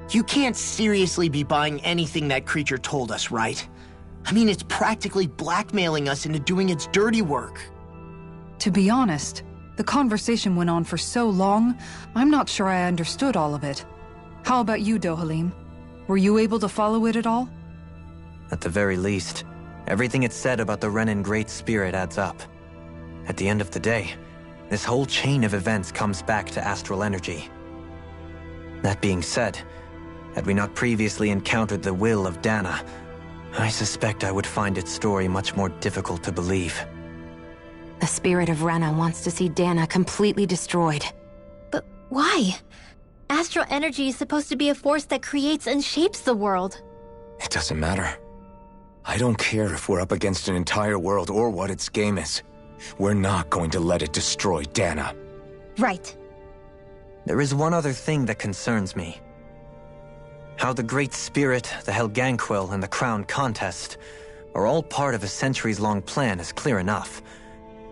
You can't seriously be buying anything that creature told us, right? I mean, it's practically blackmailing us into doing its dirty work. To be honest, the conversation went on for so long, I'm not sure I understood all of it. How about you, Dohalim? Were you able to follow it at all? At the very least, everything it said about the Renan Great Spirit adds up. At the end of the day, this whole chain of events comes back to astral energy. That being said, had we not previously encountered the will of Dana, I suspect I would find its story much more difficult to believe. The spirit of Rena wants to see Dana completely destroyed. But why? Astral energy is supposed to be a force that creates and shapes the world. It doesn't matter. I don't care if we're up against an entire world or what its game is. We're not going to let it destroy Dana. Right. There is one other thing that concerns me. How the Great Spirit, the Helganquil, and the Crown Contest are all part of a centuries-long plan is clear enough.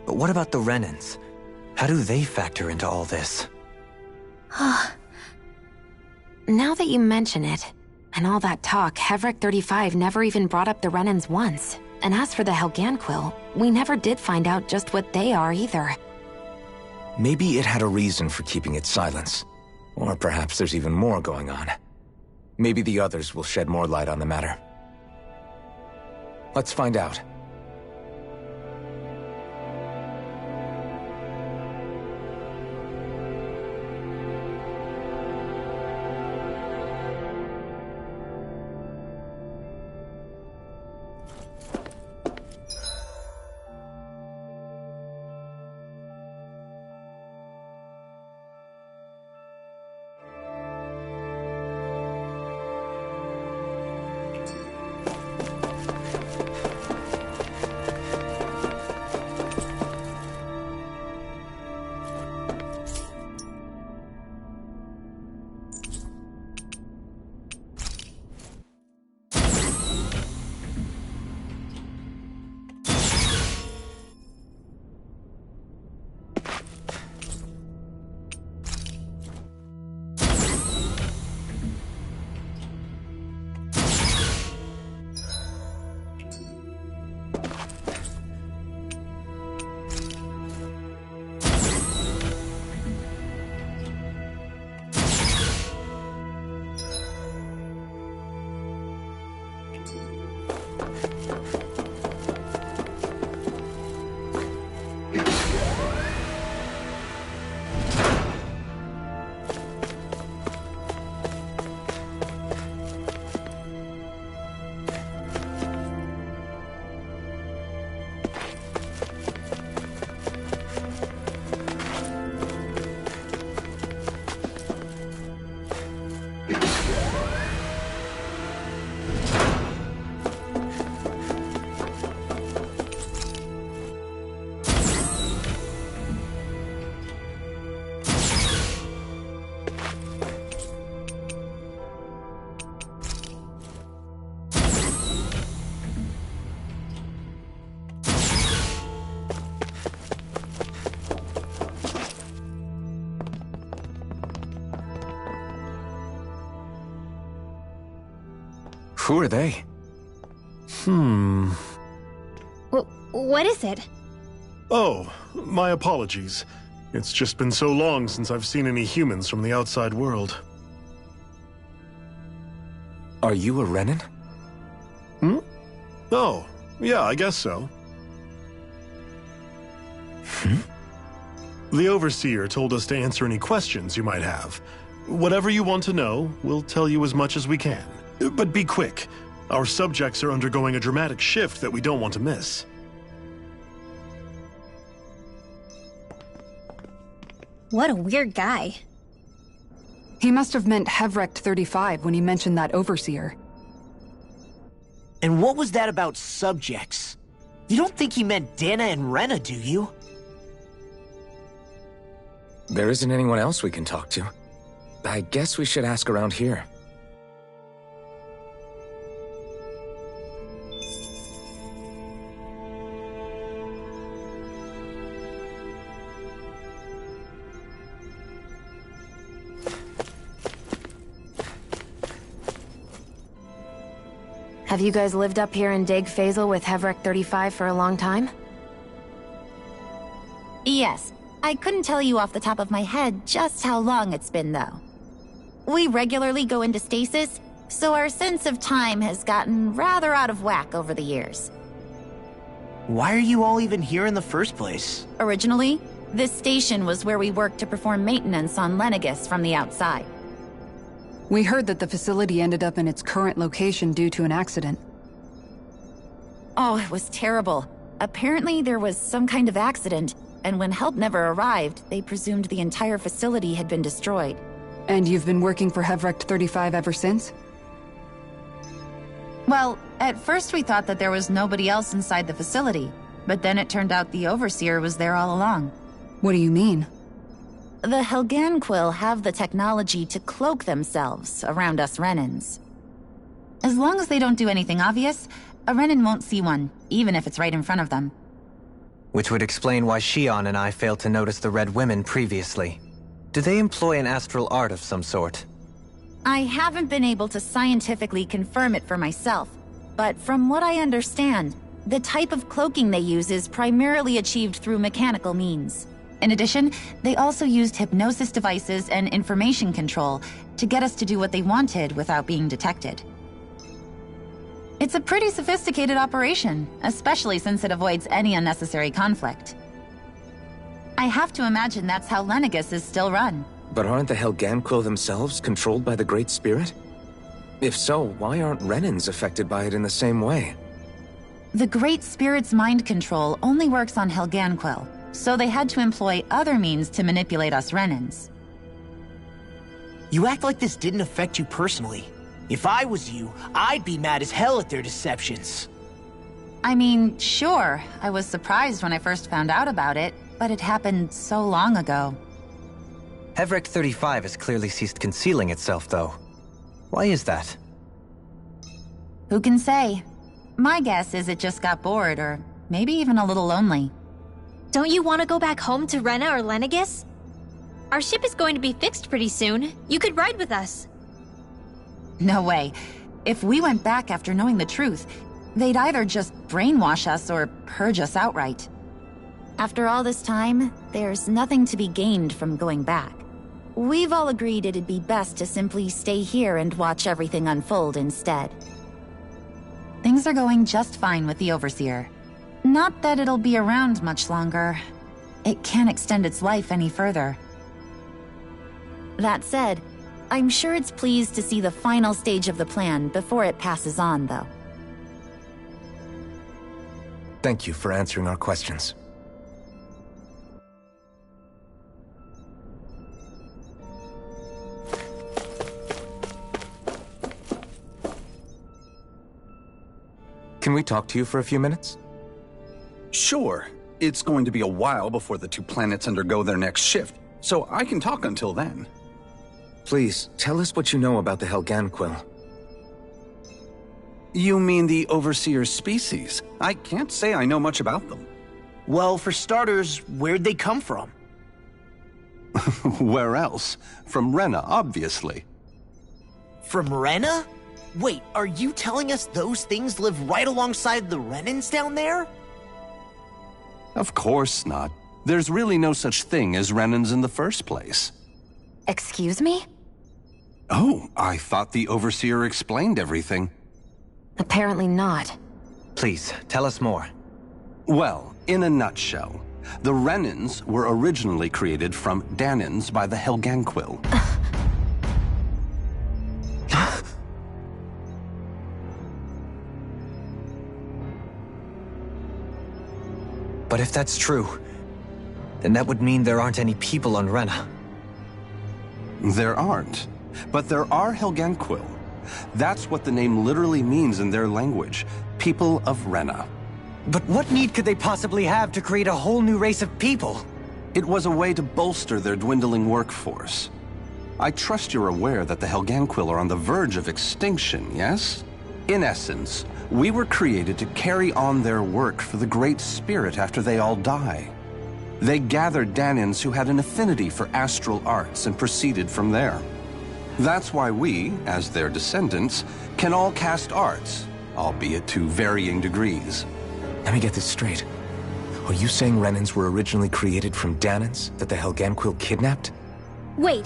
But what about the Renans? How do they factor into all this? Now that you mention it, and all that talk, Hevric 35 never even brought up the Renans once. And as for the Helganquil, we never did find out just what they are either. Maybe it had a reason for keeping its silence. Or perhaps there's even more going on. Maybe the others will shed more light on the matter. Let's find out. Who are they? What is it? Oh, my apologies. It's just been so long since I've seen any humans from the outside world. Are you a Renan? Oh, yeah, I guess so. The Overseer told us to answer any questions you might have. Whatever you want to know, we'll tell you as much as we can. But be quick. Our subjects are undergoing a dramatic shift that we don't want to miss. What a weird guy. He must have meant Hevric 35 when he mentioned that Overseer. And what was that about subjects? You don't think he meant Dana and Rena, do you? There isn't anyone else we can talk to. I guess we should ask around here. Have you guys lived up here in Dag Fazel with Hevrek 35 for a long time? Yes. I couldn't tell you off the top of my head just how long it's been, though. We regularly go into stasis, so our sense of time has gotten rather out of whack over the years. Why are you all even here in the first place? Originally, this station was where we worked to perform maintenance on Lenegis from the outside. We heard that the facility ended up in its current location due to an accident. Oh, it was terrible. Apparently there was some kind of accident, and when help never arrived, they presumed the entire facility had been destroyed. And you've been working for Hevrek 35 ever since? Well, at first we thought that there was nobody else inside the facility, but then it turned out the Overseer was there all along. What do you mean? The Helganquil have the technology to cloak themselves around us Renans. As long as they don't do anything obvious, a Renan won't see one, even if it's right in front of them. Which would explain why Shion and I failed to notice the Red Women previously. Do they employ an astral art of some sort? I haven't been able to scientifically confirm it for myself, but from what I understand, the type of cloaking they use is primarily achieved through mechanical means. In addition, they also used hypnosis devices and information control to get us to do what they wanted without being detected. It's a pretty sophisticated operation, especially since it avoids any unnecessary conflict. I have to imagine that's how Lenegis is still run. But aren't the Helganquil themselves controlled by the Great Spirit? If so, why aren't Renans affected by it in the same way? The Great Spirit's mind control only works on Helganquil, so they had to employ other means to manipulate us Renans. You act like this didn't affect you personally. If I was you, I'd be mad as hell at their deceptions. I mean, sure, I was surprised when I first found out about it, but it happened so long ago. Hevrek 35 has clearly ceased concealing itself, though. Why is that? Who can say? My guess is it just got bored, or maybe even a little lonely. Don't you want to go back home to Rena or Lenegis? Our ship is going to be fixed pretty soon. You could ride with us. No way. If we went back after knowing the truth, they'd either just brainwash us or purge us outright. After all this time, there's nothing to be gained from going back. We've all agreed it'd be best to simply stay here and watch everything unfold instead. Things are going just fine with the Overseer. Not that it'll be around much longer. It can't extend its life any further. That said, I'm sure it's pleased to see the final stage of the plan before it passes on, though. Thank you for answering our questions. Can we talk to you for a few minutes? Sure. It's going to be a while before the two planets undergo their next shift, so I can talk until then. Please, tell us what you know about the Helganquil. You mean the Overseer's species? I can't say I know much about them. Well, for starters, where'd they come from? Where else? From Rena, obviously. From Rena? Wait, are you telling us those things live right alongside the Renans down there? Of course not. There's really no such thing as Renans in the first place. Excuse me? Oh, I thought the Overseer explained everything. Apparently not. Please, tell us more. Well, in a nutshell, the Renans were originally created from Danans by the Helganquil. But if that's true, then that would mean there aren't any people on Rena. There aren't, but there are Helganquil. That's what the name literally means in their language, people of Rena. But what need could they possibly have to create a whole new race of people? It was a way to bolster their dwindling workforce. I trust you're aware that the Helganquil are on the verge of extinction, yes? In essence, we were created to carry on their work for the Great Spirit after they all die. They gathered Danans who had an affinity for astral arts and proceeded from there. That's why we, as their descendants, can all cast arts, albeit to varying degrees. Let me get this straight. Are you saying Renans were originally created from Danans that the Helganquil kidnapped? Wait,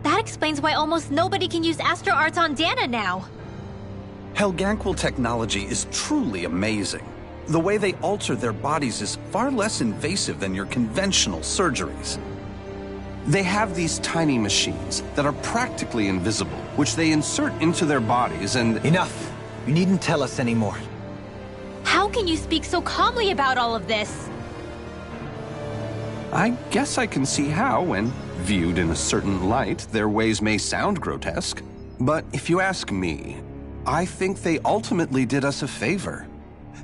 that explains why almost nobody can use Astro Arts on Dana now. Helganquil technology is truly amazing. The way they alter their bodies is far less invasive than your conventional surgeries. They have these tiny machines that are practically invisible, which they insert into their bodies and— Enough! You needn't tell us anymore. How can you speak so calmly about all of this? I guess I can see how, when viewed in a certain light, their ways may sound grotesque. But if you ask me, I think they ultimately did us a favor.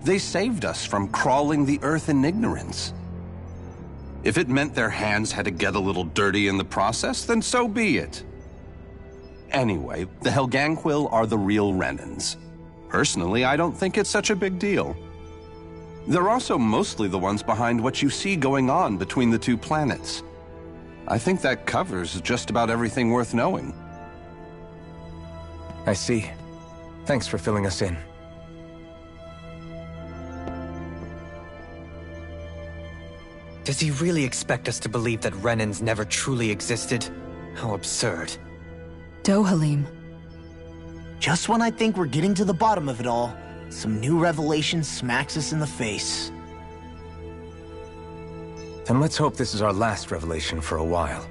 They saved us from crawling the earth in ignorance. If it meant their hands had to get a little dirty in the process, then so be it. Anyway, the Helganquil are the real Renans. Personally, I don't think it's such a big deal. They're also mostly the ones behind what you see going on between the two planets. I think that covers just about everything worth knowing. I see. Thanks for filling us in. Does he really expect us to believe that Renans never truly existed? How absurd. Dohalim. Just when I think we're getting to the bottom of it all, some new revelation smacks us in the face. Then let's hope this is our last revelation for a while.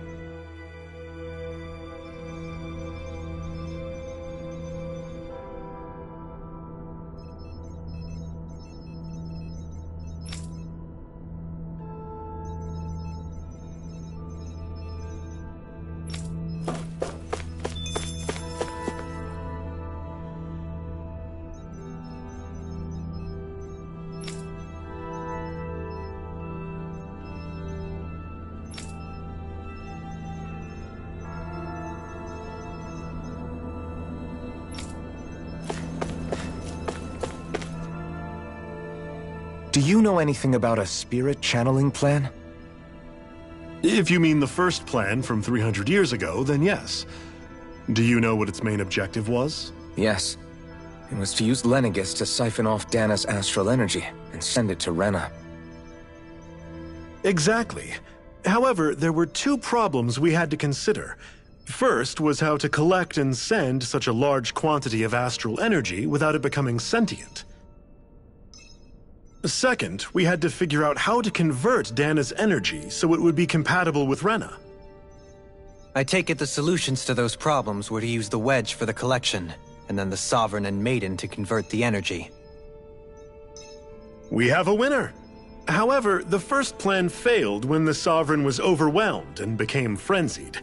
Do you know anything about a spirit channeling plan? If you mean the first plan from 300 years ago, then yes. Do you know what its main objective was? Yes. It was to use Lenegis to siphon off Dana's astral energy and send it to Rena. Exactly. However, there were two problems we had to consider. First was how to collect and send such a large quantity of astral energy without it becoming sentient. Second, we had to figure out how to convert Dana's energy so it would be compatible with Rena. I take it the solutions to those problems were to use the wedge for the collection, and then the Sovereign and Maiden to convert the energy. We have a winner! However, the first plan failed when the Sovereign was overwhelmed and became frenzied.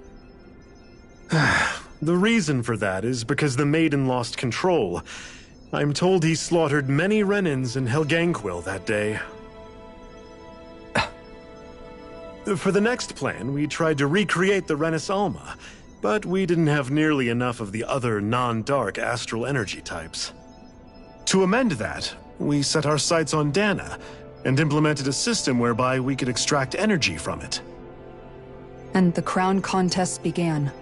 The reason for that is because the Maiden lost control. I'm told he slaughtered many Renans in Helganquil that day. For the next plan, we tried to recreate the Renis Alma, but we didn't have nearly enough of the other non-dark astral energy types. To amend that, we set our sights on Dana, and implemented a system whereby we could extract energy from it. And the crown contest began.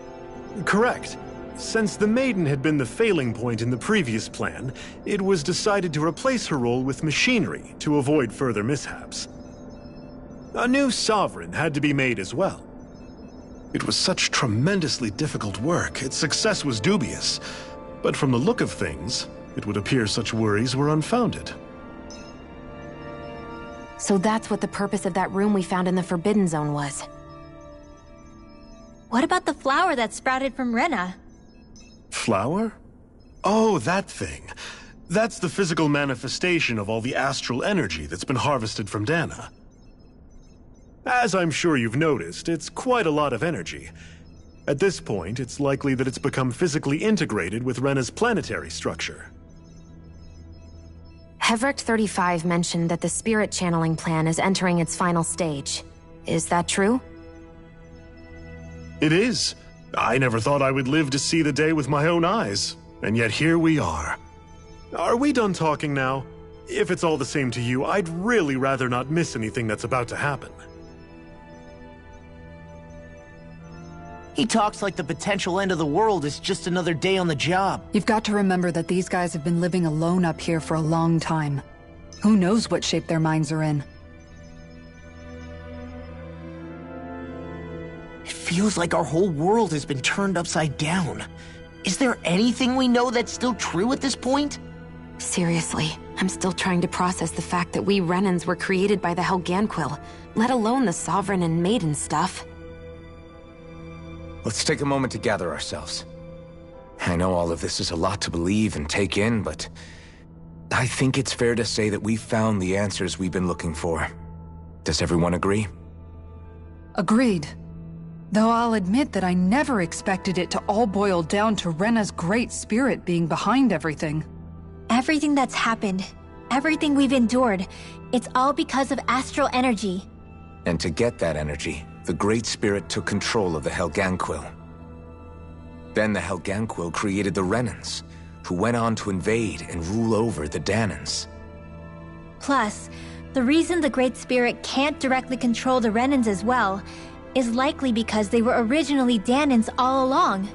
Correct. Since the Maiden had been the failing point in the previous plan, it was decided to replace her role with machinery to avoid further mishaps. A new Sovereign had to be made as well. It was such tremendously difficult work, its success was dubious. But from the look of things, it would appear such worries were unfounded. So that's what the purpose of that room we found in the Forbidden Zone was. What about the flower that sprouted from Rena? Flower? Oh, that thing. That's the physical manifestation of all the astral energy that's been harvested from Dana. As I'm sure you've noticed, it's quite a lot of energy. At this point, it's likely that it's become physically integrated with Rena's planetary structure. Hevric 35 mentioned that the spirit channeling plan is entering its final stage. Is that true? It is. I never thought I would live to see the day with my own eyes, and yet here we are. Are we done talking now? If it's all the same to you, I'd really rather not miss anything that's about to happen. He talks like the potential end of the world is just another day on the job. You've got to remember that these guys have been living alone up here for a long time. Who knows what shape their minds are in? It feels like our whole world has been turned upside down. Is there anything we know that's still true at this point? Seriously, I'm still trying to process the fact that we Renans were created by the Helganquil, let alone the Sovereign and Maiden stuff. Let's take a moment to gather ourselves. I know all of this is a lot to believe and take in, but I think it's fair to say that we've found the answers we've been looking for. Does everyone agree? Agreed. Though I'll admit that I never expected it to all boil down to Rena's great spirit being behind everything. Everything that's happened, everything we've endured, it's all because of astral energy. And to get that energy, the Great Spirit took control of the Helganquil. Then the Helganquil created the Renans, who went on to invade and rule over the Danans. Plus, the reason the Great Spirit can't directly control the Renans as well is likely because they were originally Danans all along.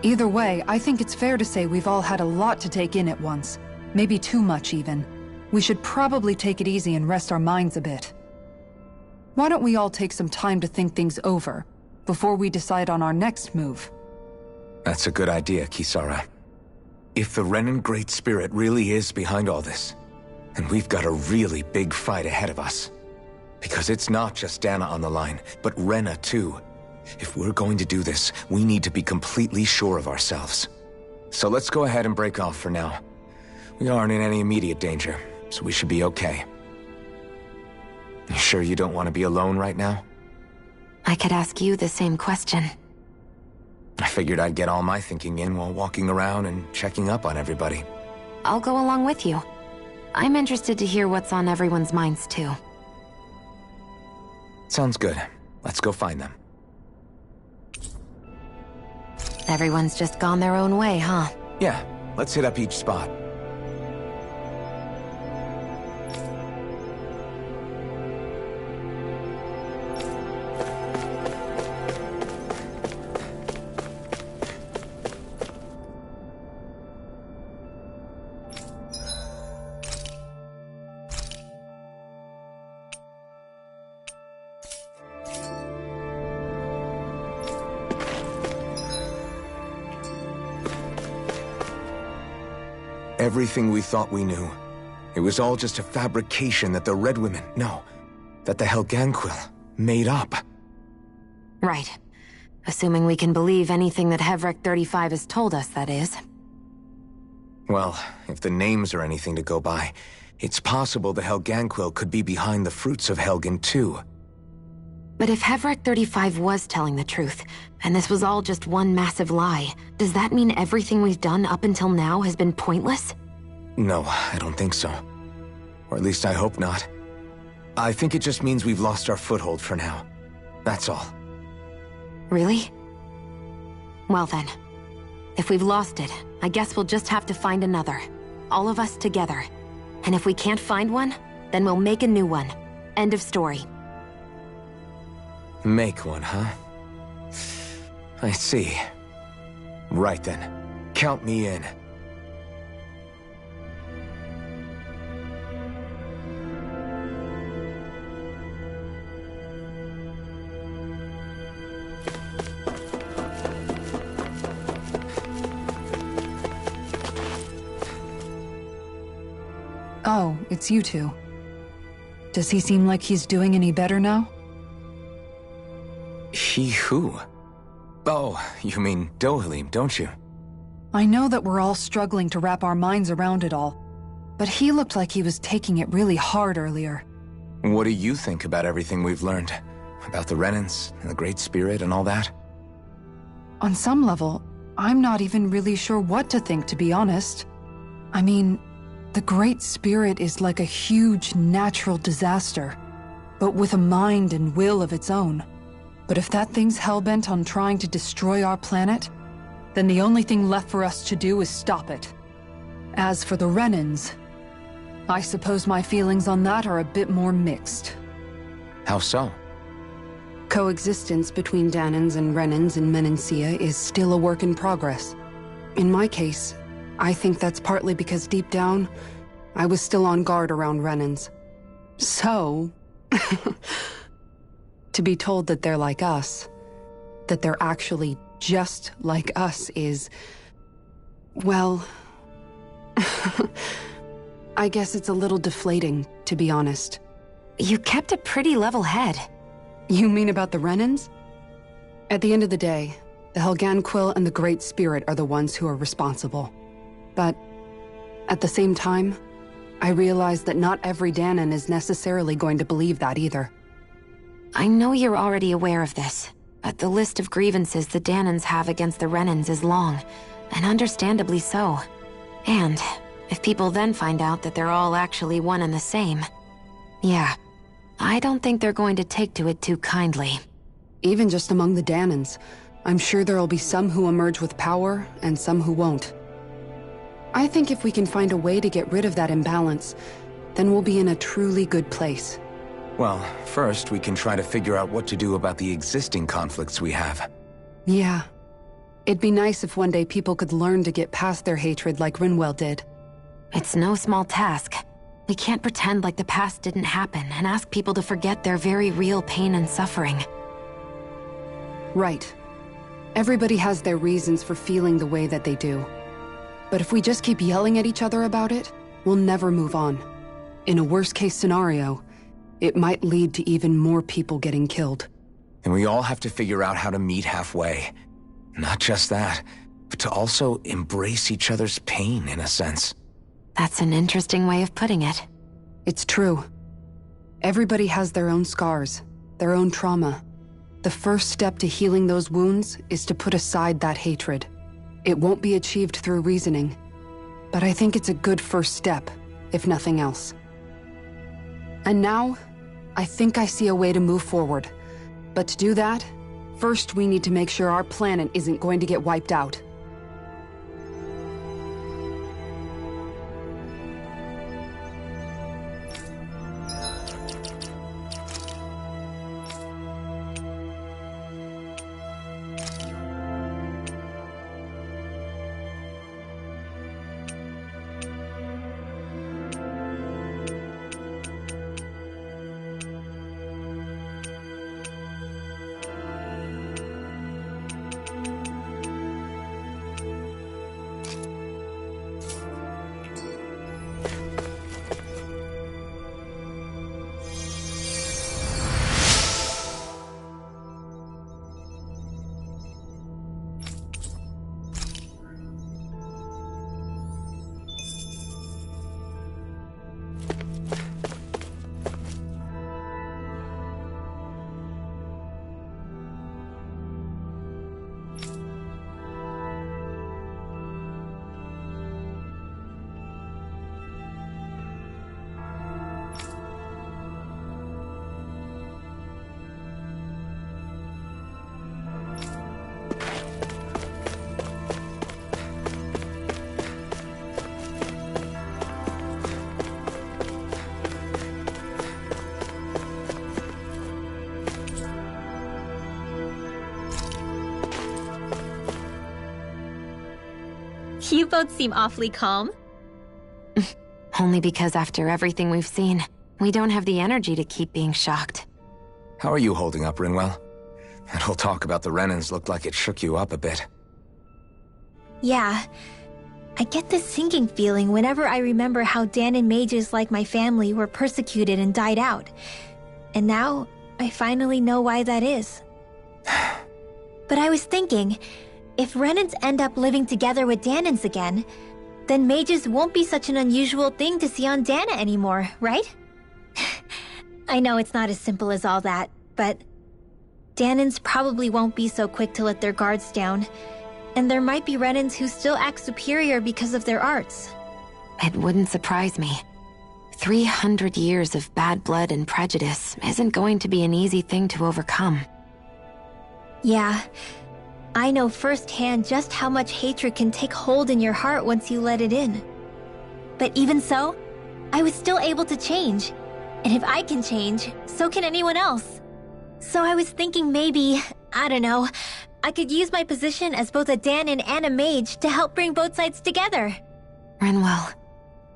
Either way, I think it's fair to say we've all had a lot to take in at once. Maybe too much, even. We should probably take it easy and rest our minds a bit. Why don't we all take some time to think things over, before we decide on our next move? That's a good idea, Kisara. If the Renan Great Spirit really is behind all this, then we've got a really big fight ahead of us. Because it's not just Dana on the line, but Rena too. If we're going to do this, we need to be completely sure of ourselves. So let's go ahead and break off for now. We aren't in any immediate danger, so we should be okay. You sure you don't want to be alone right now? I could ask you the same question. I figured I'd get all my thinking in while walking around and checking up on everybody. I'll go along with you. I'm interested to hear what's on everyone's minds too. Sounds good. Let's go find them. Everyone's just gone their own way, huh? Yeah, let's hit up each spot. Everything we thought we knew. It was all just a fabrication that the Red Women, that the Helganquil made up. Right. Assuming we can believe anything that Hevric 35 has told us, that is. Well, if the names are anything to go by, it's possible the Helganquil could be behind the fruits of Helgen too. But if Hevric 35 was telling the truth, and this was all just one massive lie, does that mean everything we've done up until now has been pointless? No, I don't think so. Or at least I hope not. I think it just means we've lost our foothold for now. That's all. Really? Well then, if we've lost it, I guess we'll just have to find another. All of us together. And if we can't find one, then we'll make a new one. End of story. Make one, huh? I see. Right then. Count me in. Oh, it's you two. Does he seem like he's doing any better now? He who? Oh, you mean Dohalim, don't you? I know that we're all struggling to wrap our minds around it all, but he looked like he was taking it really hard earlier. What do you think about everything we've learned? About the Renans, and the Great Spirit, and all that? On some level, I'm not even really sure what to think, to be honest. I mean, the Great Spirit is like a huge natural disaster, but with a mind and will of its own. But if that thing's hellbent on trying to destroy our planet, then the only thing left for us to do is stop it. As for the Renans, I suppose my feelings on that are a bit more mixed. How so? Coexistence between Danans and Renans in Menancia is still a work in progress. In my case, I think that's partly because deep down, I was still on guard around Renans. So, to be told that they're like us, that they're actually just like us is, well, I guess it's a little deflating, to be honest. You kept a pretty level head. You mean about the Renans? At the end of the day, the Helganquil and the Great Spirit are the ones who are responsible. But at the same time, I realize that not every Danan is necessarily going to believe that either. I know you're already aware of this, but the list of grievances the Danans have against the Renans is long, and understandably so. And if people then find out that they're all actually one and the same, yeah, I don't think they're going to take to it too kindly. Even just among the Danans, I'm sure there'll be some who emerge with power and some who won't. I think if we can find a way to get rid of that imbalance, then we'll be in a truly good place. Well, first we can try to figure out what to do about the existing conflicts we have. Yeah. It'd be nice if one day people could learn to get past their hatred like Rinwell did. It's no small task. We can't pretend like the past didn't happen and ask people to forget their very real pain and suffering. Right. Everybody has their reasons for feeling the way that they do. But if we just keep yelling at each other about it, we'll never move on. In a worst-case scenario, it might lead to even more people getting killed. And we all have to figure out how to meet halfway. Not just that, but to also embrace each other's pain, in a sense. That's an interesting way of putting it. It's true. Everybody has their own scars, their own trauma. The first step to healing those wounds is to put aside that hatred. It won't be achieved through reasoning, but I think it's a good first step, if nothing else. And now, I think I see a way to move forward. But to do that, first we need to make sure our planet isn't going to get wiped out. You both seem awfully calm. Only because after everything we've seen, we don't have the energy to keep being shocked. How are you holding up, Rinwell? That whole talk about the Renans looked like it shook you up a bit. Yeah. I get this sinking feeling whenever I remember how Danan mages like my family were persecuted and died out. And now, I finally know why that is. But I was thinking, if Renans end up living together with Danans again, then mages won't be such an unusual thing to see on Dana anymore, right? I know it's not as simple as all that, but Danans probably won't be so quick to let their guards down, and there might be Renans who still act superior because of their arts. It wouldn't surprise me. 300 years of bad blood and prejudice isn't going to be an easy thing to overcome. Yeah. I know firsthand just how much hatred can take hold in your heart once you let it in. But even so, I was still able to change. And if I can change, so can anyone else. So I was thinking maybe, I don't know, I could use my position as both a Danon and a mage to help bring both sides together. Renwell.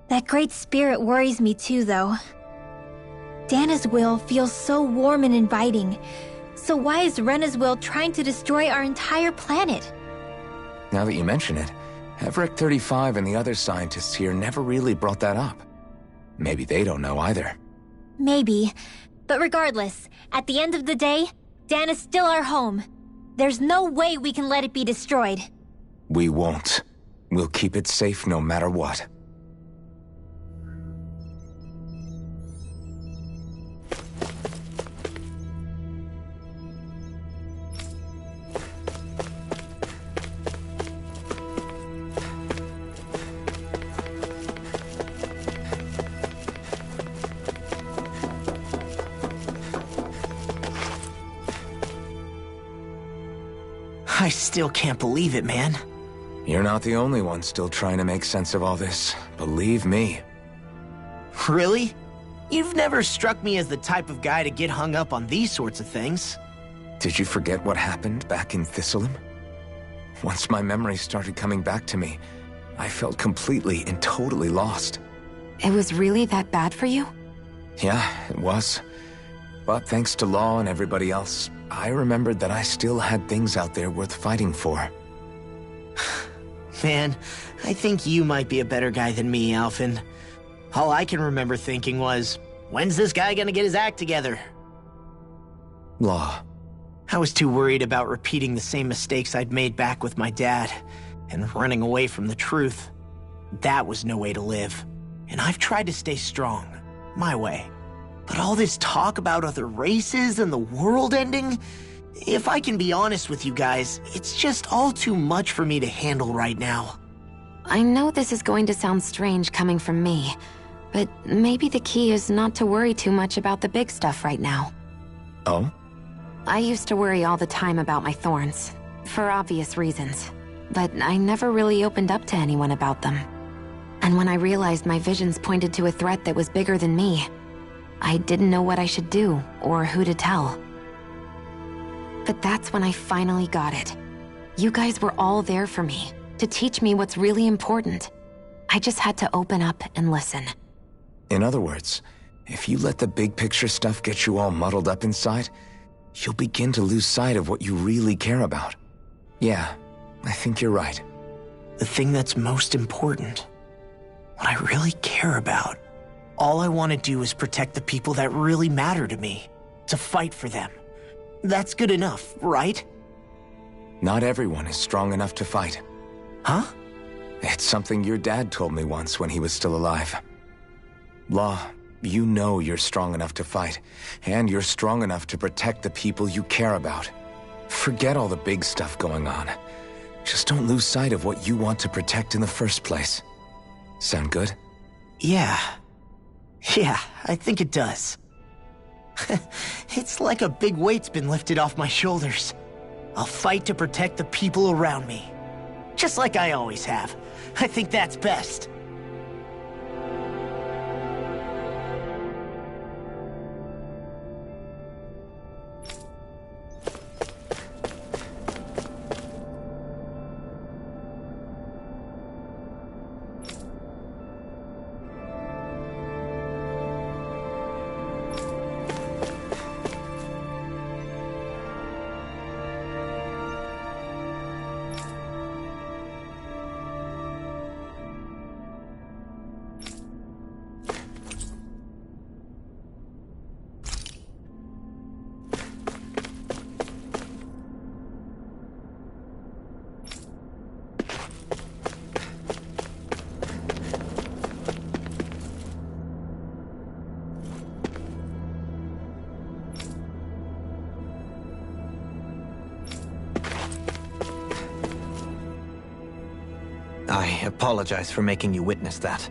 That great spirit worries me too, though. Dana's will feels so warm and inviting. So why is Rena's will trying to destroy our entire planet? Now that you mention it, Everett 35 and the other scientists here never really brought that up. Maybe they don't know either. Maybe. But regardless, at the end of the day, Dana's still our home. There's no way we can let it be destroyed. We won't. We'll keep it safe no matter what. I still can't believe it, man. You're not the only one still trying to make sense of all this. Believe me. Really? You've never struck me as the type of guy to get hung up on these sorts of things. Did you forget what happened back in Fuzzylum? Once my memory started coming back to me, I felt completely and totally lost. It was really that bad for you? Yeah, it was. But thanks to Law and everybody else, I remembered that I still had things out there worth fighting for. Man, I think you might be a better guy than me, Alphen. All I can remember thinking was, when's this guy gonna get his act together? Law. I was too worried about repeating the same mistakes I'd made back with my dad, and running away from the truth. That was no way to live. And I've tried to stay strong, my way. But all this talk about other races and the world ending, if I can be honest with you guys, it's just all too much for me to handle right now. I know this is going to sound strange coming from me, but maybe the key is not to worry too much about the big stuff right now. Oh? I used to worry all the time about my thorns, for obvious reasons, but I never really opened up to anyone about them. And when I realized my visions pointed to a threat that was bigger than me, I didn't know what I should do or who to tell. But that's when I finally got it. You guys were all there for me, to teach me what's really important. I just had to open up and listen. In other words, if you let the big picture stuff get you all muddled up inside, you'll begin to lose sight of what you really care about. Yeah, I think you're right. The thing that's most important, what I really care about. All I want to do is protect the people that really matter to me, to fight for them. That's good enough, right? Not everyone is strong enough to fight. Huh? It's something your dad told me once when he was still alive. Law, you know you're strong enough to fight, and you're strong enough to protect the people you care about. Forget all the big stuff going on. Just don't lose sight of what you want to protect in the first place. Sound good? Yeah, I think it does. It's like a big weight's been lifted off my shoulders. I'll fight to protect the people around me. Just like I always have. I think that's best. I apologize for making you witness that.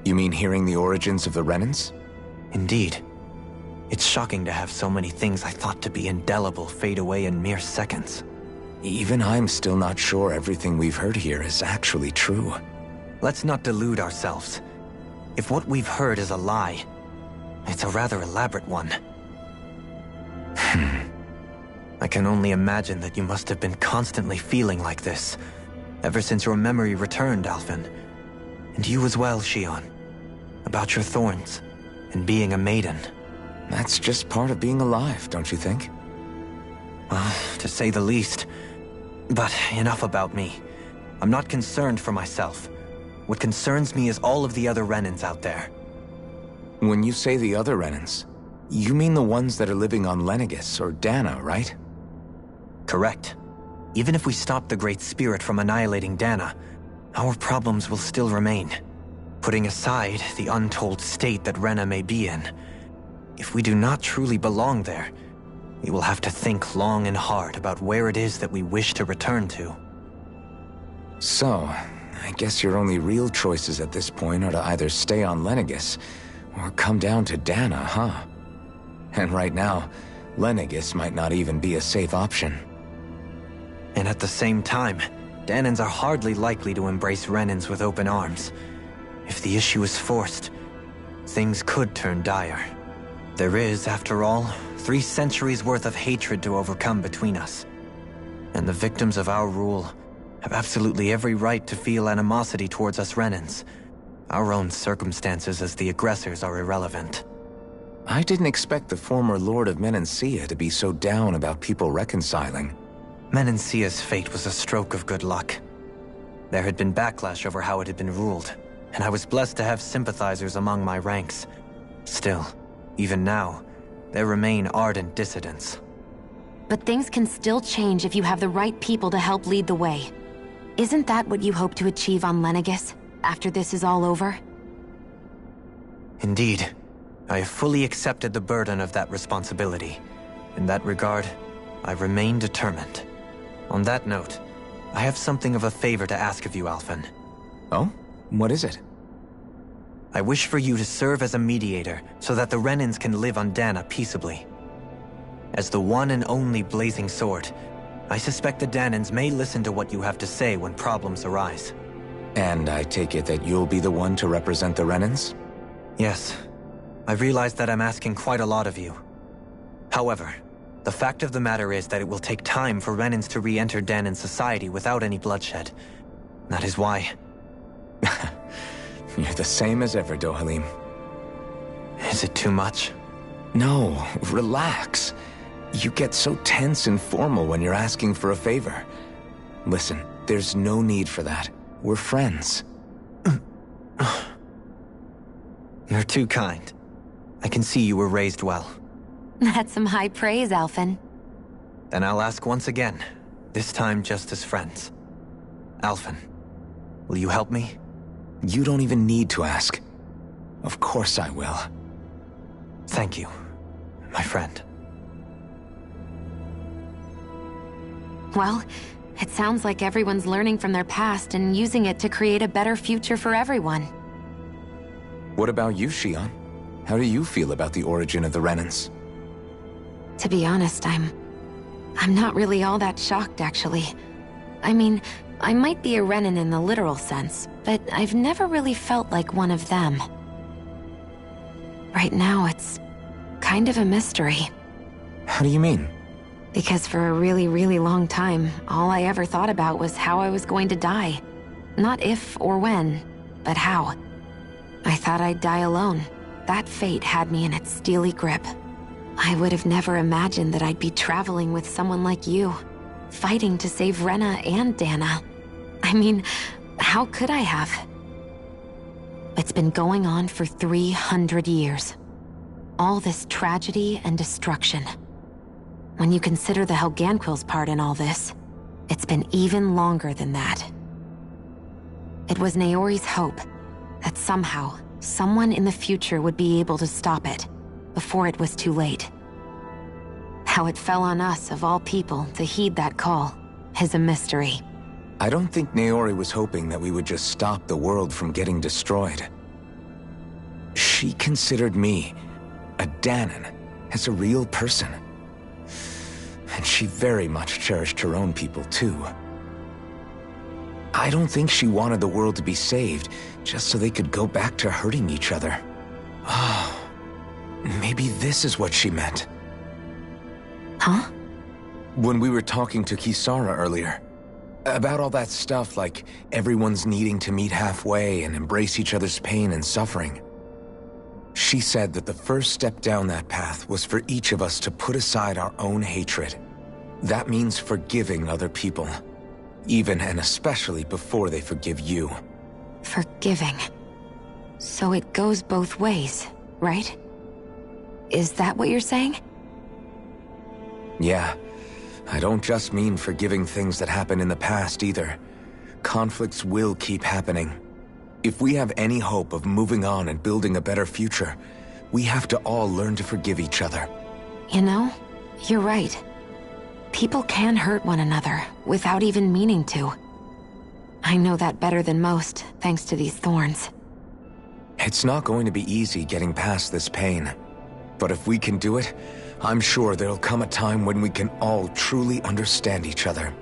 You mean hearing the origins of the Renans? Indeed. It's shocking to have so many things I thought to be indelible fade away in mere seconds. Even I'm still not sure everything we've heard here is actually true. Let's not delude ourselves. If what we've heard is a lie, it's a rather elaborate one. I can only imagine that you must have been constantly feeling like this, ever since your memory returned, Alphen. And you as well, Shion. About your thorns, and being a maiden. That's just part of being alive, don't you think? Well, to say the least. But enough about me. I'm not concerned for myself. What concerns me is all of the other Renans out there. When you say the other Renans, you mean the ones that are living on Lenegis or Dana, right? Correct. Even if we stop the Great Spirit from annihilating Dana, our problems will still remain. Putting aside the untold state that Rena may be in, if we do not truly belong there, we will have to think long and hard about where it is that we wish to return to. So, I guess your only real choices at this point are to either stay on Lenegis or come down to Dana, huh? And right now, Lenegis might not even be a safe option. And at the same time, Danans are hardly likely to embrace Renans with open arms. If the issue is forced, things could turn dire. There is, after all, 3 centuries worth of hatred to overcome between us. And the victims of our rule have absolutely every right to feel animosity towards us Renans. Our own circumstances as the aggressors are irrelevant. I didn't expect the former Lord of Menancia to be so down about people reconciling. Menancia's fate was a stroke of good luck. There had been backlash over how it had been ruled, and I was blessed to have sympathizers among my ranks. Still, even now, there remain ardent dissidents. But things can still change if you have the right people to help lead the way. Isn't that what you hope to achieve on Lenegis, after this is all over? Indeed. I have fully accepted the burden of that responsibility. In that regard, I remain determined. On that note, I have something of a favor to ask of you, Alphen. Oh? What is it? I wish for you to serve as a mediator so that the Renans can live on Dana peaceably. As the one and only Blazing Sword, I suspect the Danans may listen to what you have to say when problems arise. And I take it that you'll be the one to represent the Renans? Yes. I realize that I'm asking quite a lot of you. However, the fact of the matter is that it will take time for Renans to re-enter Danan society without any bloodshed. That is why... You're the same as ever, Dohalim. Is it too much? No, relax. You get so tense and formal when you're asking for a favor. Listen, there's no need for that. We're friends. You're too kind. I can see you were raised well. That's some high praise, Alphen. Then I'll ask once again, this time just as friends. Alphen, will you help me? You don't even need to ask. Of course I will. Thank you, my friend. Well, it sounds like everyone's learning from their past and using it to create a better future for everyone. What about you, Shion? How do you feel about the origin of the Renans? To be honest, I'm not really all that shocked, actually. I mean, I might be a Renan in the literal sense, but I've never really felt like one of them. Right now, it's kind of a mystery. How do you mean? Because for a really, really long time, all I ever thought about was how I was going to die. Not if or when, but how. I thought I'd die alone. That fate had me in its steely grip. I would have never imagined that I'd be traveling with someone like you, fighting to save Rena and Dana. I mean, how could I have? It's been going on for 300 years. All this tragedy and destruction. When you consider the Helganquil's part in all this, it's been even longer than that. It was Naori's hope that somehow, someone in the future would be able to stop it, before it was too late. How it fell on us, of all people, to heed that call, is a mystery. I don't think Naori was hoping that we would just stop the world from getting destroyed. She considered me, a Danan, as a real person. And she very much cherished her own people, too. I don't think she wanted the world to be saved, just so they could go back to hurting each other. Oh, maybe this is what she meant. Huh? when we were talking to Kisara earlier, about all that stuff like everyone's needing to meet halfway and embrace each other's pain and suffering, she said that the first step down that path was for each of us to put aside our own hatred. That means forgiving other people, even and especially before they forgive you. Forgiving. So it goes both ways, right? Is that what you're saying? Yeah. I don't just mean forgiving things that happened in the past either. Conflicts will keep happening. If we have any hope of moving on and building a better future, we have to all learn to forgive each other. You know, you're right. People can hurt one another without even meaning to. I know that better than most, thanks to these thorns. It's not going to be easy getting past this pain. But if we can do it, I'm sure there'll come a time when we can all truly understand each other.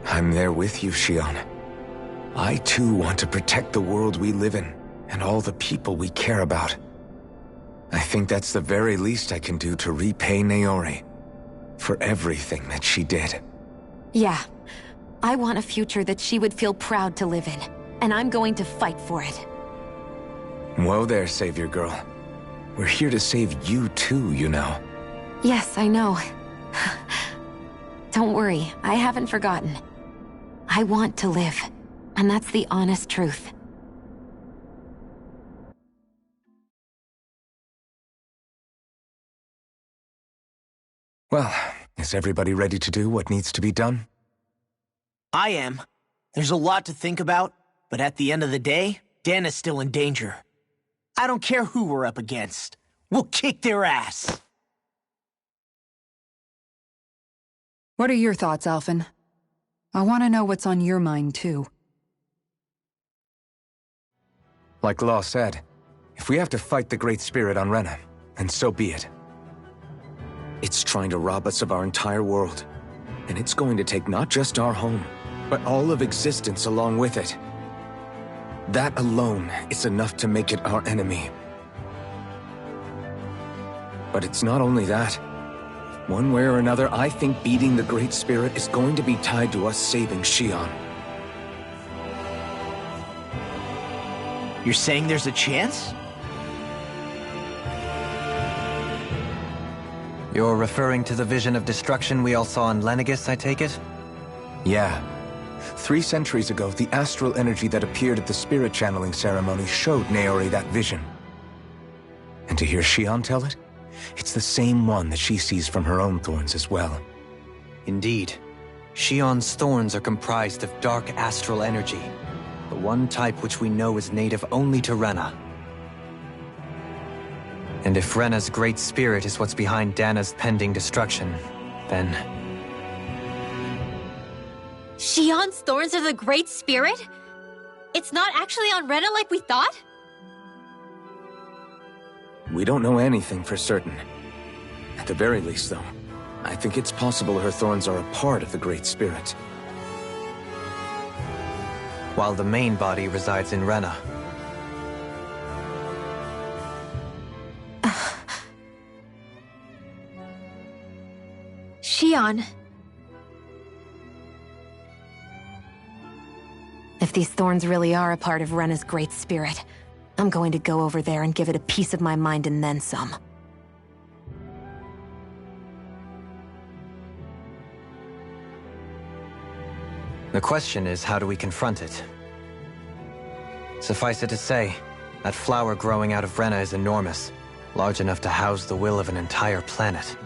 I'm there with you, Shion. I too want to protect the world we live in, and all the people we care about. I think that's the very least I can do to repay Naori for everything that she did. Yeah. I want a future that she would feel proud to live in, and I'm going to fight for it. Whoa there, Savior Girl. We're here to save you too, you know. Yes, I know. Don't worry, I haven't forgotten. I want to live, and that's the honest truth. Well, is everybody ready to do what needs to be done? I am. There's a lot to think about, but at the end of the day, Dan is still in danger. I don't care who we're up against. We'll kick their ass. What are your thoughts, Alphen? I want to know what's on your mind, too. Like Law said, if we have to fight the Great Spirit on Rena, then so be it. It's trying to rob us of our entire world, and it's going to take not just our home, but all of existence along with it. That alone is enough to make it our enemy. But it's not only that. One way or another, I think beating the Great Spirit is going to be tied to us saving Shion. You're saying there's a chance? You're referring to the vision of destruction we all saw in Lenegis, I take it? Yeah. 3 centuries ago, the astral energy that appeared at the spirit channeling ceremony showed Naori that vision. And to hear Shion tell it, it's the same one that she sees from her own thorns as well. Indeed. Shion's thorns are comprised of dark astral energy, the one type which we know is native only to Rena. And if Rena's great spirit is what's behind Dana's pending destruction, then... Shion's thorns are the Great Spirit? It's not actually on Rena like we thought? We don't know anything for certain. At the very least, though, I think it's possible her thorns are a part of the Great Spirit. While the main body resides in Rena. Shion. If these thorns really are a part of Rena's great spirit, I'm going to go over there and give it a piece of my mind and then some. The question is, how do we confront it? Suffice it to say, that flower growing out of Rena is enormous, large enough to house the will of an entire planet.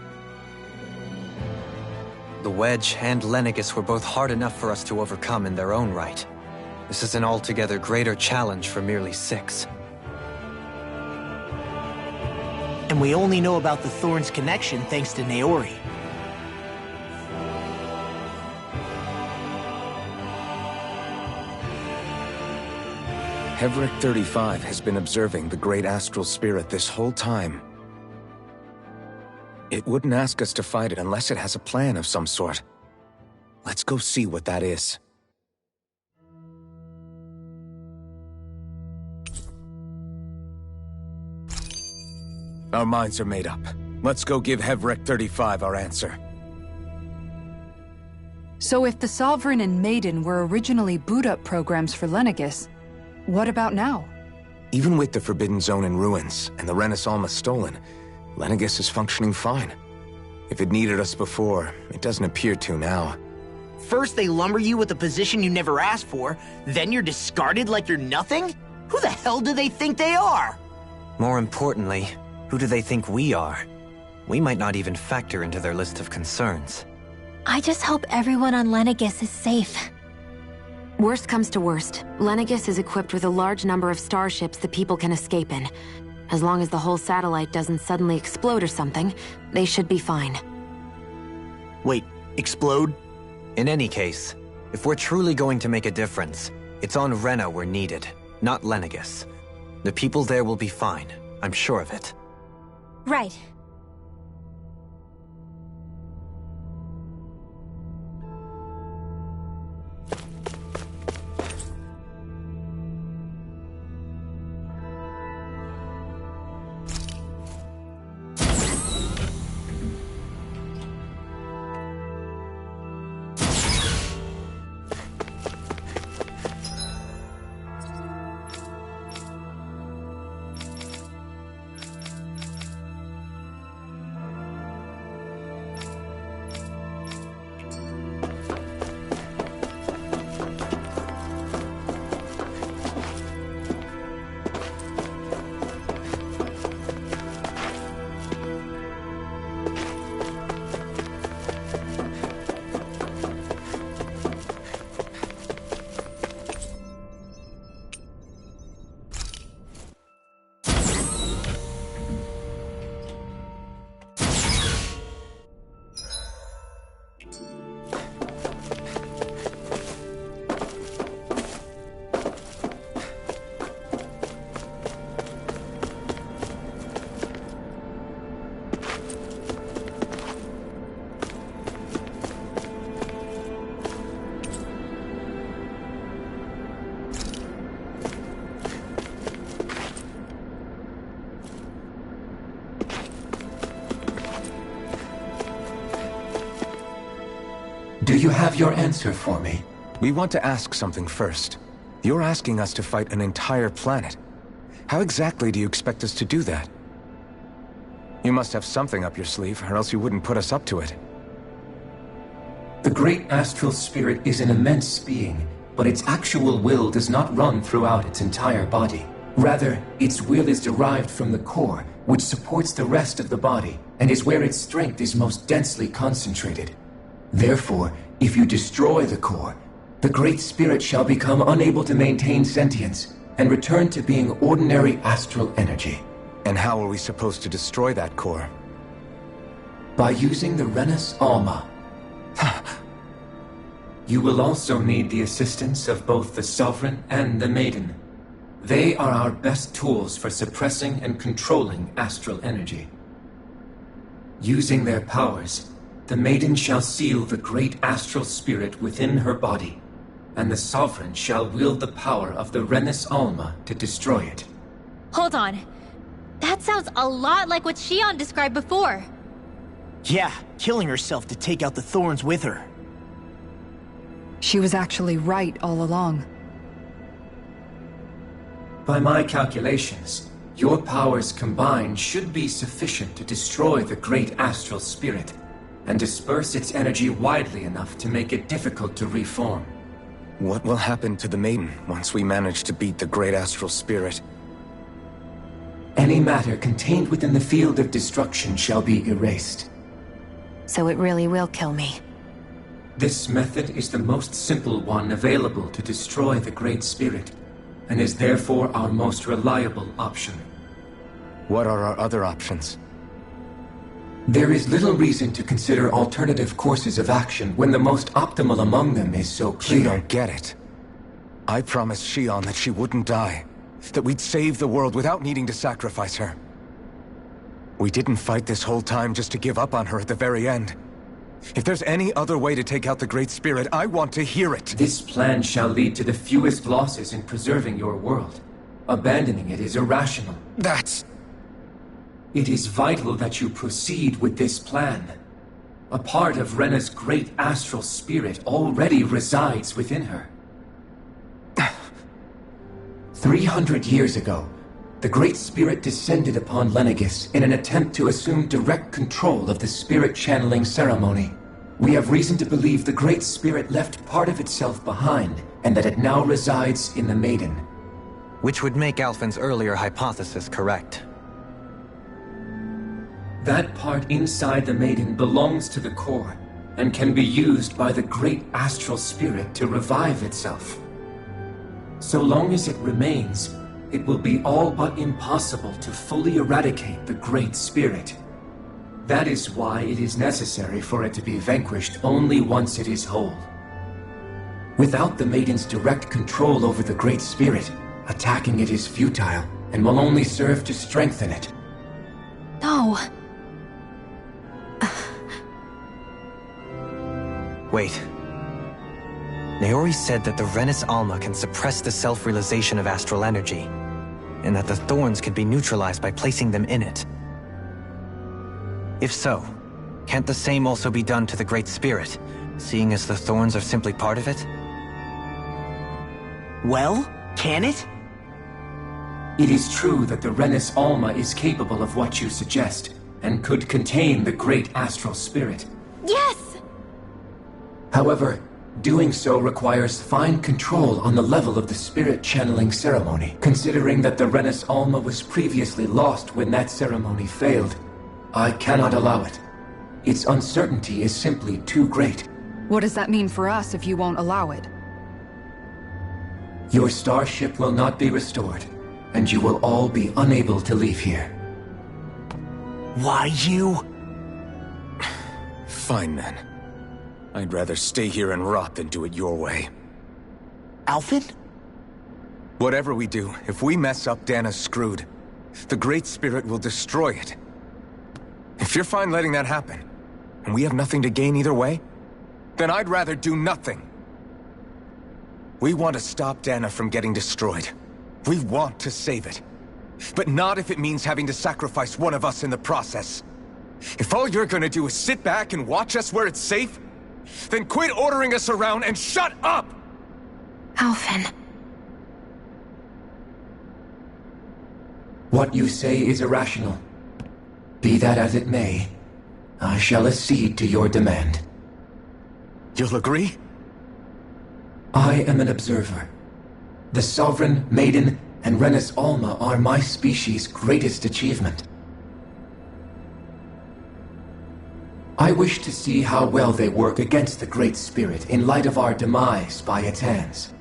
The Wedge and Lenegis were both hard enough for us to overcome in their own right. This is an altogether greater challenge for merely 6. And we only know about the Thorns connection thanks to Naori. Hevric 35 has been observing the Great Astral Spirit this whole time. It wouldn't ask us to fight it unless it has a plan of some sort. Let's go see what that is. Our minds are made up. Let's go give Hevric 35 our answer. So if the Sovereign and Maiden were originally boot-up programs for Lenegis, what about now? Even with the Forbidden Zone in ruins and the Renis Alma stolen, Lenegis is functioning fine. If it needed us before, it doesn't appear to now. First they lumber you with a position you never asked for, then you're discarded like you're nothing? Who the hell do they think they are? More importantly, who do they think we are? We might not even factor into their list of concerns. I just hope everyone on Lenegis is safe. Worst comes to worst, Lenegis is equipped with a large number of starships that people can escape in. As long as the whole satellite doesn't suddenly explode or something, they should be fine. Wait, explode? In any case, if we're truly going to make a difference, it's on Rena we're needed, not Lenegis. The people there will be fine, I'm sure of it. Right. Do you have your answer for me? We want to ask something first. You're asking us to fight an entire planet. How exactly do you expect us to do that? You must have something up your sleeve, or else you wouldn't put us up to it. The great astral spirit is an immense being, but its actual will does not run throughout its entire body. Rather, its will is derived from the core, which supports the rest of the body, and is where its strength is most densely concentrated. Therefore, if you destroy the core, the Great Spirit shall become unable to maintain sentience, and return to being ordinary astral energy. And how are we supposed to destroy that core? By using the Renis Alma. You will also need the assistance of both the Sovereign and the Maiden. They are our best tools for suppressing and controlling astral energy. Using their powers, the Maiden shall seal the great astral spirit within her body, and the Sovereign shall wield the power of the Renis Alma to destroy it. Hold on. That sounds a lot like what Shion described before. Yeah, killing herself to take out the thorns with her. She was actually right all along. By my calculations, your powers combined should be sufficient to destroy the great astral spirit, and disperse its energy widely enough to make it difficult to reform. What will happen to the Maiden once we manage to beat the great astral spirit? Any matter contained within the field of destruction shall be erased. So it really will kill me. This method is the most simple one available to destroy the Great Spirit, and is therefore our most reliable option. What are our other options? There is little reason to consider alternative courses of action when the most optimal among them is so clear. You don't get it. I promised Shion that she wouldn't die, that we'd save the world without needing to sacrifice her. We didn't fight this whole time just to give up on her at the very end. If there's any other way to take out the Great Spirit, I want to hear it. This plan shall lead to the fewest losses in preserving your world. Abandoning it is irrational. That's... It is vital that you proceed with this plan. a part of Rena's great astral spirit already resides within her. 300 years ago, the Great Spirit descended upon Lenegis in an attempt to assume direct control of the spirit channeling ceremony. We have reason to believe the Great Spirit left part of itself behind, and that it now resides in the Maiden. Which would make Alphen's earlier hypothesis correct. That part inside the Maiden belongs to the core, and can be used by the Great Astral Spirit to revive itself. So long as it remains, it will be all but impossible to fully eradicate the Great Spirit. That is why it is necessary for it to be vanquished only once it is whole. Without the Maiden's direct control over the Great Spirit, attacking it is futile, and will only serve to strengthen it. No. Wait. Naori said that the Renis Alma can suppress the self-realization of astral energy, and that the thorns could be neutralized by placing them in it. If so, can't the same also be done to the Great Spirit, seeing as the thorns are simply part of it? Well, can it? It is true that the Renis Alma is capable of what you suggest, and could contain the Great Astral Spirit. Yes! However, doing so requires fine control on the level of the spirit channeling ceremony. Considering that the Renis Alma was previously lost when that ceremony failed, I cannot allow it. Its uncertainty is simply too great. What does that mean for us if you won't allow it? Your starship will not be restored, and you will all be unable to leave here. Why you? Fine then. I'd rather stay here and rot than do it your way. Alphen? Whatever we do, if we mess up, Dana's screwed. The Great Spirit will destroy it. If you're fine letting that happen, and we have nothing to gain either way, then I'd rather do nothing. We want to stop Dana from getting destroyed. We want to save it. But not if it means having to sacrifice one of us in the process. If all you're gonna do is sit back and watch us where it's safe, then quit ordering us around and shut up! Alphen. What you say is irrational. Be that as it may, I shall accede to your demand. You'll agree? I am an observer. The Sovereign, Maiden, and Renis Alma are my species' greatest achievement. I wish to see how well they work against the Great Spirit in light of our demise by its hands.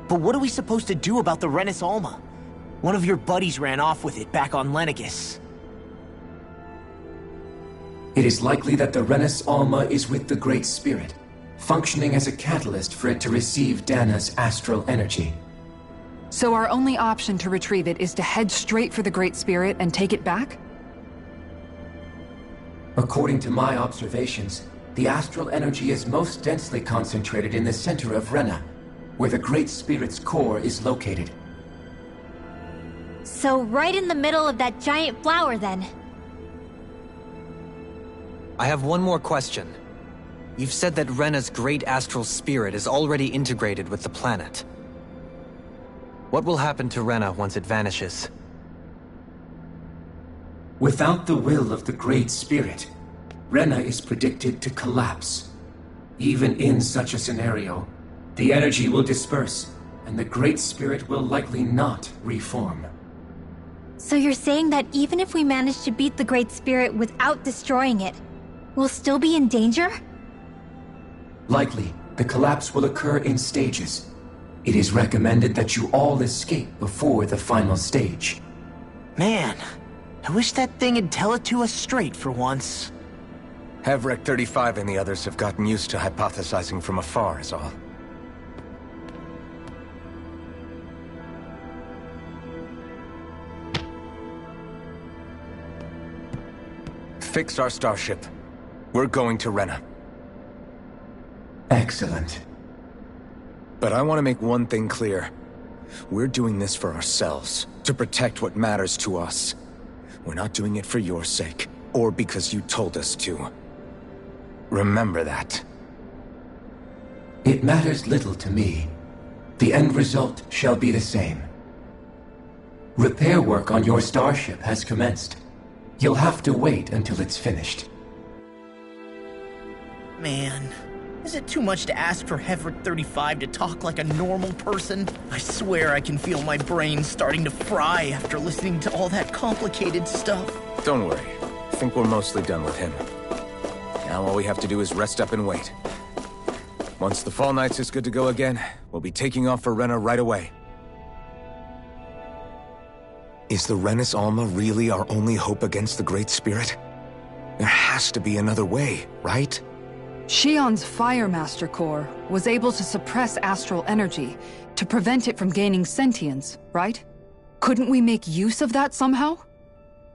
But what are we supposed to do about the Renis Alma? One of your buddies ran off with it back on Lenegis. It is likely that the Renis Alma is with the Great Spirit, functioning as a catalyst for it to receive Dana's astral energy. So our only option to retrieve it is to head straight for the Great Spirit and take it back? According to my observations, the astral energy is most densely concentrated in the center of Rena, where the Great Spirit's core is located. So right in the middle of that giant flower, then. I have one more question. You've said that Rena's great astral spirit is already integrated with the planet. What will happen to Rena once it vanishes? Without the will of the Great Spirit, Rena is predicted to collapse. Even in such a scenario, the energy will disperse, and the Great Spirit will likely not reform. So you're saying that even if we manage to beat the Great Spirit without destroying it, we'll still be in danger? Likely, the collapse will occur in stages. It is recommended that you all escape before the final stage. Man, I wish that thing would tell it to us straight for once. Havrek 35 and the others have gotten used to hypothesizing from afar is all. Fix our starship. We're going to Rena. Excellent. But I want to make one thing clear. We're doing this for ourselves, to protect what matters to us. We're not doing it for your sake, or because you told us to. Remember that. It matters little to me. The end result shall be the same. Repair work on your starship has commenced. You'll have to wait until it's finished. Man, is it too much to ask for Hevrick 35 to talk like a normal person? I swear I can feel my brain starting to fry after listening to all that complicated stuff. Don't worry. I think we're mostly done with him. Now all we have to do is rest up and wait. Once the Fall Knights is good to go again, we'll be taking off for Renna right away. Is the Rennis Alma really our only hope against the Great Spirit? There has to be another way, right? Shion's Fire Master Core was able to suppress astral energy to prevent it from gaining sentience, right? Couldn't we make use of that somehow?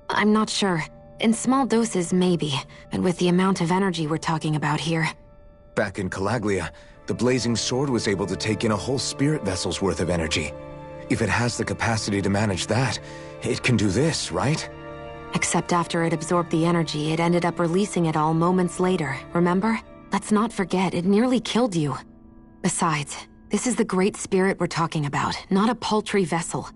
I'm not sure. In small doses, maybe. And with the amount of energy we're talking about here. Back in Calaglia, the Blazing Sword was able to take in a whole spirit vessel's worth of energy. If it has the capacity to manage that, it can do this, right? Except after it absorbed the energy, it ended up releasing it all moments later, remember? Let's not forget, it nearly killed you. Besides, this is the Great Spirit we're talking about, not a paltry vessel.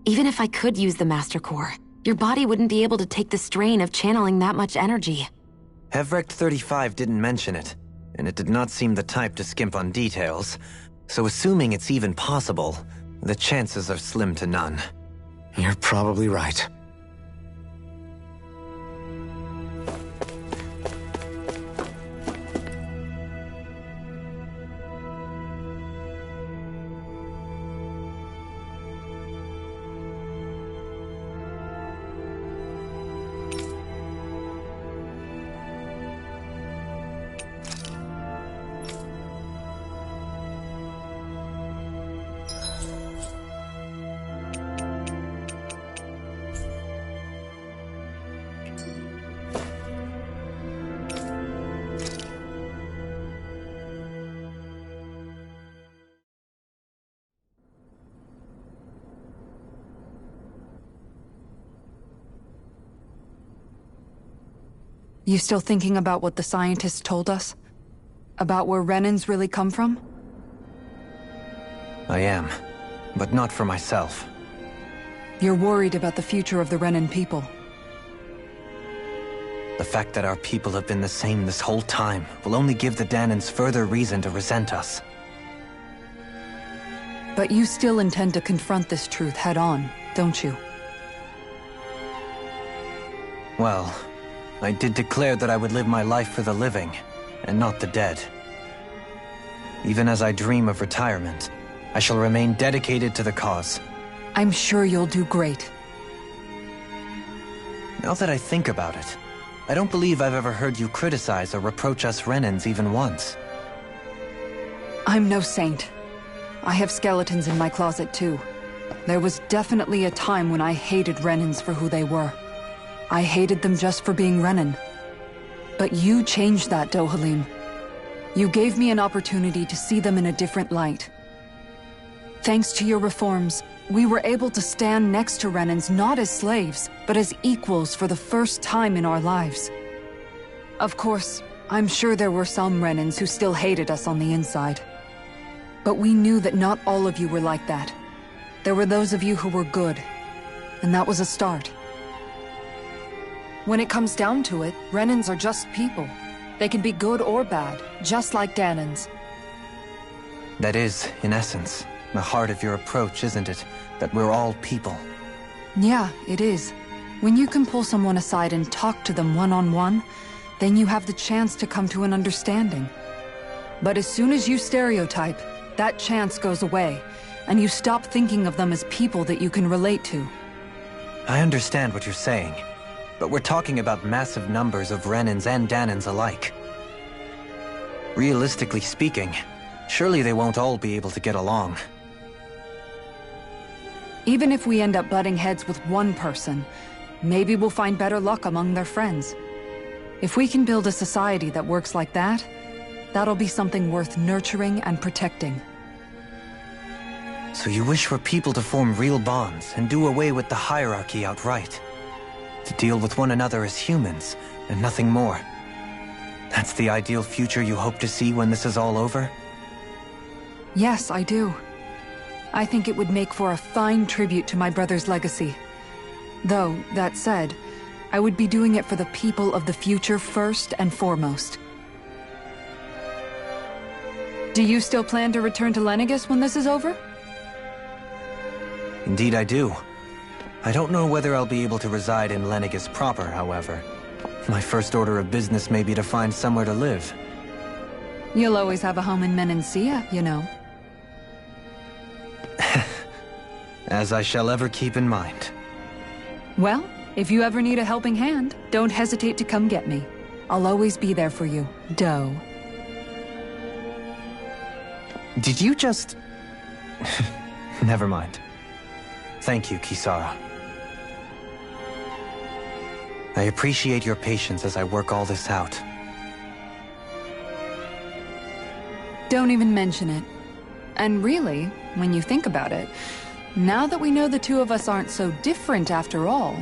Even if I could use the Master Core, your body wouldn't be able to take the strain of channeling that much energy. Hevrick 35 didn't mention it, and it did not seem the type to skimp on details, so assuming it's even possible, the chances are slim to none. You're probably right. You still thinking about what the scientists told us? About where Renans really come from? I am, but not for myself. You're worried about the future of the Renan people. The fact that our people have been the same this whole time will only give the Danans further reason to resent us. But you still intend to confront this truth head-on, don't you? Well, I did declare that I would live my life for the living, and not the dead. Even as I dream of retirement, I shall remain dedicated to the cause. I'm sure you'll do great. Now that I think about it, I don't believe I've ever heard you criticize or reproach us Renans even once. I'm no saint. I have skeletons in my closet too. There was definitely a time when I hated Renans for who they were. I hated them just for being Renan. But you changed that, Dohalim. You gave me an opportunity to see them in a different light. Thanks to your reforms, we were able to stand next to Renans not as slaves, but as equals for the first time in our lives. Of course, I'm sure there were some Renans who still hated us on the inside. But we knew that not all of you were like that. There were those of you who were good, and that was a start. When it comes down to it, Renans are just people. They can be good or bad, just like Danans. That is, in essence, the heart of your approach, isn't it? That we're all people. Yeah, it is. When you can pull someone aside and talk to them one-on-one, then you have the chance to come to an understanding. But as soon as you stereotype, that chance goes away, and you stop thinking of them as people that you can relate to. I understand what you're saying, but we're talking about massive numbers of Renans and Danans alike. Realistically speaking, surely they won't all be able to get along. Even if we end up butting heads with one person, maybe we'll find better luck among their friends. If we can build a society that works like that, that'll be something worth nurturing and protecting. So you wish for people to form real bonds and do away with the hierarchy outright? To deal with one another as humans, and nothing more? That's the ideal future you hope to see when this is all over? Yes, I do. I think it would make for a fine tribute to my brother's legacy. Though, that said, I would be doing it for the people of the future first and foremost. Do you still plan to return to Lenegis when this is over? Indeed I do. I don't know whether I'll be able to reside in Lenegis proper, however. My first order of business may be to find somewhere to live. You'll always have a home in Menancia, you know. As I shall ever keep in mind. Well, if you ever need a helping hand, don't hesitate to come get me. I'll always be there for you, Doe. Did you just... Never mind. Thank you, Kisara. I appreciate your patience as I work all this out. Don't even mention it. And really, when you think about it, now that we know the two of us aren't so different after all,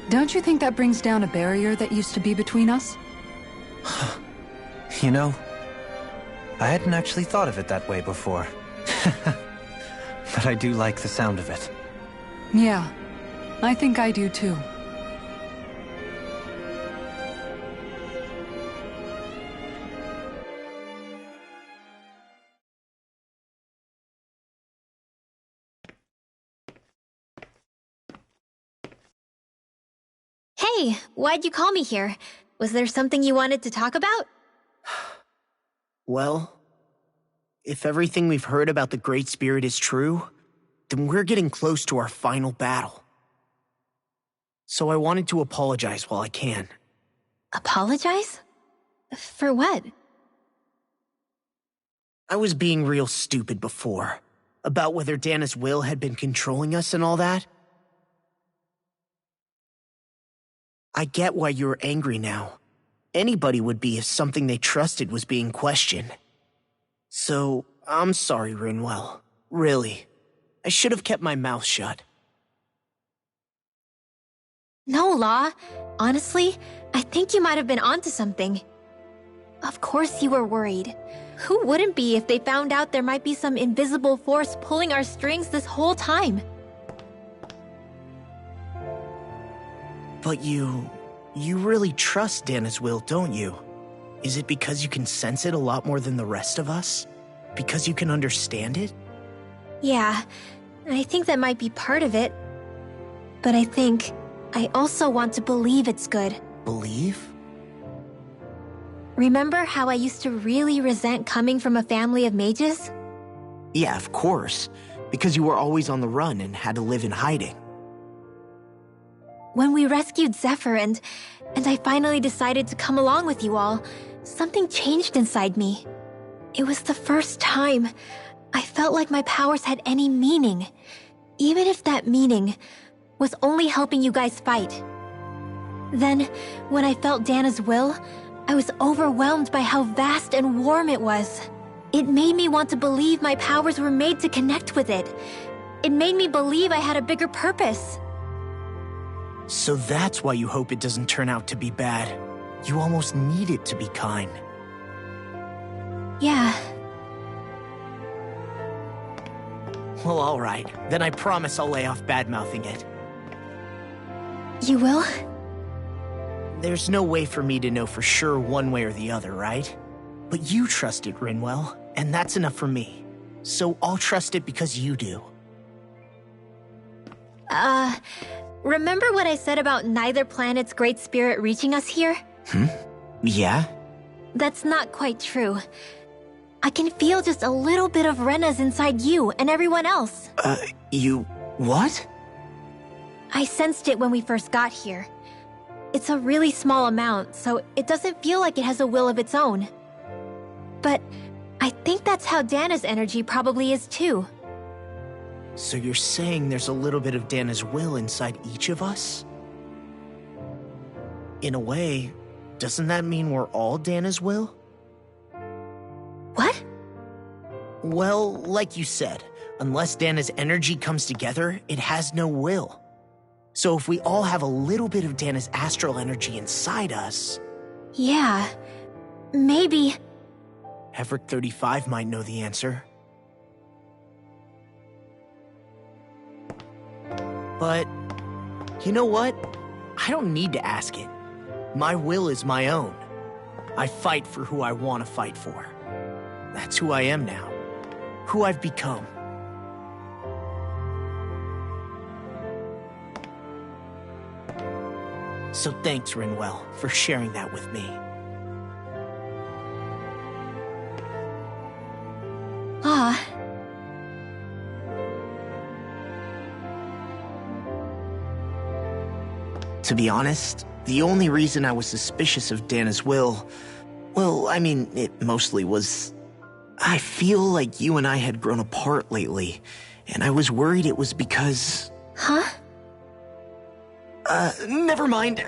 don't you think that brings down a barrier that used to be between us? You know, I hadn't actually thought of it that way before. But I do like the sound of it. Yeah, I think I do too. Hey, why'd you call me here? Was there something you wanted to talk about? Well, if everything we've heard about the Great Spirit is true, then we're getting close to our final battle. So I wanted to apologize while I can. Apologize? For what? I was being real stupid before, about whether Dana's will had been controlling us and all that. I get why you're angry now. Anybody would be if something they trusted was being questioned. So, I'm sorry, Rinwell. Really. I should have kept my mouth shut. No, Law. Honestly, I think you might have been onto something. Of course you were worried. Who wouldn't be if they found out there might be some invisible force pulling our strings this whole time? But you really trust Dana's will, don't you? Is it because you can sense it a lot more than the rest of us? Because you can understand it? Yeah, I think that might be part of it. But I also want to believe it's good. Believe? Remember how I used to really resent coming from a family of mages? Yeah, of course. Because you were always on the run and had to live in hiding. When we rescued Zephyr and I finally decided to come along with you all, something changed inside me. It was the first time I felt like my powers had any meaning, even if that meaning was only helping you guys fight. Then, when I felt Dana's will, I was overwhelmed by how vast and warm it was. It made me want to believe my powers were made to connect with it. It made me believe I had a bigger purpose. So that's why you hope it doesn't turn out to be bad. You almost need it to be kind. Yeah. Well, alright. Then I promise I'll lay off bad-mouthing it. You will? There's no way for me to know for sure one way or the other, right? But you trust it, Rinwell, and that's enough for me. So I'll trust it because you do. Remember what I said about neither planet's great spirit reaching us here? Yeah? That's not quite true. I can feel just a little bit of Rena's inside you and everyone else. You... what? I sensed it when we first got here. It's a really small amount, so it doesn't feel like it has a will of its own. But I think that's how Dana's energy probably is too. So you're saying there's a little bit of Dana's will inside each of us? In a way, doesn't that mean we're all Dana's will? What? Well, like you said, unless Dana's energy comes together, it has no will. So if we all have a little bit of Dana's astral energy inside us... Yeah, Maybe. Heverick 35 might know the answer. But, you know what? I don't need to ask it. My will is my own. I fight for who I want to fight for. That's who I am now. Who I've become. So thanks, Rinwell, for sharing that with me. Ah. To be honest, the only reason I was suspicious of Dana's will, well, I mean, it mostly was... I feel like you and I had grown apart lately, and I was worried it was because... Huh? Never mind.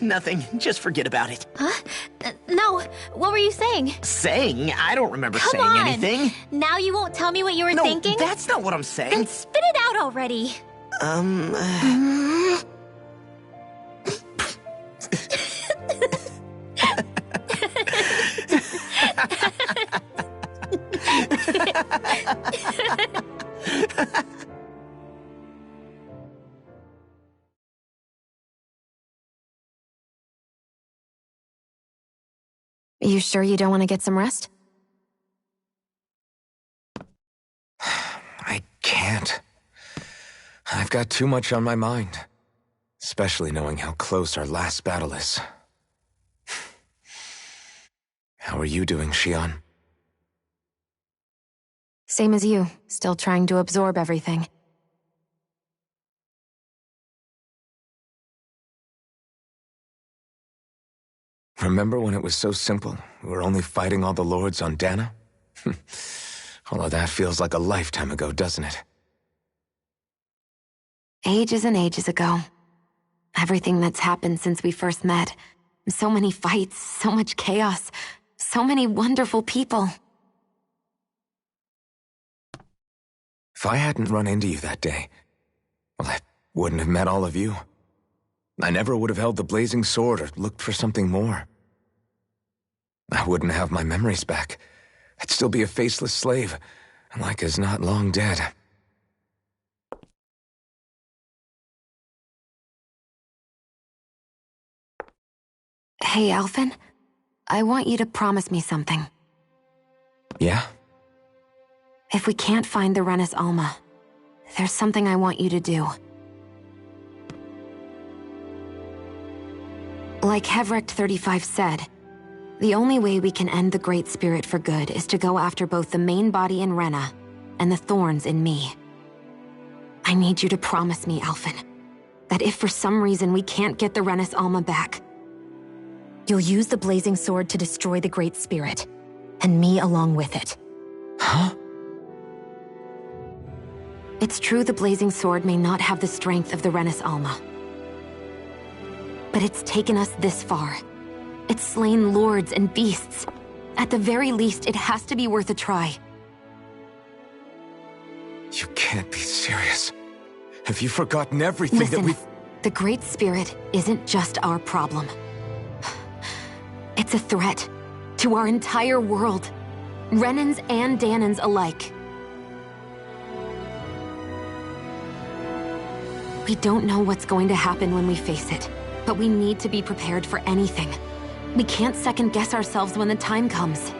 Nothing. Just forget about it. Huh? No, what were you saying? Saying? I don't remember Come saying on. anything. Now you won't tell me what you were thinking? No, that's not what I'm saying. Then spit it out already. You sure you don't want to get some rest? I can't. I've got too much on my mind. Especially knowing how close our last battle is. How are you doing, Xion? Same as you, still trying to absorb everything. Remember when it was so simple? We were only fighting all the lords on Dana? All of that feels like a lifetime ago, doesn't it? Ages and ages ago. Everything that's happened since we first met. So many fights, so much chaos, so many wonderful people. If I hadn't run into you that day, well, I wouldn't have met all of you. I never would have held the blazing sword or looked for something more. I wouldn't have my memories back. I'd still be a faceless slave, like as not long dead. Hey, Alphen. I want you to promise me something. Yeah? If we can't find the Renis Alma, there's something I want you to do. Like Heverick 35 said, the only way we can end the Great Spirit for good is to go after both the main body in Rena and the thorns in me. I need you to promise me, Alphen, that if for some reason we can't get the Renis Alma back, you'll use the blazing sword to destroy the Great Spirit, and me along with it. Huh? It's true the blazing sword may not have the strength of the Renis Alma. But it's taken us this far. It's slain lords and beasts. At the very least, it has to be worth a try. You can't be serious. Have you forgotten everything Listen, that we've... the Great Spirit isn't just our problem. It's a threat to our entire world. Renans and Danans alike. We don't know what's going to happen when we face it, but we need to be prepared for anything. We can't second-guess ourselves when the time comes.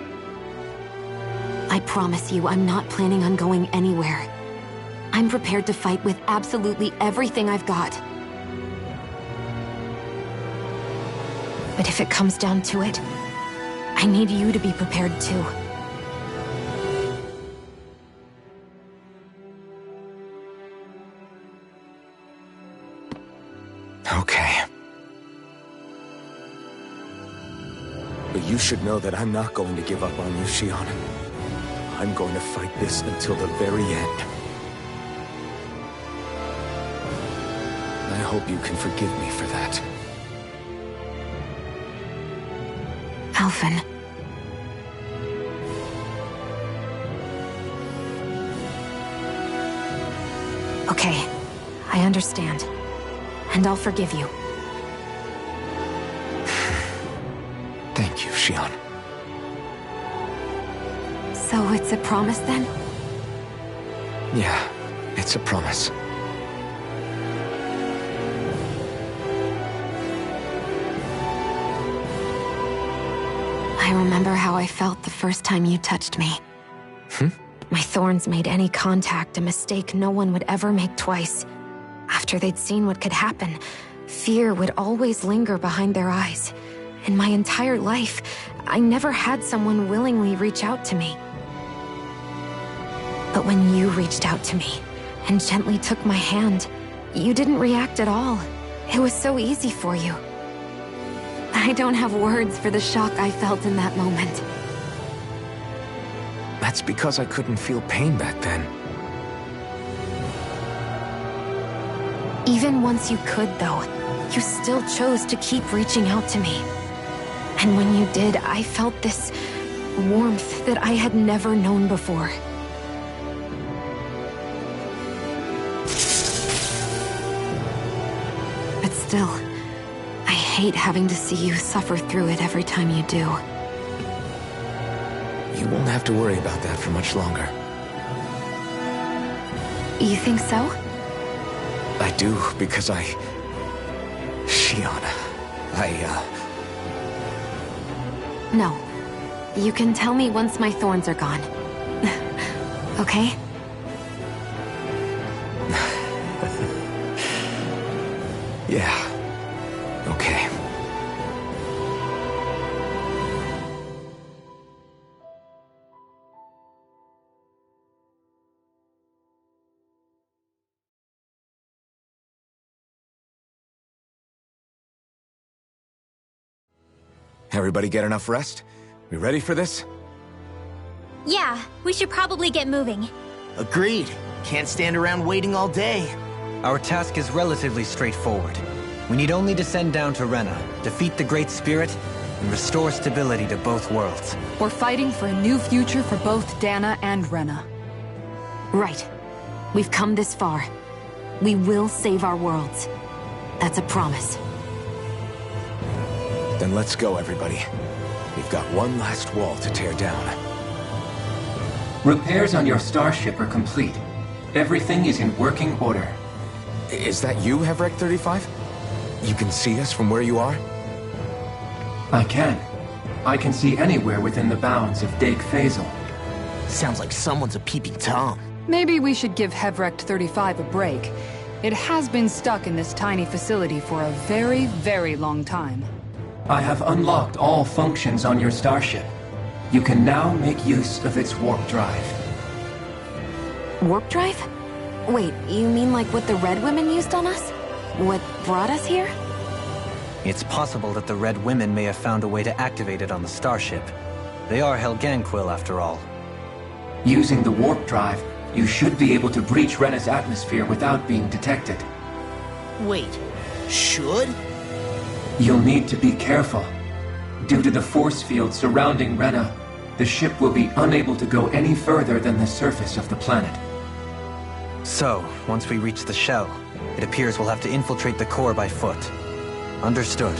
I promise you, I'm not planning on going anywhere. I'm prepared to fight with absolutely everything I've got. But if it comes down to it, I need you to be prepared too. Okay. But you should know that I'm not going to give up on you, Xion. I'm going to fight this until the very end. I hope you can forgive me for that. Alphen. Okay, I understand. And I'll forgive you. Thank Thank you, Xion. So it's a promise then? Yeah, it's a promise. I remember how I felt the first time you touched me. My thorns made any contact a mistake no one would ever make twice. After they'd seen what could happen, fear would always linger behind their eyes. In my entire life, I never had someone willingly reach out to me. But when you reached out to me and gently took my hand, you didn't react at all. It was so easy for you. I don't have words for the shock I felt in that moment. That's because I couldn't feel pain back then. Even once you could, though, you still chose to keep reaching out to me. And when you did, I felt this warmth that I had never known before. But still, I hate having to see you suffer through it every time you do. You won't have to worry about that for much longer. You think so? I do, because Xion, No. You can tell me once my thorns are gone. Okay? Yeah. Okay. Everybody get enough rest? We ready for this? Yeah, we should probably get moving. Agreed. Can't stand around waiting all day. Our task is relatively straightforward. We need only descend down to Rena, defeat the Great Spirit, and restore stability to both worlds. We're fighting for a new future for both Dana and Rena. Right. We've come this far. We will save our worlds. That's a promise. Then let's go, everybody. We've got one last wall to tear down. Repairs on your starship are complete. Everything is in working order. Is that you, Hevrek 35? You can see us from where you are? I can. I can see anywhere within the bounds of Dake Faisal. Sounds like someone's a peeping Tom. Maybe we should give Hevrect 35 a break. It has been stuck in this tiny facility for a very, very long time. I have unlocked all functions on your starship. You can now make use of its warp drive. Warp drive? Wait, you mean like what the Red Women used on us? What brought us here? It's possible that the Red Women may have found a way to activate it on the starship. They are Helganquil, after all. Using the warp drive, you should be able to breach Rena's atmosphere without being detected. Wait, should? You'll need to be careful. Due to the force field surrounding Rena, the ship will be unable to go any further than the surface of the planet. So, once we reach the shell, it appears we'll have to infiltrate the core by foot. Understood.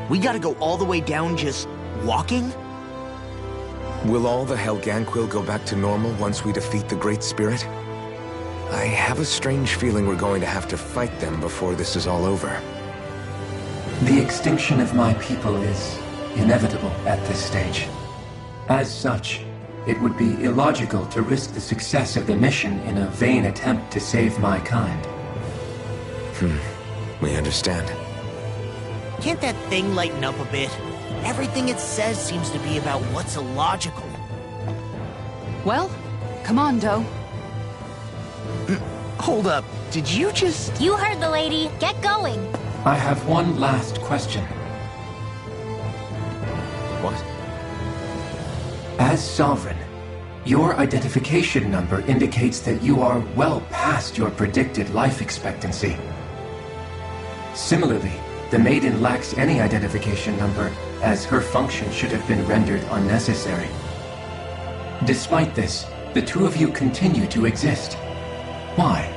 We gotta go all the way down just walking? Will all the Helganquil go back to normal once we defeat the Great Spirit? I have a strange feeling we're going to have to fight them before this is all over. The extinction of my people is inevitable at this stage. As such, it would be illogical to risk the success of the mission in a vain attempt to save my kind. We understand. Can't that thing lighten up a bit? Everything it says seems to be about what's illogical. Well, come on, Doe. Hold up, did you just... You heard the lady. Get going. I have one last question. What? As Sovereign, your identification number indicates that you are well past your predicted life expectancy. Similarly, the Maiden lacks any identification number, as her function should have been rendered unnecessary. Despite this, the two of you continue to exist. Why?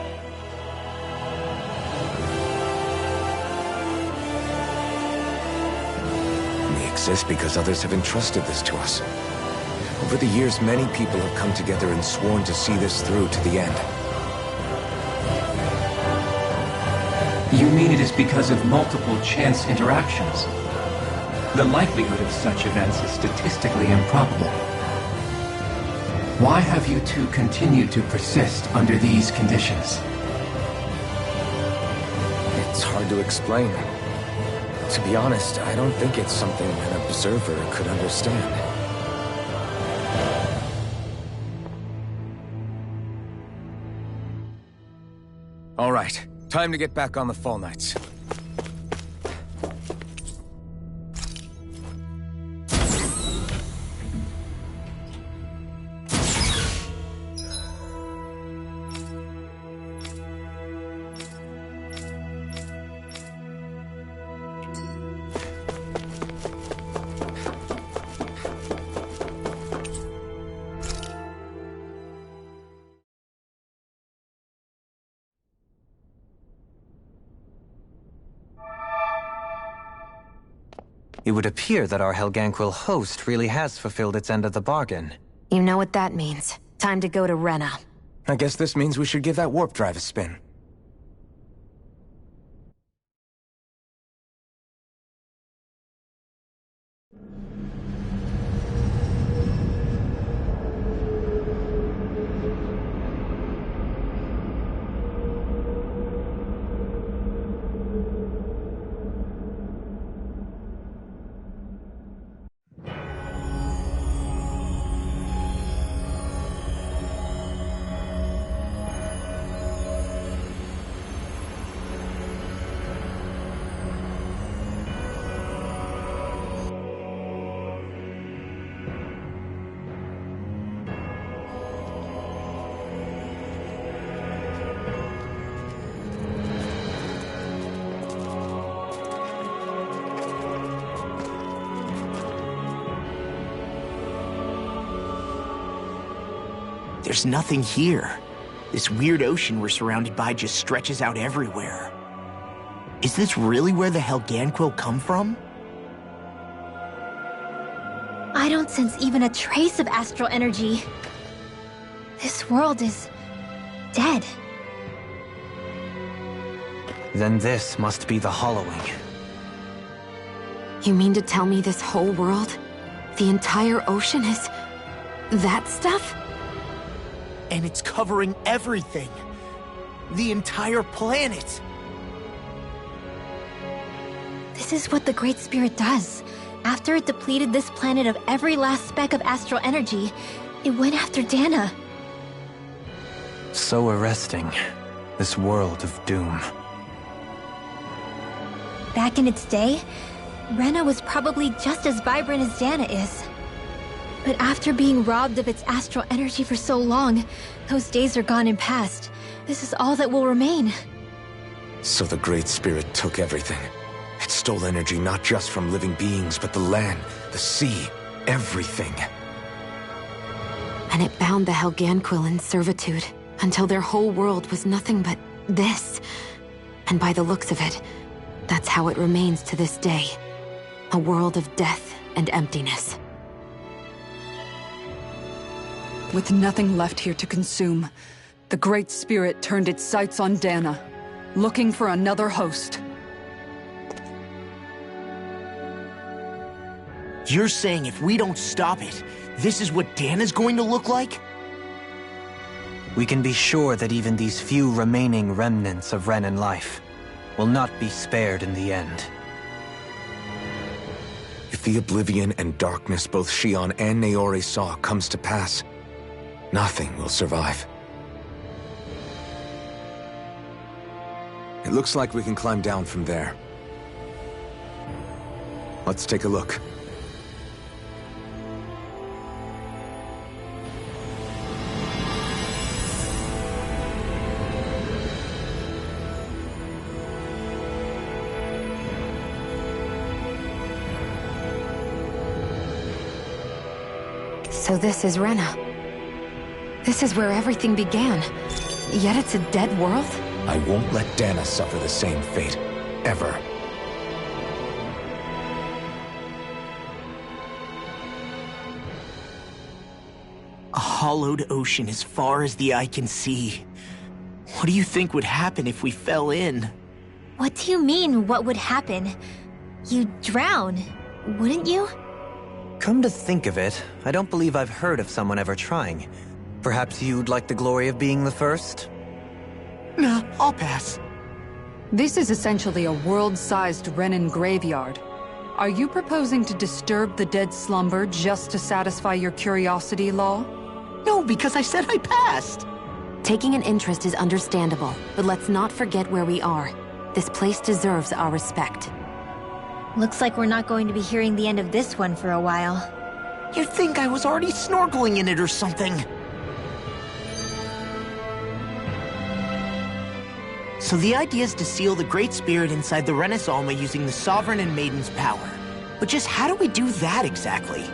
exist because others have entrusted this to us. Over the years, many people have come together and sworn to see this through to the end. You mean it is because of multiple chance interactions? The likelihood of such events is statistically improbable. Why have you two continued to persist under these conditions? It's hard to explain. To be honest, I don't think it's something an observer could understand. All right, time to get back on the Fall Knights. It would appear that our Helganquil host really has fulfilled its end of the bargain. You know what that means. Time to go to Rena. I guess this means we should give that warp drive a spin. There's nothing here. This weird ocean we're surrounded by just stretches out everywhere. Is this really where the Helganquil come from? I don't sense even a trace of astral energy. This world is dead. Then this must be the Hollowing. You mean to tell me this whole world, the entire ocean is that stuff? And it's covering everything. The entire planet. This is what the Great Spirit does. After it depleted this planet of every last speck of astral energy, it went after Dana. So arresting. This world of doom. Back in its day, Rena was probably just as vibrant as Dana is. But after being robbed of its astral energy for so long, those days are gone and past. This is all that will remain. So the Great Spirit took everything. It stole energy not just from living beings, but the land, the sea, everything. And it bound the Helganquil in servitude, until their whole world was nothing but this. And by the looks of it, that's how it remains to this day. A world of death and emptiness. With nothing left here to consume, the Great Spirit turned its sights on Dana, looking for another host. You're saying if we don't stop it, this is what Dana's going to look like? We can be sure that even these few remaining remnants of Renan life will not be spared in the end. If the oblivion and darkness both Shion and Naori saw comes to pass, nothing will survive. It looks like we can climb down from there. Let's take a look. So this is Rena. This is where everything began. Yet it's a dead world? I won't let Dana suffer the same fate. Ever. hollowed ocean as far as the eye can see. What do you think would happen if we fell in? What do you mean, what would happen? You'd drown, wouldn't you? Come to think of it, I don't believe I've heard of someone ever trying. Perhaps you'd like the glory of being the first? Nah, I'll pass. This is essentially a world-sized Renin graveyard. Are you proposing to disturb the dead slumber just to satisfy your curiosity, Law? No, because I said I passed. Taking an interest is understandable, but let's not forget where we are. This place deserves our respect. Looks like we're not going to be hearing the end of this one for a while. You'd think I was already snorkeling in it or something. So the idea is to seal the Great Spirit inside the Renis Alma using the Sovereign and Maiden's power. But just how do we do that exactly?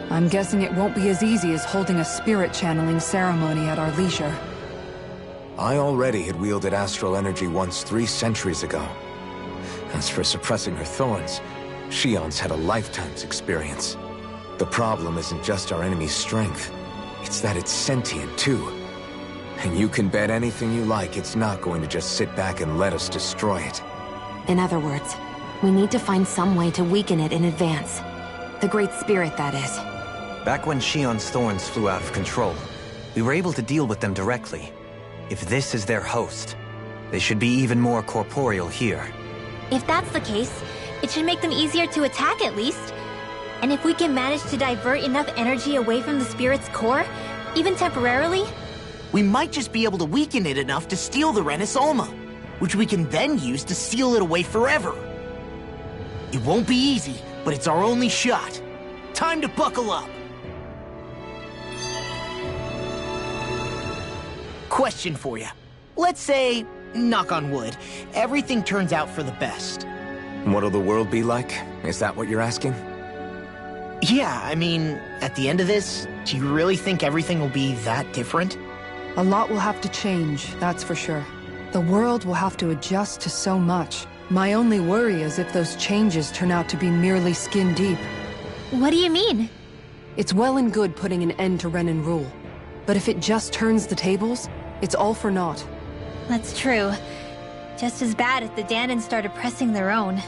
I'm guessing it won't be as easy as holding a spirit channeling ceremony at our leisure. I already had wielded astral energy once 3 centuries ago. As for suppressing her thorns, Shion's had a lifetime's experience. The problem isn't just our enemy's strength, it's that it's sentient too. And you can bet anything you like it's not going to just sit back and let us destroy it. In other words, we need to find some way to weaken it in advance. The Great Spirit, that is. Back when Shion's thorns flew out of control, we were able to deal with them directly. If this is their host, they should be even more corporeal here. If that's the case, it should make them easier to attack at least. And if we can manage to divert enough energy away from the spirit's core, even temporarily, we might just be able to weaken it enough to steal the Renis Alma, which we can then use to seal it away forever. It won't be easy, but it's our only shot. Time to buckle up. Question for you. Let's say, knock on wood, everything turns out for the best. What'll the world be like? Is that what you're asking? Yeah, I mean, at the end of this, do you really think everything will be that different? A lot will have to change, that's for sure. The world will have to adjust to so much. My only worry is if those changes turn out to be merely skin deep. What do you mean? It's well and good putting an end to Renin rule. But if it just turns the tables, it's all for naught. That's true. Just as bad if the Danans started pressing their own.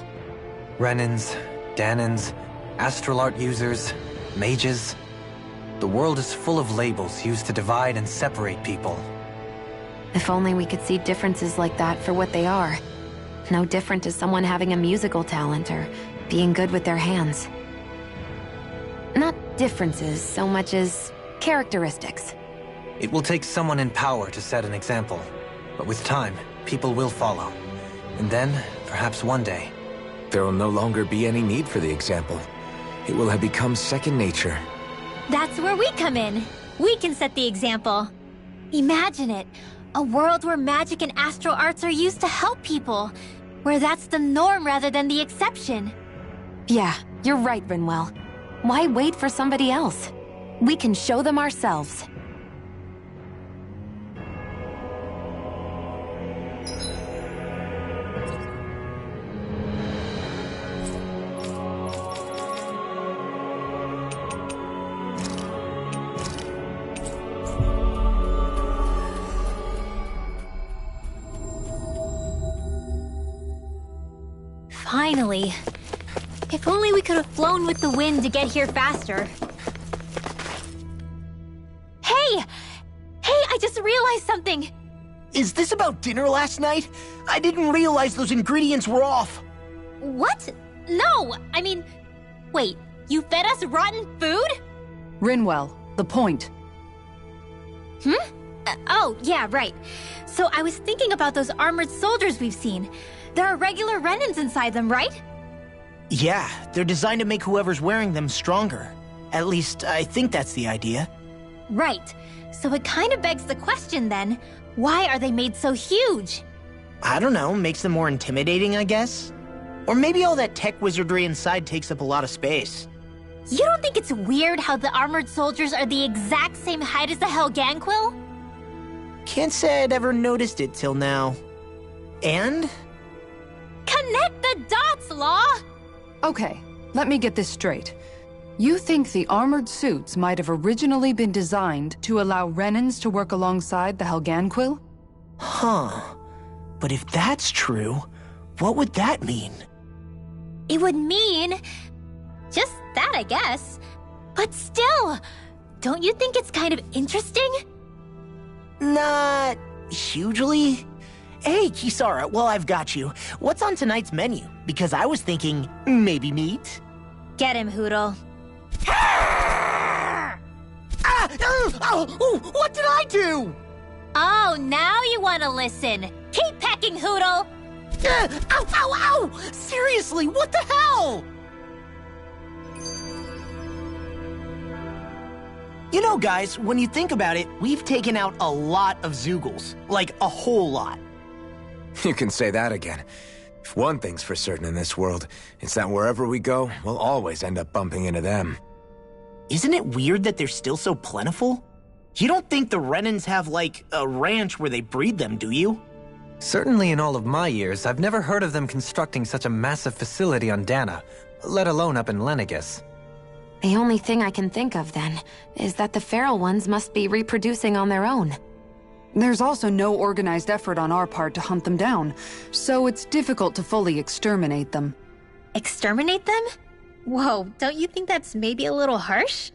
Renins, Danans, astral art users, mages. The world is full of labels used to divide and separate people. If only we could see differences like that for what they are. No different as someone having a musical talent or being good with their hands. Not differences so much as characteristics. It will take someone in power to set an example. But with time, people will follow. And then, perhaps one day... there will no longer be any need for the example. It will have become second nature. That's where we come in. We can set the example. Imagine it. A world where magic and astral arts are used to help people. Where that's the norm rather than the exception. Yeah, you're right, Rinwell. Why wait for somebody else? We can show them ourselves. Finally. If only we could have flown with the wind to get here faster. Hey! Hey, I just realized something! Is this about dinner last night? I didn't realize those ingredients were off. What? No! I mean... Wait, you fed us rotten food? Rinwell, the point. Oh, yeah, right. So I was thinking about those armored soldiers we've seen. There are regular Renins inside them, right? Yeah, they're designed to make whoever's wearing them stronger. At least, I think that's the idea. Right. So it kind of begs the question then, why are they made so huge? I don't know, makes them more intimidating, I guess? Or maybe all that tech wizardry inside takes up a lot of space. You don't think it's weird how the armored soldiers are the exact same height as the Helganquil? Can't say I'd ever noticed it till now. And? Connect the dots, Law! Okay, let me get this straight. You think the armored suits might have originally been designed to allow Renans to work alongside the Helganquil? Huh. But if that's true, what would that mean? It would mean... just that, I guess. But still, don't you think it's kind of interesting? Not hugely. Hey, Kisara, well, I've got you. What's on tonight's menu? Because I was thinking maybe meat. Get him, Hootle. What did I do? Oh, now you want to listen. Keep pecking, Hootle. Ow! Seriously, what the hell? You know, guys, when you think about it, we've taken out a lot of Zeugles. Like, a whole lot. You can say that again. If one thing's for certain in this world, it's that wherever we go, we'll always end up bumping into them. Isn't it weird that they're still so plentiful? You don't think the Renans have, like, a ranch where they breed them, do you? Certainly in all of my years, I've never heard of them constructing such a massive facility on Dana, let alone up in Lenegis. The only thing I can think of, then, is that the feral ones must be reproducing on their own. There's also no organized effort on our part to hunt them down, so it's difficult to fully exterminate them. Exterminate them? Whoa, don't you think that's maybe a little harsh?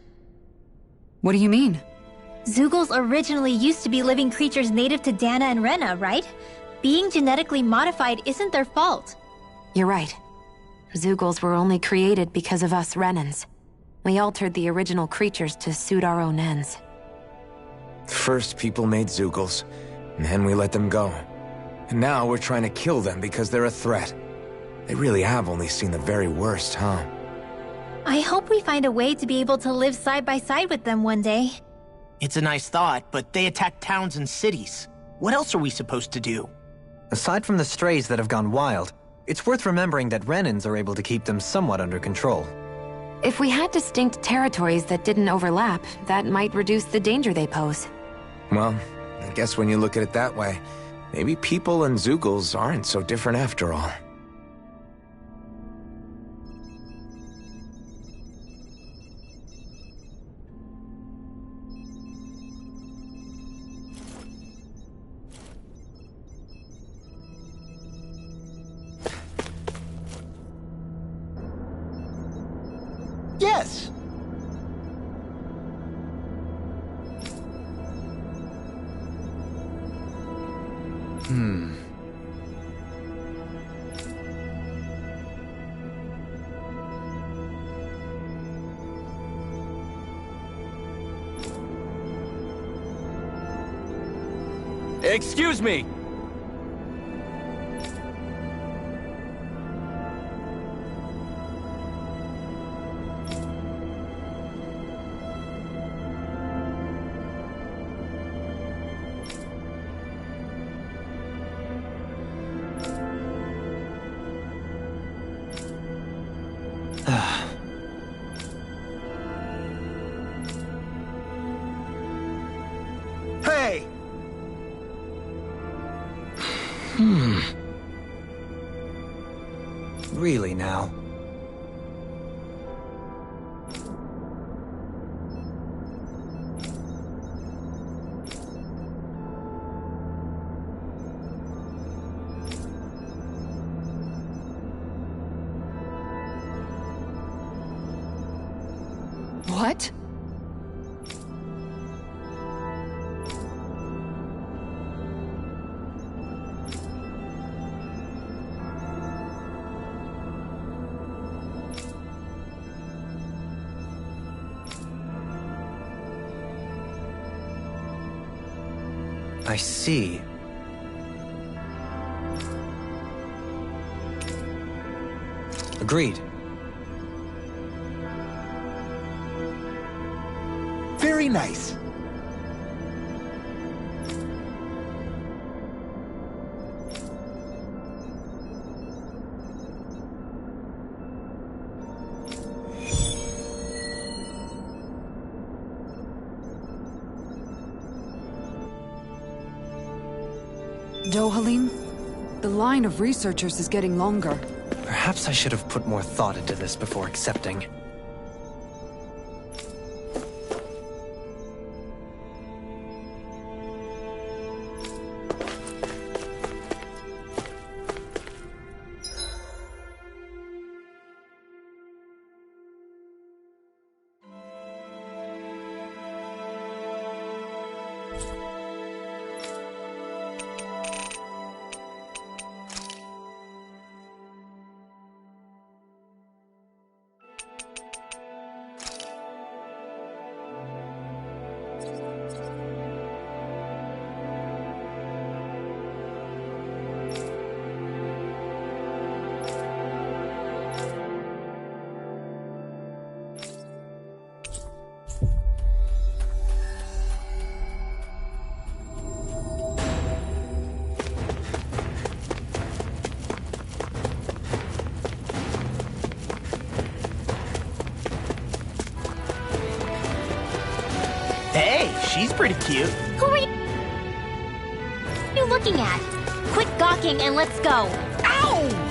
What do you mean? Zeugles originally used to be living creatures native to Dana and Rena, right? Being genetically modified isn't their fault. You're right. Zeugles were only created because of us Renans. We altered the original creatures to suit our own ends. First, people made Zeugles, and then we let them go. And now we're trying to kill them because they're a threat. They really have only seen the very worst, huh? I hope we find a way to be able to live side by side with them one day. It's a nice thought, but they attack towns and cities. What else are we supposed to do? Aside from the strays that have gone wild, it's worth remembering that Renans are able to keep them somewhat under control. If we had distinct territories that didn't overlap, that might reduce the danger they pose. Well, I guess when you look at it that way, maybe people and Zeugles aren't so different after all. Yes! Excuse me! Hey! Really now? What? I see. Agreed. Very nice. Dohalim? The line of researchers is getting longer. Perhaps I should have put more thought into this before accepting. She's pretty cute. Who are you looking at? Quit gawking and let's go. Ow!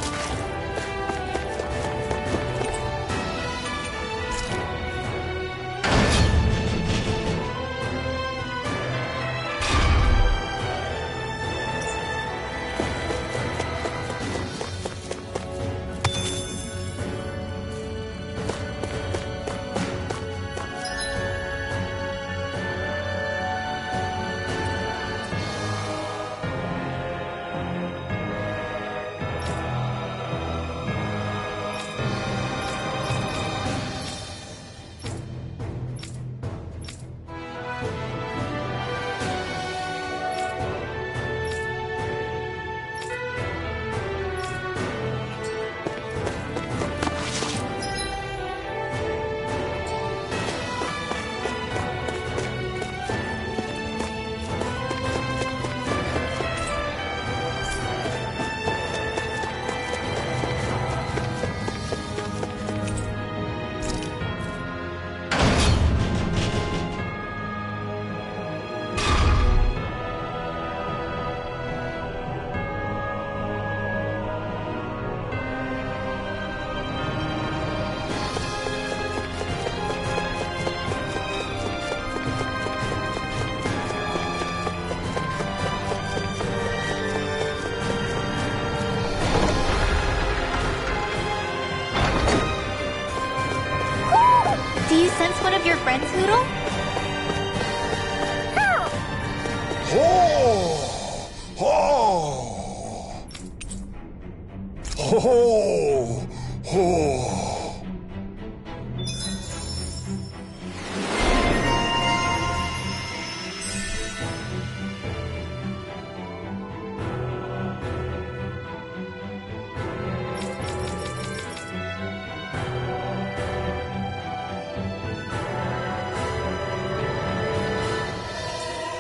Do you sense one of your friends, Noodle?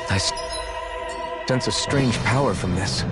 I sense a strange power from this.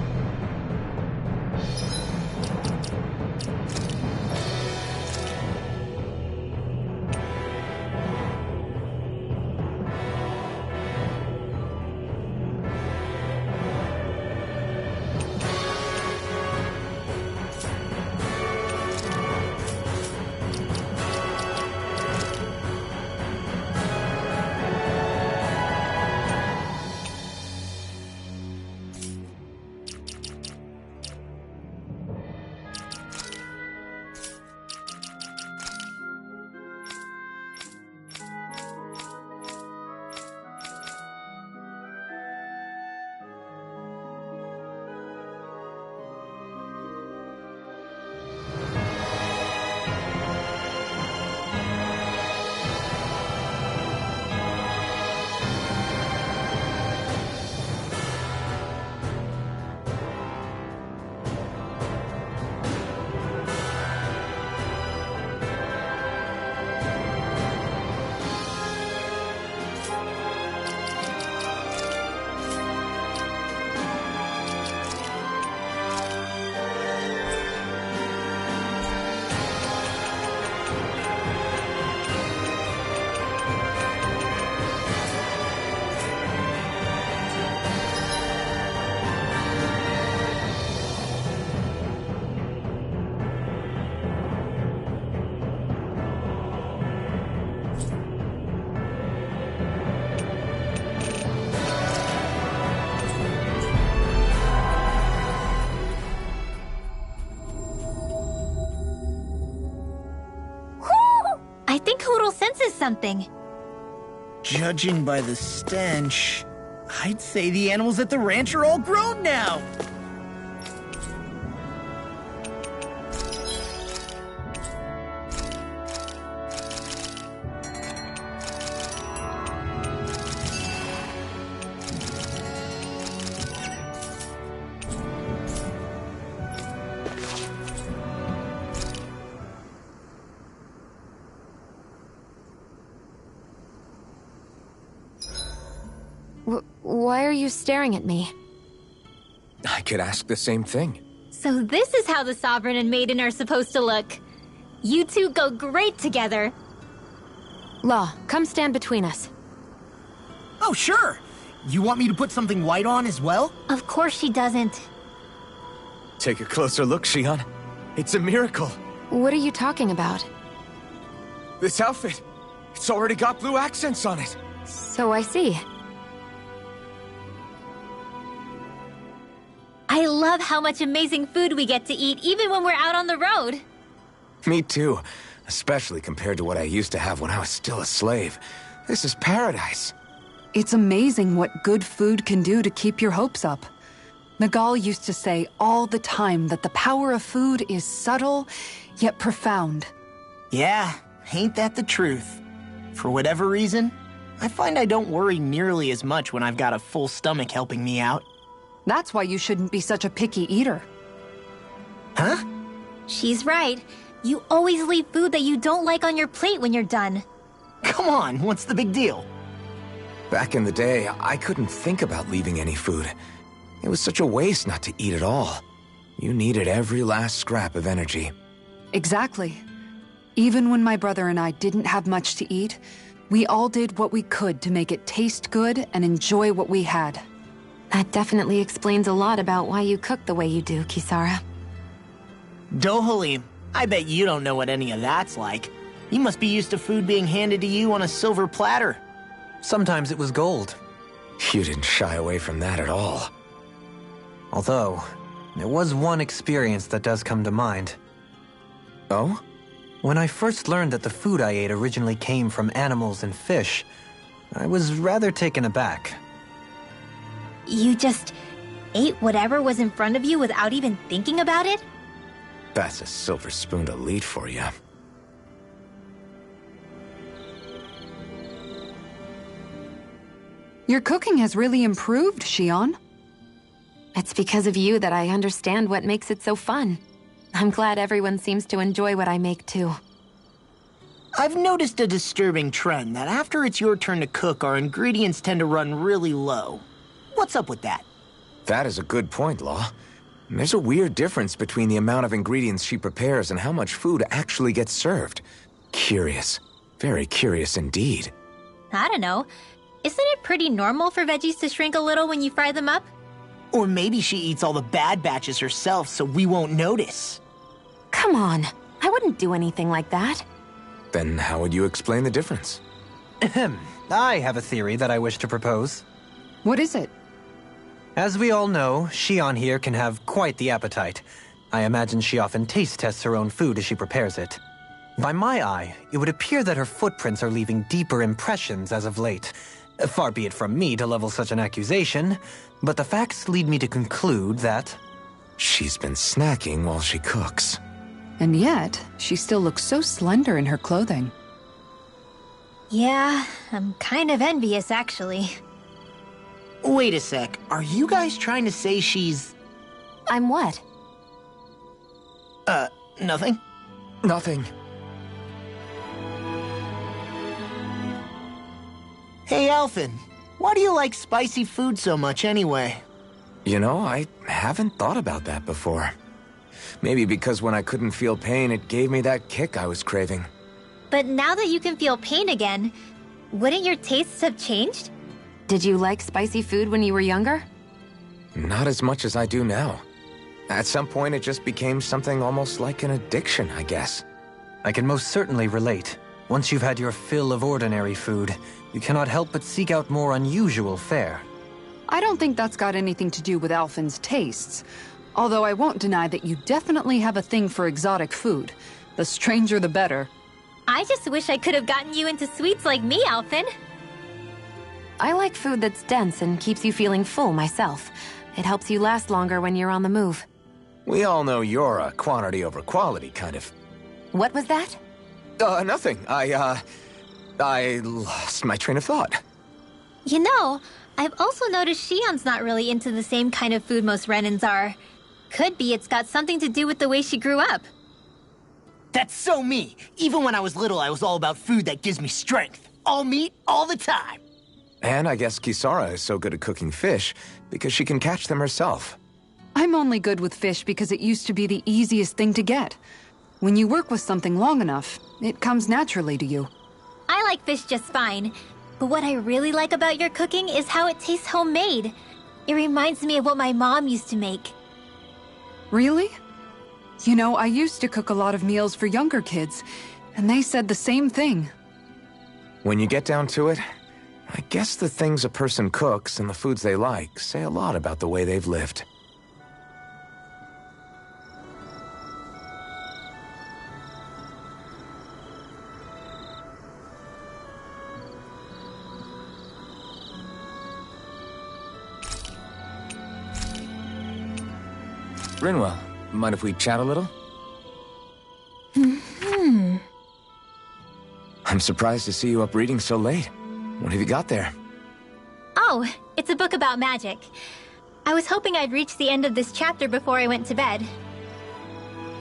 I think Hoodle senses something. Judging by the stench, I'd say the animals at the ranch are all grown now. Why are you staring at me? I could ask the same thing. So this is how the Sovereign and Maiden are supposed to look. You two go great together. Law, come stand between us. Oh, sure. You want me to put something white on as well? Of course she doesn't. Take a closer look, Xion. It's a miracle. What are you talking about? This outfit, it's already got blue accents on it. So I see. I love how much amazing food we get to eat even when we're out on the road. Me too, especially compared to what I used to have when I was still a slave. This is paradise. It's amazing what good food can do to keep your hopes up. Nagal used to say all the time that the power of food is subtle, yet profound. Yeah, ain't that the truth? For whatever reason, I find I don't worry nearly as much when I've got a full stomach helping me out. That's why you shouldn't be such a picky eater. Huh? She's right. You always leave food that you don't like on your plate when you're done. Come on, what's the big deal? Back in the day, I couldn't think about leaving any food. It was such a waste not to eat at all. You needed every last scrap of energy. Exactly. Even when my brother and I didn't have much to eat, we all did what we could to make it taste good and enjoy what we had. That definitely explains a lot about why you cook the way you do, Kisara. Dohalim, I bet you don't know what any of that's like. You must be used to food being handed to you on a silver platter. Sometimes it was gold. You didn't shy away from that at all. Although, there was one experience that does come to mind. Oh? When I first learned that the food I ate originally came from animals and fish, I was rather taken aback. You just ate whatever was in front of you without even thinking about it? That's a silver-spooned elite for you. Your cooking has really improved, Xion. It's because of you that I understand what makes it so fun. I'm glad everyone seems to enjoy what I make too. I've noticed a disturbing trend that after it's your turn to cook, our ingredients tend to run really low. What's up with that? That is a good point, Law. There's a weird difference between the amount of ingredients she prepares and how much food actually gets served. Curious. Very curious indeed. I don't know. Isn't it pretty normal for veggies to shrink a little when you fry them up? Or maybe she eats all the bad batches herself so we won't notice. Come on, I wouldn't do anything like that. Then how would you explain the difference? Ahem. I have a theory that I wish to propose. What is it? As we all know, Xion here can have quite the appetite. I imagine she often taste tests her own food as she prepares it. By my eye, it would appear that her footprints are leaving deeper impressions as of late. Far be it from me to level such an accusation, but the facts lead me to conclude that... She's been snacking while she cooks. And yet, she still looks so slender in her clothing. Yeah, I'm kind of envious, actually. Wait a sec, are you guys trying to say she's... I'm what? Nothing? Nothing. Hey, Alphen, why do you like spicy food so much anyway? You know, I haven't thought about that before. Maybe because when I couldn't feel pain, it gave me that kick I was craving. But now that you can feel pain again, wouldn't your tastes have changed? Did you like spicy food when you were younger? Not as much as I do now. At some point, it just became something almost like an addiction, I guess. I can most certainly relate. Once you've had your fill of ordinary food, you cannot help but seek out more unusual fare. I don't think that's got anything to do with Alphen's tastes. Although I won't deny that you definitely have a thing for exotic food. The stranger the better. I just wish I could have gotten you into sweets like me, Alphen. I like food that's dense and keeps you feeling full myself. It helps you last longer when you're on the move. We all know you're a quantity over quality kind of... What was that? Nothing. I lost my train of thought. You know, I've also noticed Xion's not really into the same kind of food most Renans are. Could be it's got something to do with the way she grew up. That's so me! Even when I was little, I was all about food that gives me strength. All meat, all the time. And I guess Kisara is so good at cooking fish because she can catch them herself. I'm only good with fish because it used to be the easiest thing to get. When you work with something long enough, it comes naturally to you. I like fish just fine. But what I really like about your cooking is how it tastes homemade. It reminds me of what my mom used to make. Really? You know, I used to cook a lot of meals for younger kids, and they said the same thing. When you get down to it, I guess the things a person cooks and the foods they like say a lot about the way they've lived. Rinwell, mind if we chat a little? I'm surprised to see you up reading so late. What have you got there? Oh, it's a book about magic. I was hoping I'd reach the end of this chapter before I went to bed.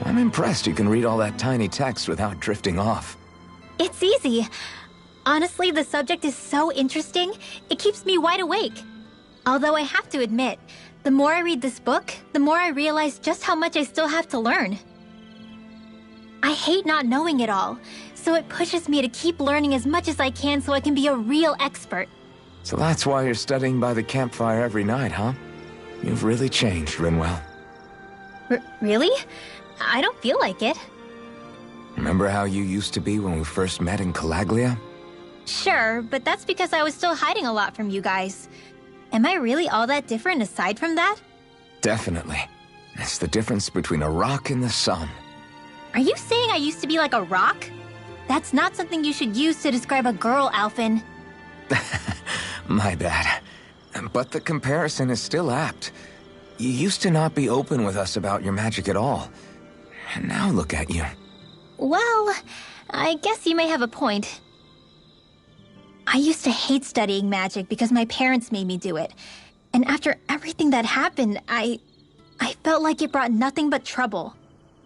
I'm impressed you can read all that tiny text without drifting off. It's easy. Honestly, the subject is so interesting, it keeps me wide awake. Although I have to admit, the more I read this book, the more I realize just how much I still have to learn. I hate not knowing it all, so it pushes me to keep learning as much as I can so I can be a real expert. So that's why you're studying by the campfire every night, huh? You've really changed, Rinwell. Really? I don't feel like it. Remember how you used to be when we first met in Calaglia? Sure, but that's because I was still hiding a lot from you guys. Am I really all that different aside from that? Definitely. It's the difference between a rock and the sun. Are you saying I used to be like a rock? That's not something you should use to describe a girl, Alphen. My bad. But the comparison is still apt. You used to not be open with us about your magic at all. And now look at you. Well, I guess you may have a point. I used to hate studying magic because my parents made me do it. And after everything that happened, I felt like it brought nothing but trouble.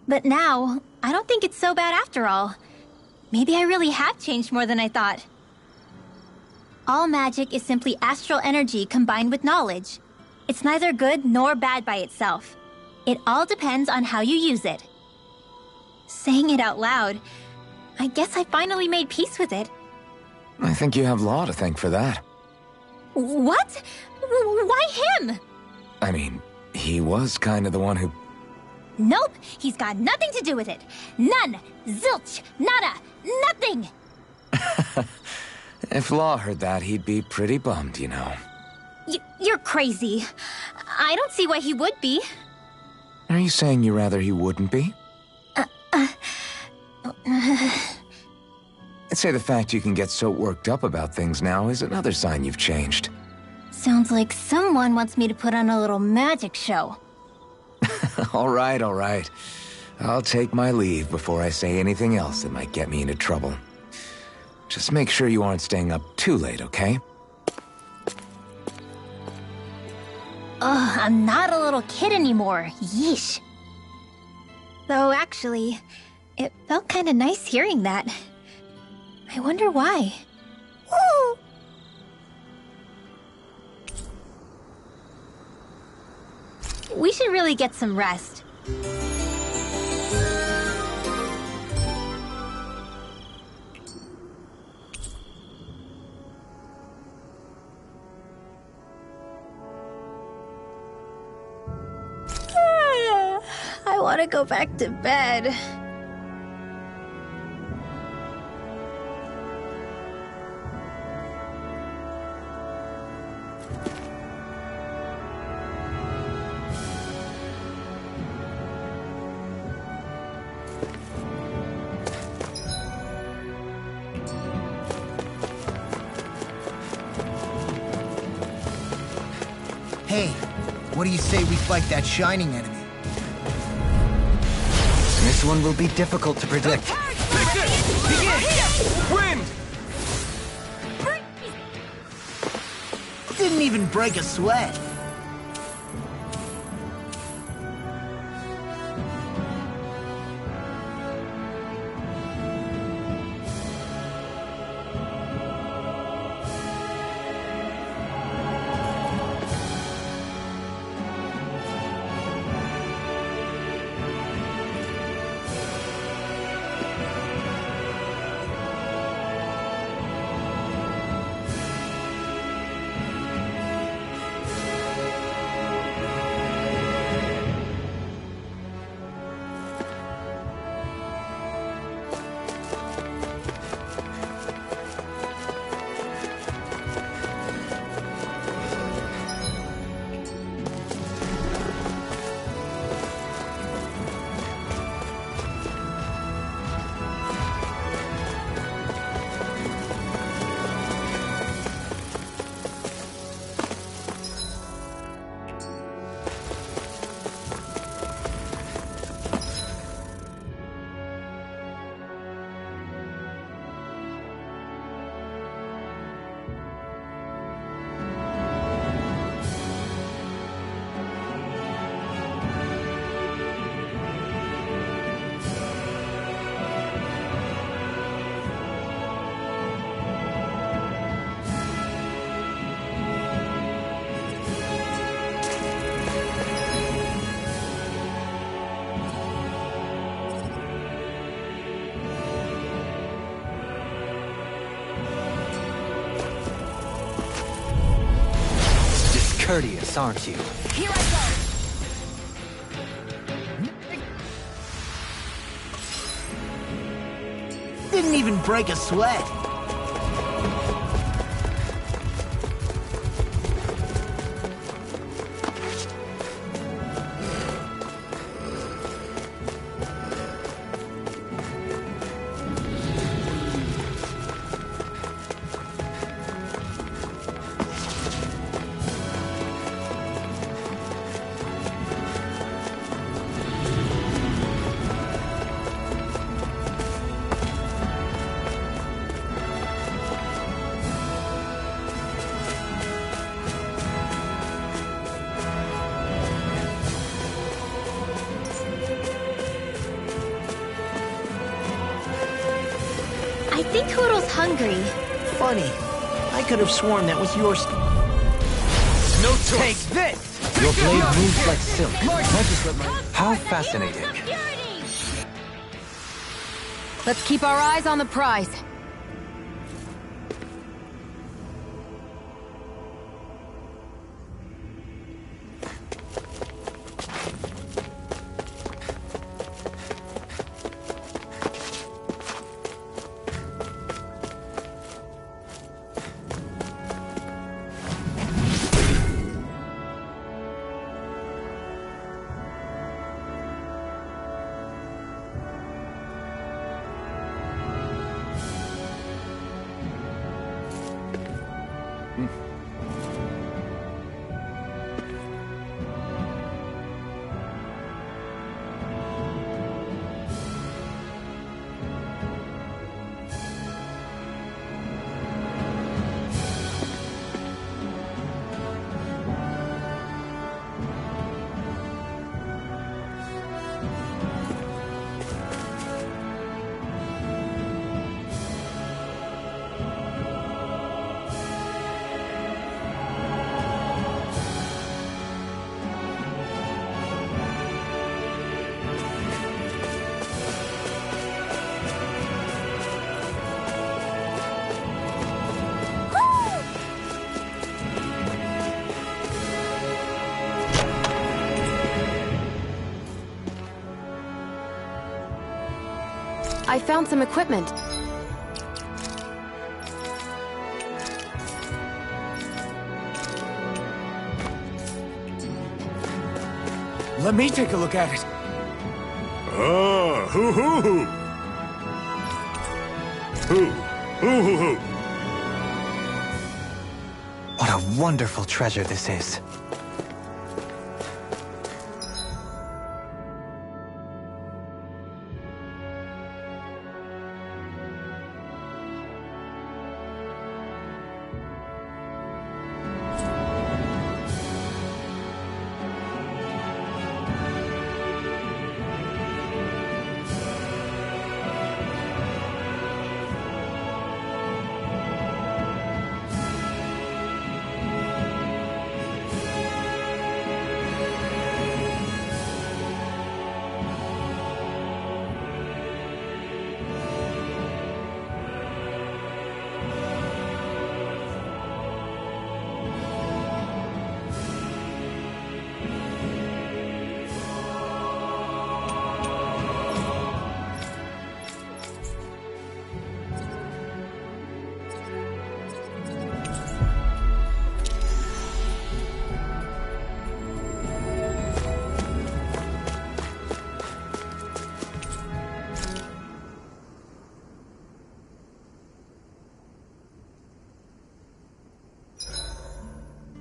But now, I don't think it's so bad after all. Maybe I really have changed more than I thought. All magic is simply astral energy combined with knowledge. It's neither good nor bad by itself. It all depends on how you use it. Saying it out loud, I guess I finally made peace with it. I think you have Law to thank for that. What? Why him? I mean, he was kind of the one who... Nope, he's got nothing to do with it. None. Zilch. Nada. Nothing. If Law heard that, he'd be pretty bummed, you know. You're crazy. I don't see why he would be. Are you saying you rather he wouldn't be? I'd say the fact you can get so worked up about things now is another sign you've changed. Sounds like someone wants me to put on a little magic show. All right, all right. I'll take my leave before I say anything else that might get me into trouble. Just make sure you aren't staying up too late, okay? Ugh, I'm not a little kid anymore. Yeesh. Though, actually, it felt kind of nice hearing that. I wonder why. Ooh. We should really get some rest. I want to go back to bed. Hey, what do you say we fight that shining enemy? This one will be difficult to predict. Wind! Didn't even break a sweat. courteous, aren't you? Here I go! Didn't even break a sweat. I think Hoodle's hungry. Funny. I could have sworn that was yours. No choice. Take this! Your blade moves like silk. How fascinating. Let's keep our eyes on the prize. I found some equipment. Let me take a look at it. Ah, hoo-hoo-hoo! Hoo-hoo-hoo-hoo! What a wonderful treasure this is.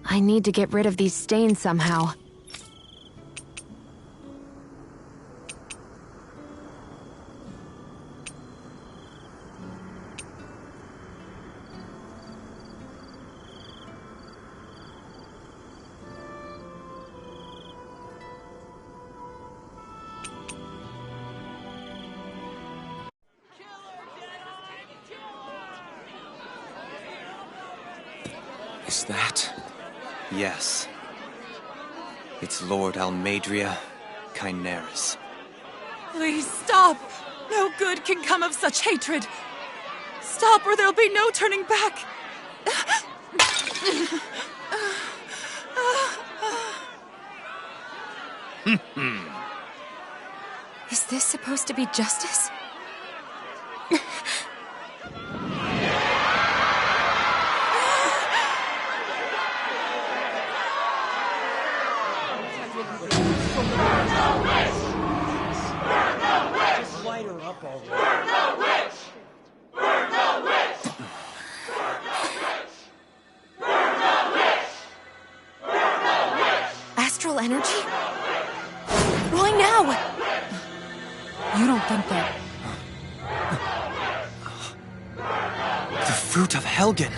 I need to get rid of these stains somehow. Is that? Yes. It's Lord Almadria Kynaris. Please stop! No good can come of such hatred. Stop or there'll be no turning back. Is this supposed to be justice? Astral energy? Why now? You don't think that... The fruit of Helgen!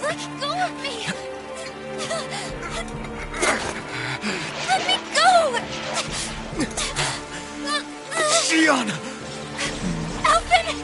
Let go of me! Let me go! Gianna! Alvin!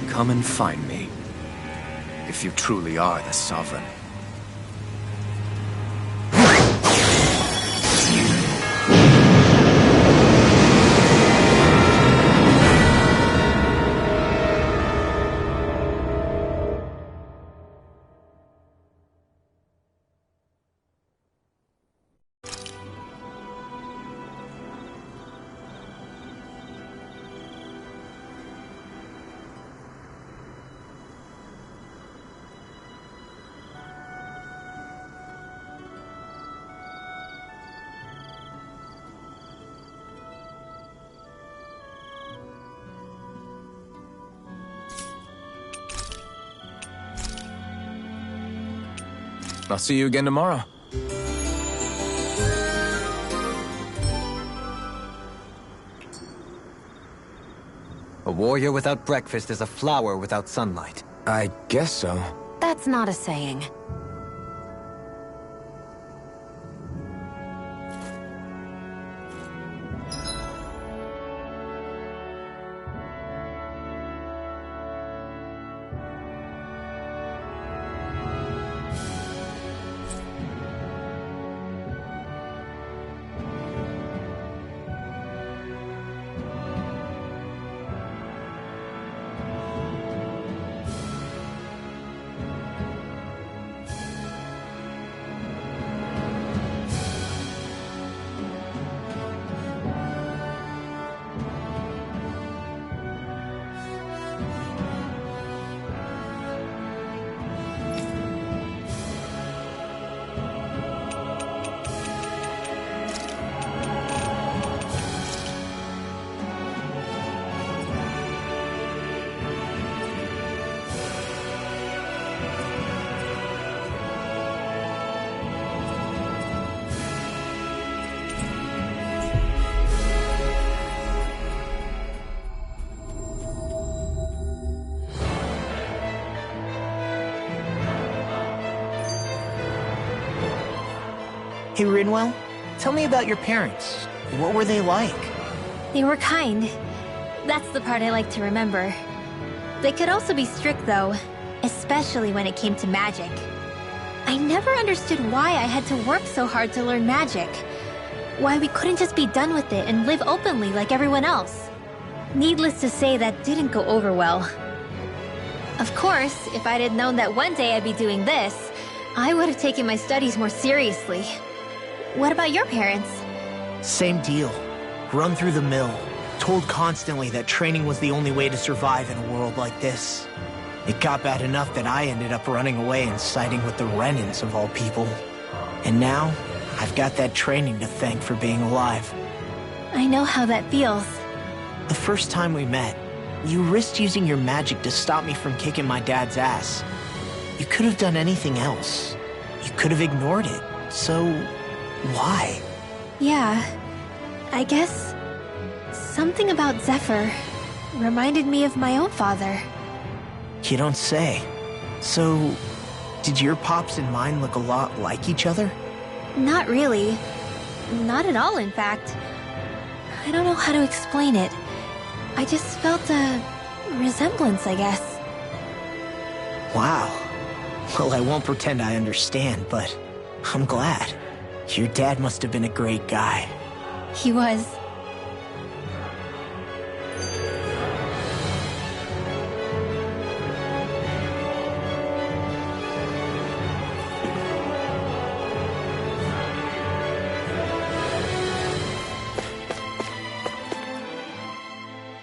Come and find me, if you truly are the Sovereign. I'll see you again tomorrow. A warrior without breakfast is a flower without sunlight. I guess so. That's not a saying. Hey, Rinwell, tell me about your parents. What were they like? They were kind. That's the part I like to remember. They could also be strict, though, especially when it came to magic. I never understood why I had to work so hard to learn magic. Why we couldn't just be done with it and live openly like everyone else. Needless to say, that didn't go over well. Of course, if I'd had known that one day I'd be doing this, I would have taken my studies more seriously. What about your parents? Same deal. Run through the mill. Told constantly that training was the only way to survive in a world like this. It got bad enough that I ended up running away and siding with the Renans of all people. And now, I've got that training to thank for being alive. I know how that feels. The first time we met, you risked using your magic to stop me from kicking my dad's ass. You could have done anything else. You could have ignored it. So, why? Yeah, I guess something about Zephyr reminded me of my own father. You don't say. So, did your pops and mine look a lot like each other? Not really. Not at all, in fact. I don't know how to explain it. I just felt a resemblance, I guess. Wow. Well, I won't pretend I understand, but I'm glad. Your dad must have been a great guy. He was.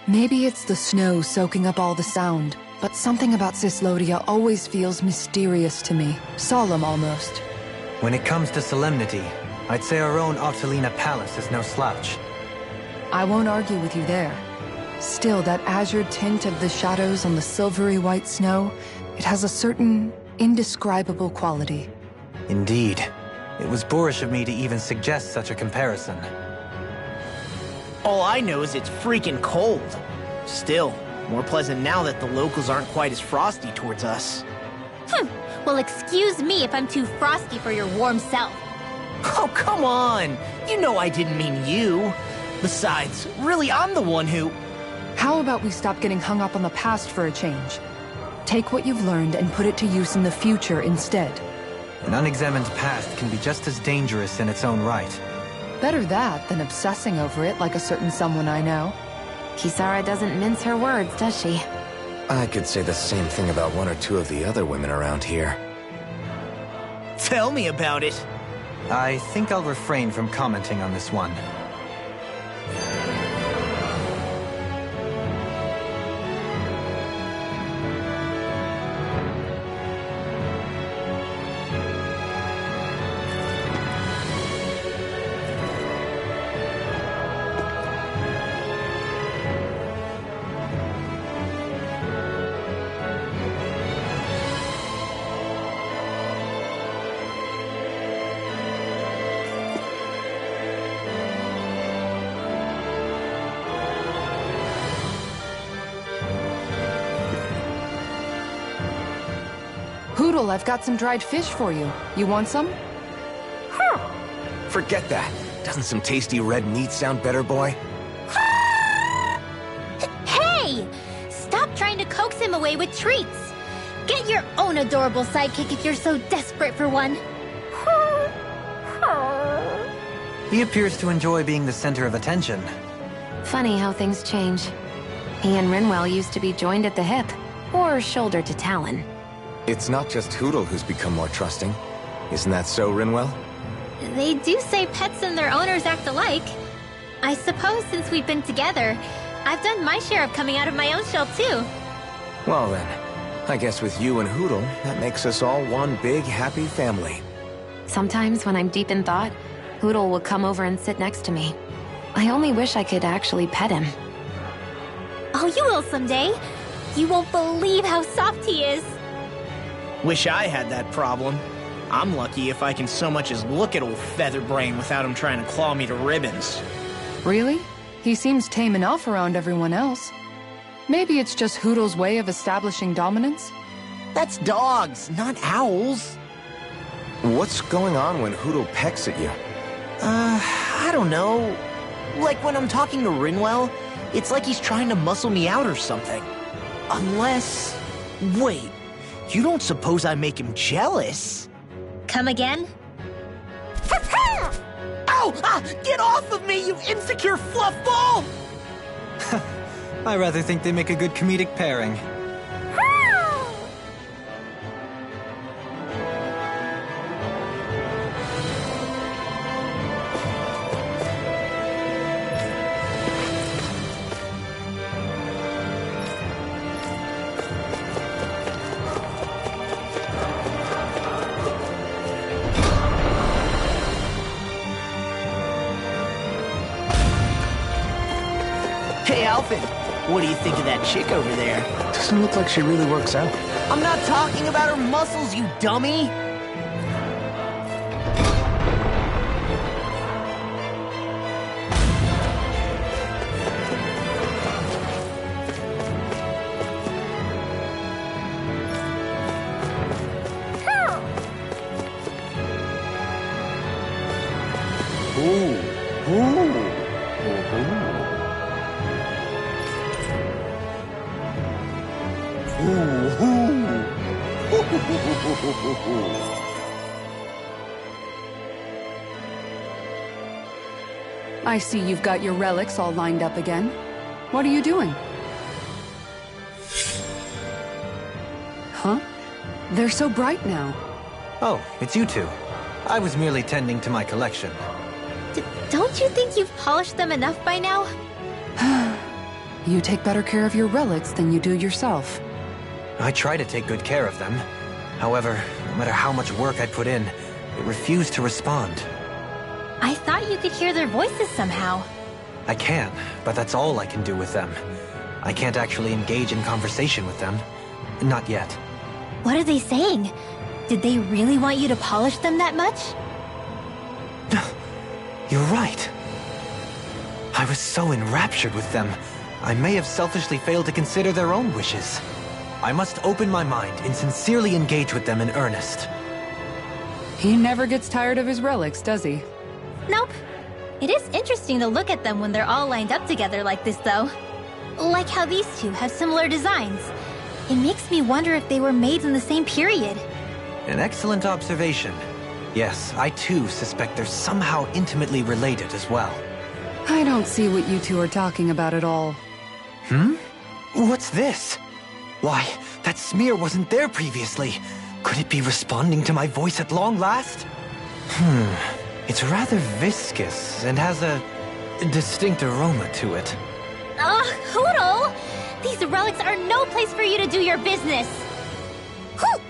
Maybe it's the snow soaking up all the sound, but something about Cyslodia always feels mysterious to me. Solemn, almost. When it comes to solemnity, I'd say our own Octalina Palace is no slouch. I won't argue with you there. Still, that azure tint of the shadows on the silvery white snow, it has a certain indescribable quality. Indeed. It was boorish of me to even suggest such a comparison. All I know is it's freaking cold. Still, more pleasant now that the locals aren't quite as frosty towards us. Well, excuse me if I'm too frosty for your warm self. Oh, come on! You know I didn't mean you. Besides, really, I'm the one who... How about we stop getting hung up on the past for a change? Take what you've learned and put it to use in the future instead. An unexamined past can be just as dangerous in its own right. Better that than obsessing over it like a certain someone I know. Kisara doesn't mince her words, does she? I could say the same thing about one or two of the other women around here. Tell me about it. I think I'll refrain from commenting on this one. Hoodle, I've got some dried fish for you. You want some? Forget that. Doesn't some tasty red meat sound better, boy? Hey! Stop trying to coax him away with treats. Get your own adorable sidekick if you're so desperate for one. He appears to enjoy being the center of attention. Funny how things change. He and Rinwell used to be joined at the hip, or shoulder to talon. It's not just Hoodle who's become more trusting. Isn't that so, Rinwell? They do say pets and their owners act alike. I suppose since we've been together, I've done my share of coming out of my own shell too. Well then, I guess with you and Hoodle, that makes us all one big happy family. Sometimes when I'm deep in thought, Hoodle will come over and sit next to me. I only wish I could actually pet him. Oh, you will someday. You won't believe how soft he is. Wish I had that problem. I'm lucky if I can so much as look at old Featherbrain without him trying to claw me to ribbons. Really? He seems tame enough around everyone else. Maybe it's just Hoodle's way of establishing dominance? That's dogs, not owls. What's going on when Hoodle pecks at you? I don't know. Like when I'm talking to Rinwell, it's like he's trying to muscle me out or something. Unless... Wait, you don't suppose I make him jealous? Come again? Ow! Get off of me, you insecure fluff ball! I rather think they make a good comedic pairing. Hey, Alvin, what do you think of that chick over there? Doesn't look like she really works out. I'm not talking about her muscles, you dummy! I see you've got your relics all lined up again. What are you doing? Huh? They're so bright now. Oh, it's you two. I was merely tending to my collection. Don't you think you've polished them enough by now? You take better care of your relics than you do yourself. I try to take good care of them. However, no matter how much work I put in, they refuse to respond. I thought you could hear their voices somehow. I can, but that's all I can do with them. I can't actually engage in conversation with them. Not yet. What are they saying? Did they really want you to polish them that much? You're right. I was so enraptured with them, I may have selfishly failed to consider their own wishes. I must open my mind and sincerely engage with them in earnest. He never gets tired of his relics, does he? Nope. It is interesting to look at them when they're all lined up together like this, though. Like how these two have similar designs. It makes me wonder if they were made in the same period. An excellent observation. Yes, I too suspect they're somehow intimately related as well. I don't see what you two are talking about at all. Hmm? What's this? Why, that smear wasn't there previously. Could it be responding to my voice at long last? It's rather viscous and has a distinct aroma to it. Ugh, Hoodle! These relics are no place for you to do your business! Whew!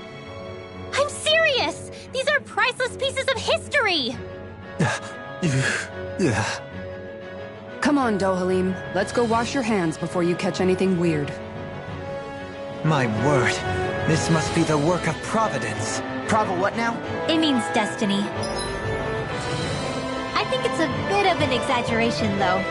I'm serious! These are priceless pieces of history! Come on, Dohalim. Let's go wash your hands before you catch anything weird. My word, this must be the work of Providence. Prava what now? It means destiny. I think it's a bit of an exaggeration, though.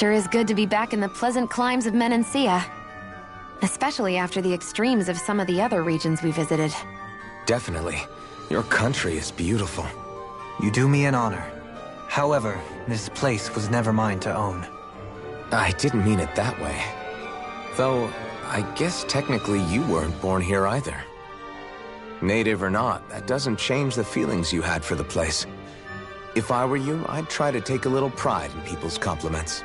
Sure is good to be back in the pleasant climes of Menancia. Especially after the extremes of some of the other regions we visited. Definitely. Your country is beautiful. You do me an honor. However, this place was never mine to own. I didn't mean it that way. Though, I guess technically you weren't born here either. Native or not, that doesn't change the feelings you had for the place. If I were you, I'd try to take a little pride in people's compliments.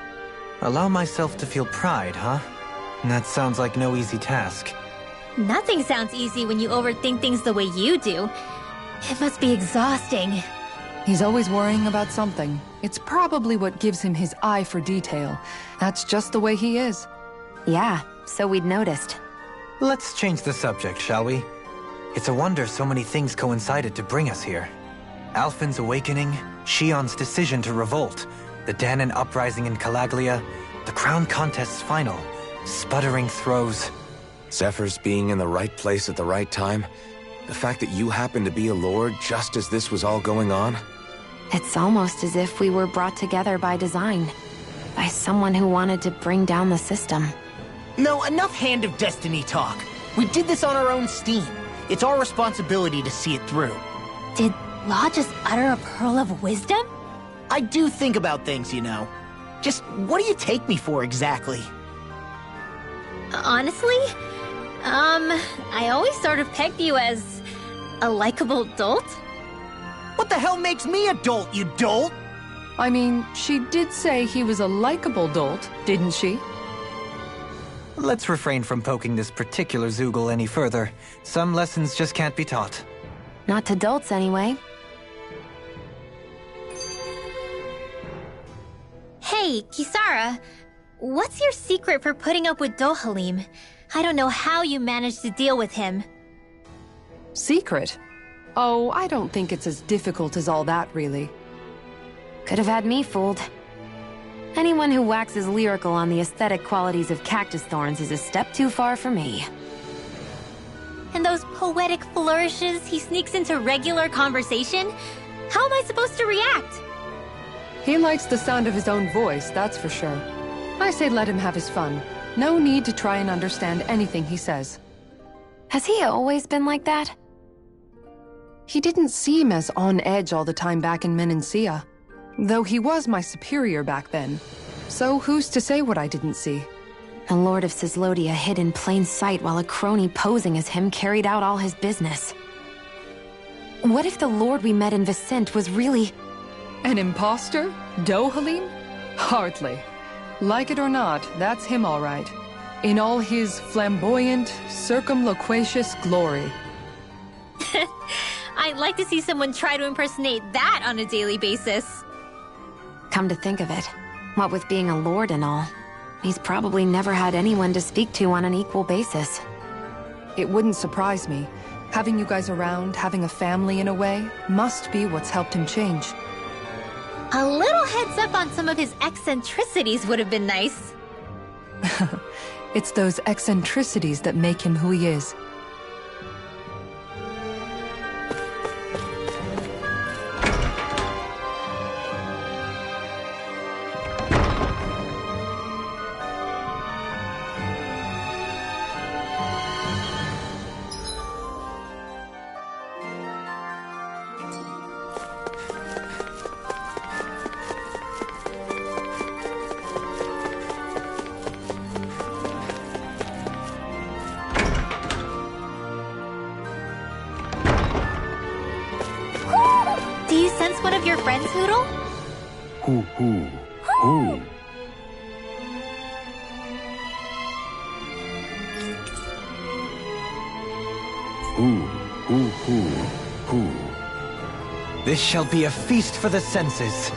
Allow myself to feel pride, huh? That sounds like no easy task. Nothing sounds easy when you overthink things the way you do. It must be exhausting. He's always worrying about something. It's probably what gives him his eye for detail. That's just the way he is. Yeah, so we'd noticed. Let's change the subject, shall we? It's a wonder so many things coincided to bring us here. Alphen's awakening, Shion's decision to revolt, the Danon uprising in Calaglia, the crown contest's final, sputtering throws. Zephyr's being in the right place at the right time, the fact that you happened to be a lord just as this was all going on. It's almost as if we were brought together by design. By someone who wanted to bring down the system. No, enough Hand of Destiny talk. We did this on our own steam. It's our responsibility to see it through. Did Law just utter a pearl of wisdom? I do think about things, you know. Just what do you take me for exactly? Honestly, I always sort of pegged you as a likable dolt. What the hell makes me a dolt, you dolt? I mean, she did say he was a likable dolt, didn't she? Let's refrain from poking this particular Zoogle any further. Some lessons just can't be taught. Not to dolts, anyway. Hey, Kisara, what's your secret for putting up with Dohalim? I don't know how you managed to deal with him. Secret? Oh, I don't think it's as difficult as all that, really. Could have had me fooled. Anyone who waxes lyrical on the aesthetic qualities of cactus thorns is a step too far for me. And those poetic flourishes he sneaks into regular conversation? How am I supposed to react? He likes the sound of his own voice, that's for sure. I say let him have his fun. No need to try and understand anything he says. Has he always been like that? He didn't seem as on edge all the time back in Menancia. Though he was my superior back then. So who's to say what I didn't see? The Lord of Cislodia hid in plain sight while a crony posing as him carried out all his business. What if the Lord we met in Vicente was really... An imposter? Dohalim? Hardly. Like it or not, that's him all right. In all his flamboyant, circumloquacious glory. I'd like to see someone try to impersonate that on a daily basis. Come to think of it, what with being a lord and all, he's probably never had anyone to speak to on an equal basis. It wouldn't surprise me. Having you guys around, having a family in a way, must be what's helped him change. A little heads up on some of his eccentricities would have been nice. It's those eccentricities that make him who he is. One of your friends, Hoodle? Who? This shall be a feast for the senses.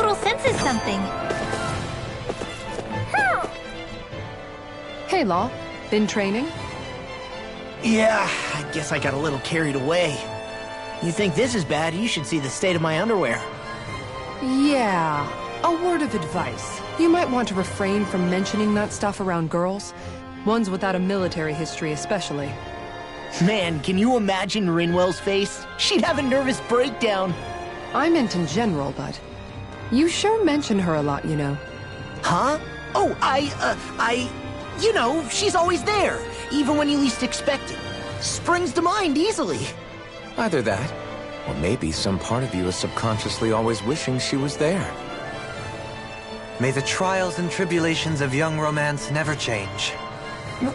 total senses something. Hey, Law. Been training? Yeah, I guess I got a little carried away. You think this is bad, you should see the state of my underwear. Yeah. A word of advice. You might want to refrain from mentioning that stuff around girls. Ones without a military history especially. Man, can you imagine Rinwell's face? She'd have a nervous breakdown. I meant in general, but you sure mention her a lot, you know. Huh? Oh, you know, she's always there, even when you least expect it. Springs to mind easily. Either that, or maybe some part of you is subconsciously always wishing she was there. May the trials and tribulations of young romance never change.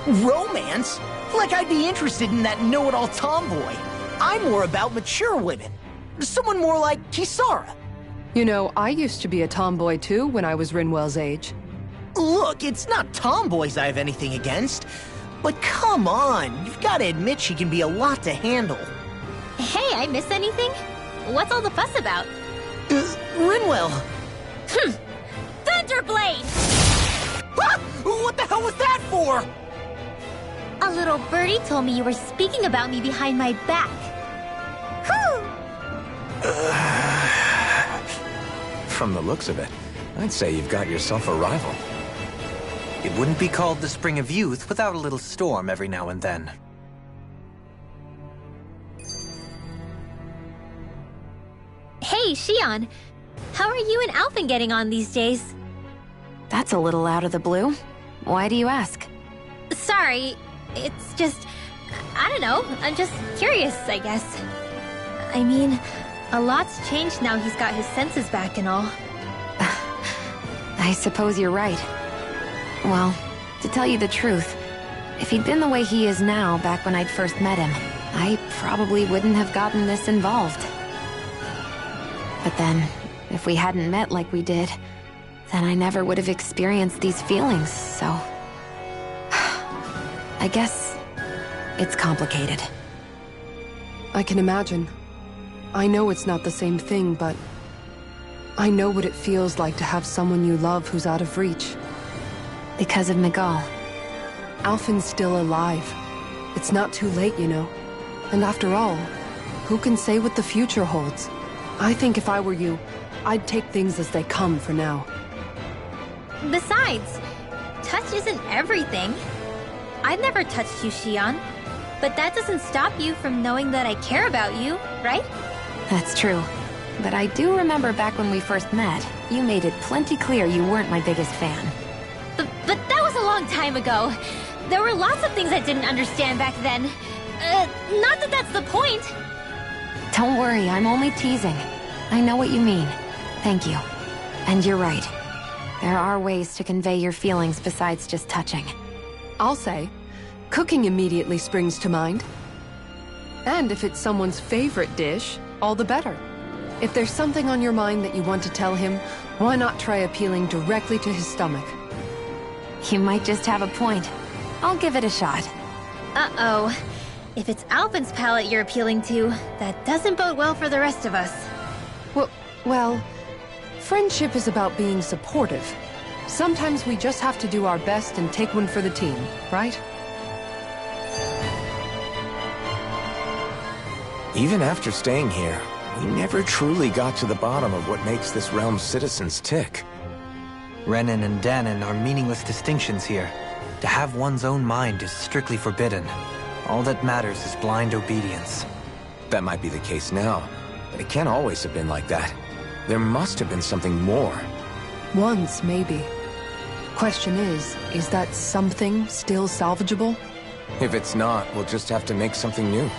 Romance? Like I'd be interested in that know-it-all tomboy. I'm more about mature women. Someone more like Kisara. You know, I used to be a tomboy too when I was Rinwell's age. Look, it's not tomboys I have anything against. But come on, you've got to admit she can be a lot to handle. Hey, I miss anything? What's all the fuss about? Rinwell. Thunderblade! Ah! What the hell was that for? A little birdie told me you were speaking about me behind my back. From the looks of it, I'd say you've got yourself a rival. It wouldn't be called the Spring of Youth without a little storm every now and then. Hey, Shion. How are you and Alphen getting on these days? That's a little out of the blue. Why do you ask? Sorry, it's just... I don't know, I'm just curious, I guess. I mean, a lot's changed now he's got his senses back and all. I suppose you're right. Well, to tell you the truth, if he'd been the way he is now back when I'd first met him, I probably wouldn't have gotten this involved. But then, if we hadn't met like we did, then I never would have experienced these feelings, so... I guess it's complicated. I can imagine. I know it's not the same thing, but I know what it feels like to have someone you love who's out of reach. Because of Miguel. Alphen's still alive. It's not too late, you know. And after all, who can say what the future holds? I think if I were you, I'd take things as they come for now. Besides, touch isn't everything. I've never touched you, Shion. But that doesn't stop you from knowing that I care about you, right? That's true. But I do remember back when we first met, you made it plenty clear you weren't my biggest fan. But that was a long time ago. There were lots of things I didn't understand back then. Not that that's the point. Don't worry, I'm only teasing. I know what you mean. Thank you. And you're right. There are ways to convey your feelings besides just touching. I'll say, cooking immediately springs to mind. And if it's someone's favorite dish, all the better. If there's something on your mind that you want to tell him, why not try appealing directly to his stomach? You might just have a point. I'll give it a shot. Uh-oh. If it's Alphen's palate you're appealing to, that doesn't bode well for the rest of us. Well, friendship is about being supportive. Sometimes we just have to do our best and take one for the team, right? Even after staying here, we never truly got to the bottom of what makes this realm's citizens tick. Renan and Danon are meaningless distinctions here. To have one's own mind is strictly forbidden. All that matters is blind obedience. That might be the case now, but it can't always have been like that. There must have been something more. Once, maybe. Question is that something still salvageable? If it's not, we'll just have to make something new.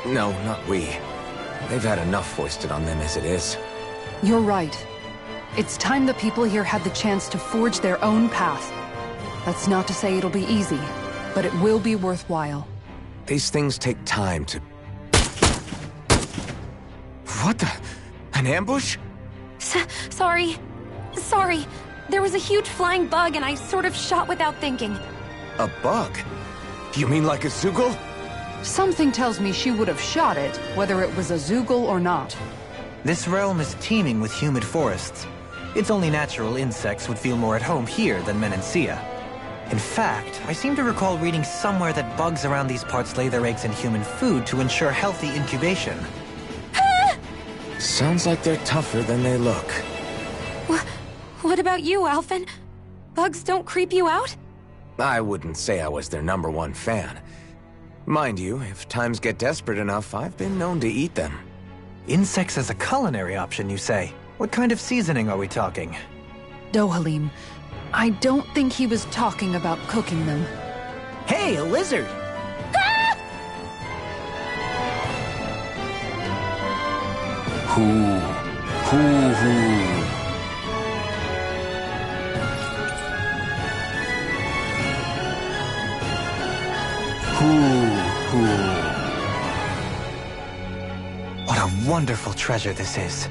No, not we. They've had enough foisted on them as it is. You're right. It's time the people here had the chance to forge their own path. That's not to say it'll be easy, but it will be worthwhile. These things take time to... What the... An ambush? Sorry. There was a huge flying bug and I sort of shot without thinking. A bug? You mean like a Zoogle? Something tells me she would have shot it, whether it was a Zoogle or not. This realm is teeming with humid forests. It's only natural insects would feel more at home here than Menancia. In fact, I seem to recall reading somewhere that bugs around these parts lay their eggs in human food to ensure healthy incubation. Sounds like they're tougher than they look. What about you, Alphen? Bugs don't creep you out? I wouldn't say I was their #1 fan. Mind you, if times get desperate enough, I've been known to eat them. Insects as a culinary option, you say? What kind of seasoning are we talking? Dohalim, I don't think he was talking about cooking them. Hey, a lizard! Hoo. What a wonderful treasure this is.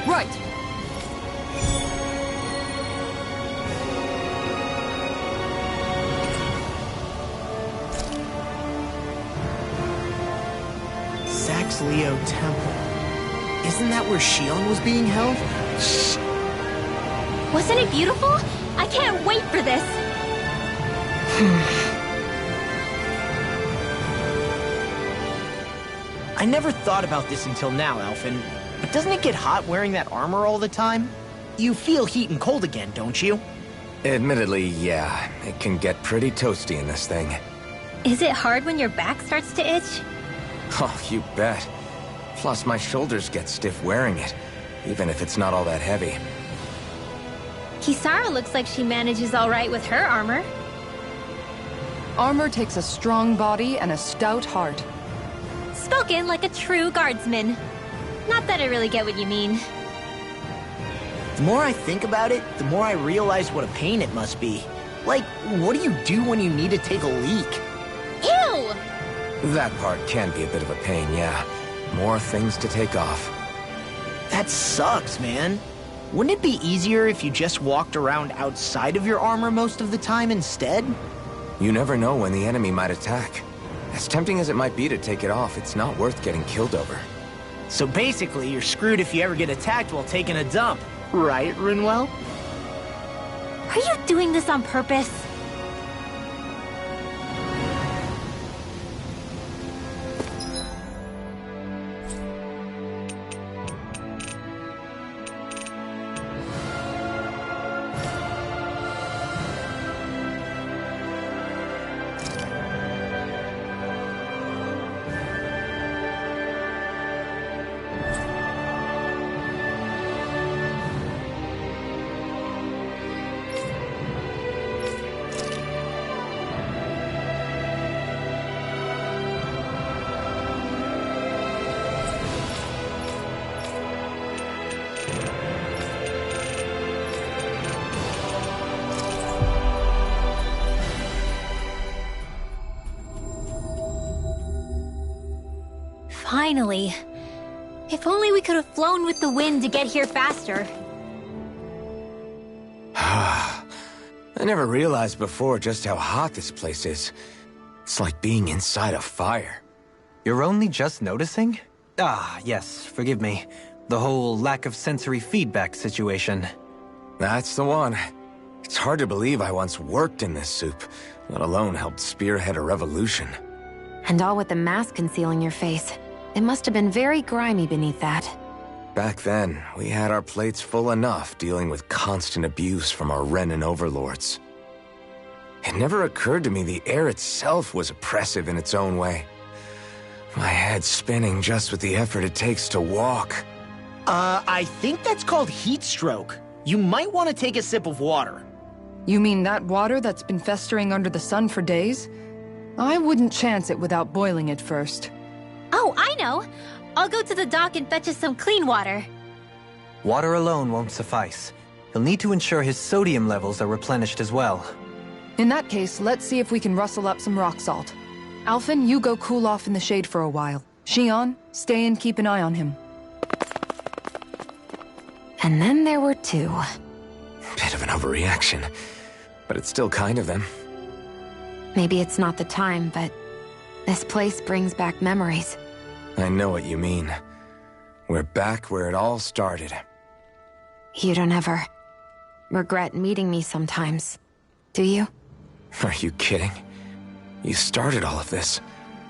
Right! Saxleo Temple. Isn't that where Shion was being held? Wasn't it beautiful? I can't wait for this! I never thought about this until now, Alphen, but doesn't it get hot wearing that armor all the time? You feel heat and cold again, don't you? Admittedly, yeah. It can get pretty toasty in this thing. Is it hard when your back starts to itch? Oh, you bet. Plus, my shoulders get stiff wearing it, even if it's not all that heavy. Kisara looks like she manages all right with her armor. Armor takes a strong body and a stout heart. Spoken like a true guardsman. Not that I really get what you mean. The more I think about it, the more I realize what a pain it must be. Like, what do you do when you need to take a leak? Ew! That part can be a bit of a pain, yeah. More things to take off. That sucks, man. Wouldn't it be easier if you just walked around outside of your armor most of the time instead? You never know when the enemy might attack. As tempting as it might be to take it off, it's not worth getting killed over. So basically, you're screwed if you ever get attacked while taking a dump. Right, Rinwell? Are you doing this on purpose? Finally. If only we could have flown with the wind to get here faster. I never realized before just how hot this place is. It's like being inside a fire. You're only just noticing? Ah, yes, forgive me. The whole lack of sensory feedback situation. That's the one. It's hard to believe I once worked in this soup, let alone helped spearhead a revolution. And all with the mask concealing your face. It must have been very grimy beneath that. Back then, we had our plates full enough dealing with constant abuse from our Renin overlords. It never occurred to me the air itself was oppressive in its own way. My head's spinning just with the effort it takes to walk. I think that's called heat stroke. You might want to take a sip of water. You mean that water that's been festering under the sun for days? I wouldn't chance it without boiling it first. Oh, I know! I'll go to the dock and fetch us some clean water. Water alone won't suffice. He'll need to ensure his sodium levels are replenished as well. In that case, let's see if we can rustle up some rock salt. Alphen, you go cool off in the shade for a while. Xion, stay and keep an eye on him. And then there were two. Bit of an overreaction, but it's still kind of them. Maybe it's not the time, but this place brings back memories. I know what you mean. We're back where it all started. You don't ever regret meeting me sometimes, do you? Are you kidding? You started all of this.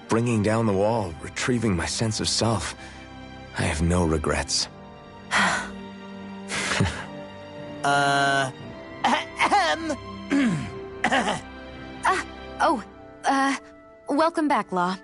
Bringing down the wall, retrieving my sense of self. I have no regrets. Welcome back, Law.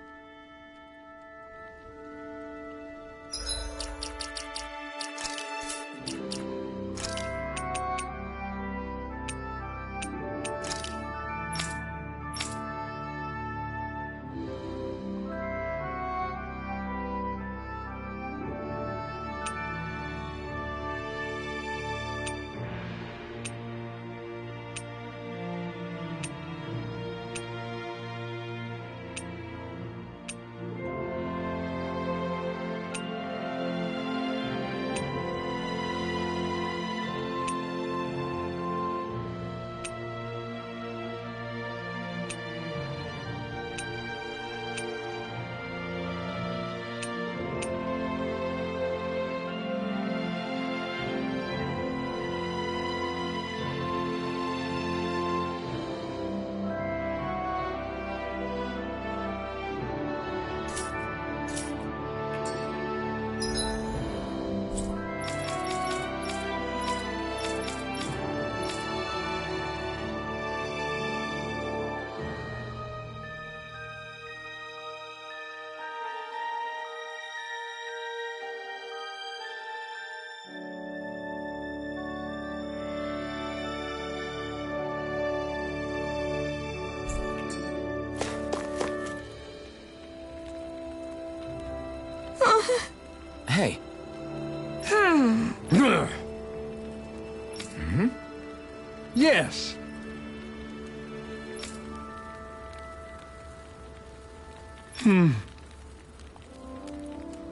Hey. Yes.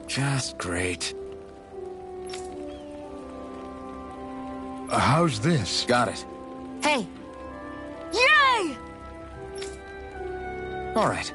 Just great. How's this? Got it. Hey! Yay! All right.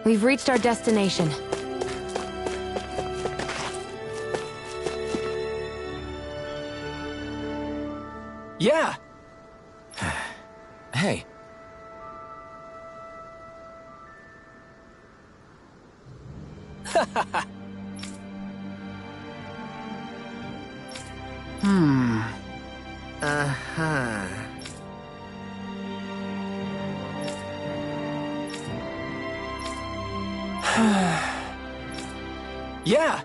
We've reached our destination. Yeah! Hey. Uh-huh. Yeah!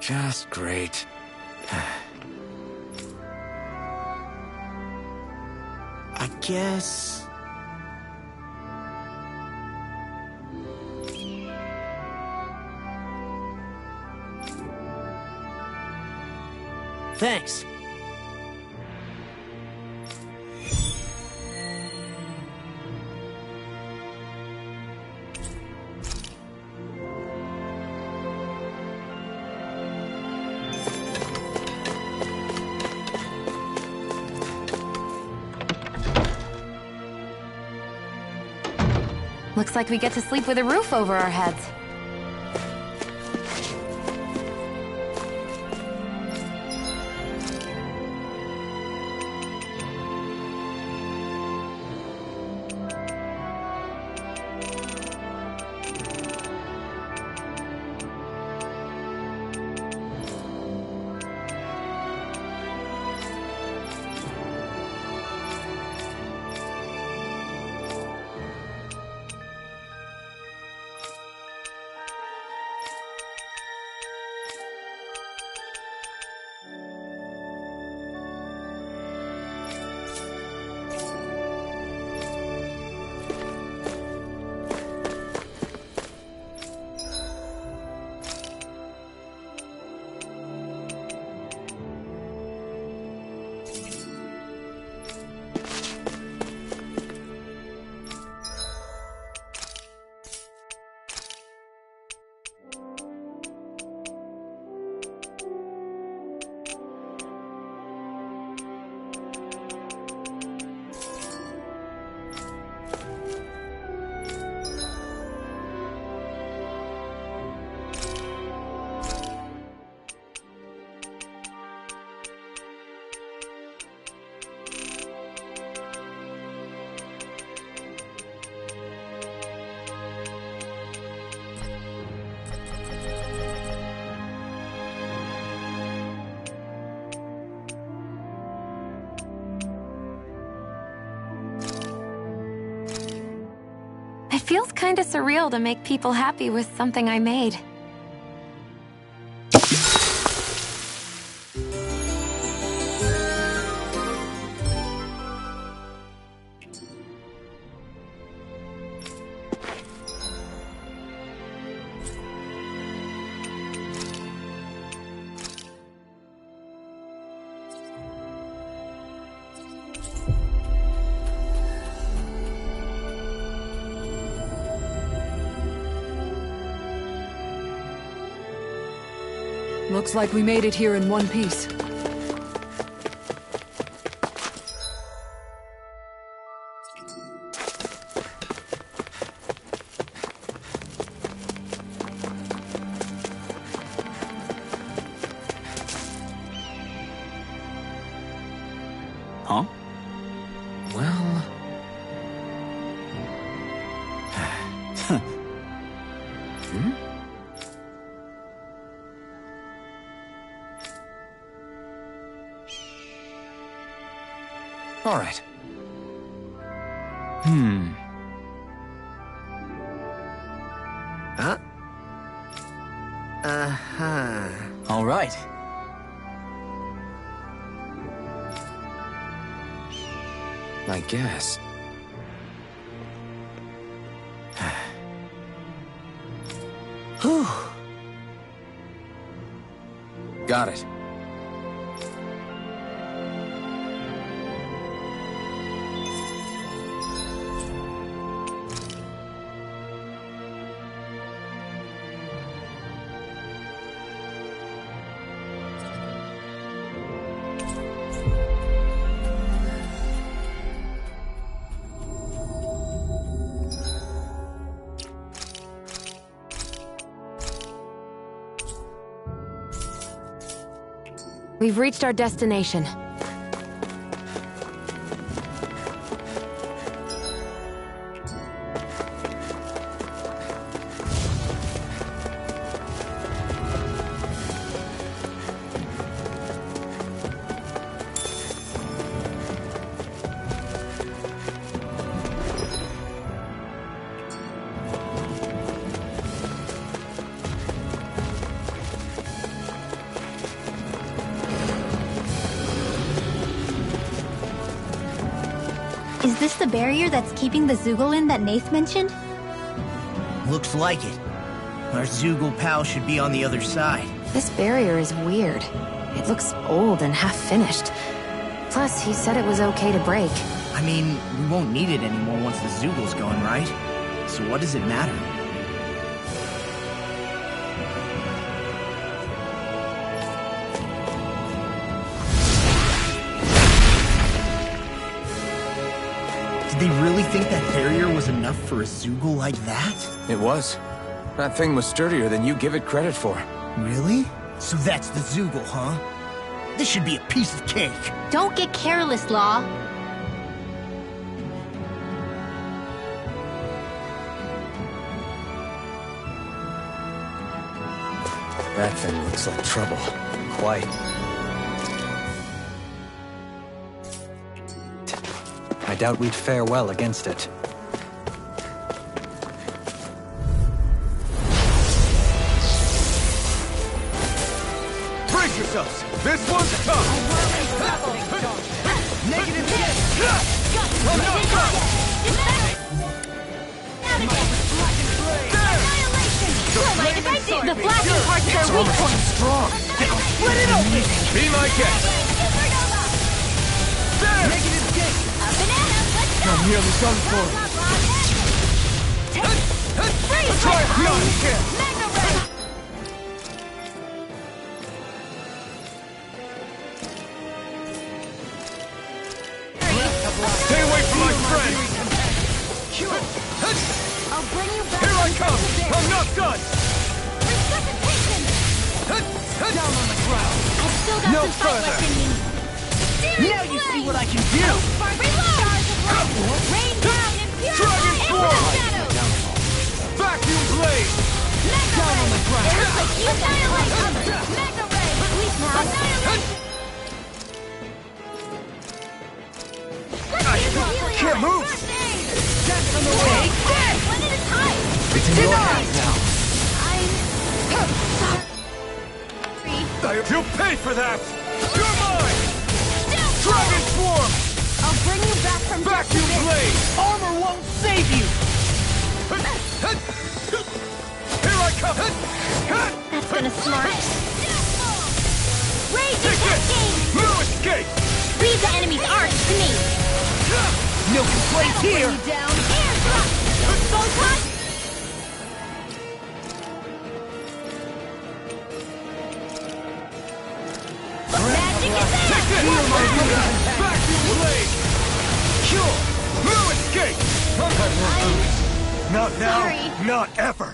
Just great. I guess... Thanks. Looks like we get to sleep with a roof over our heads. It feels kinda surreal to make people happy with something I made. Looks like we made it here in one piece. Huh? Well... Hmm? All right. Huh? Uh-huh. All right. I guess. Whew. Got it. We've reached our destination. Is this the barrier that's keeping the Zoogle in that Nath mentioned? Looks like it. Our Zoogle pal should be on the other side. This barrier is weird. It looks old and half-finished. Plus, he said it was okay to break. I mean, we won't need it anymore once the Zoogle's gone, right? So what does it matter? Did they really think that barrier was enough for a Zoogle like that? It was. That thing was sturdier than you give it credit for. Really? So that's the Zoogle, huh? This should be a piece of cake. Don't get careless, Law. That thing looks like trouble. Quite. I doubt we'd fare well against it. Brace yourselves! This one's tough! Negative hit! The flashing parts are weak points. Strong! Split it open! Be my guest! There! Negative hit! Banana, let's go! I'm nearly done for. Freeze! Try it beyond here! Mega Ray! Stay away from my friend! I'll bring you back. Here I come! I'm not done! Resuscitation! Down on the ground! I've still got No some fight further. left in me. Now you see what I can do! Reload! Rain down and purify Dragon into Form! the shadows! Vacuum blade! Mega Down on the Ray! ground. It looks like you annihilation! Mega Ray! Please now! Annihilation! Can't move! That's on the way! One at a time! It's in your hands now. Sorry. You'll pay for that! You're mine! Dragon Swarm! I'll bring you back from Vacuum blade! Armor won't save you! Here I come! That's gonna smart. Rage Take attack this! game! No escape! Leave the enemy's arch to me! No complaints here! Down! Air thrust! Photon! Magic is Take there! this! Vacuum blade! Sure! No escape! Not now, Sorry. not ever!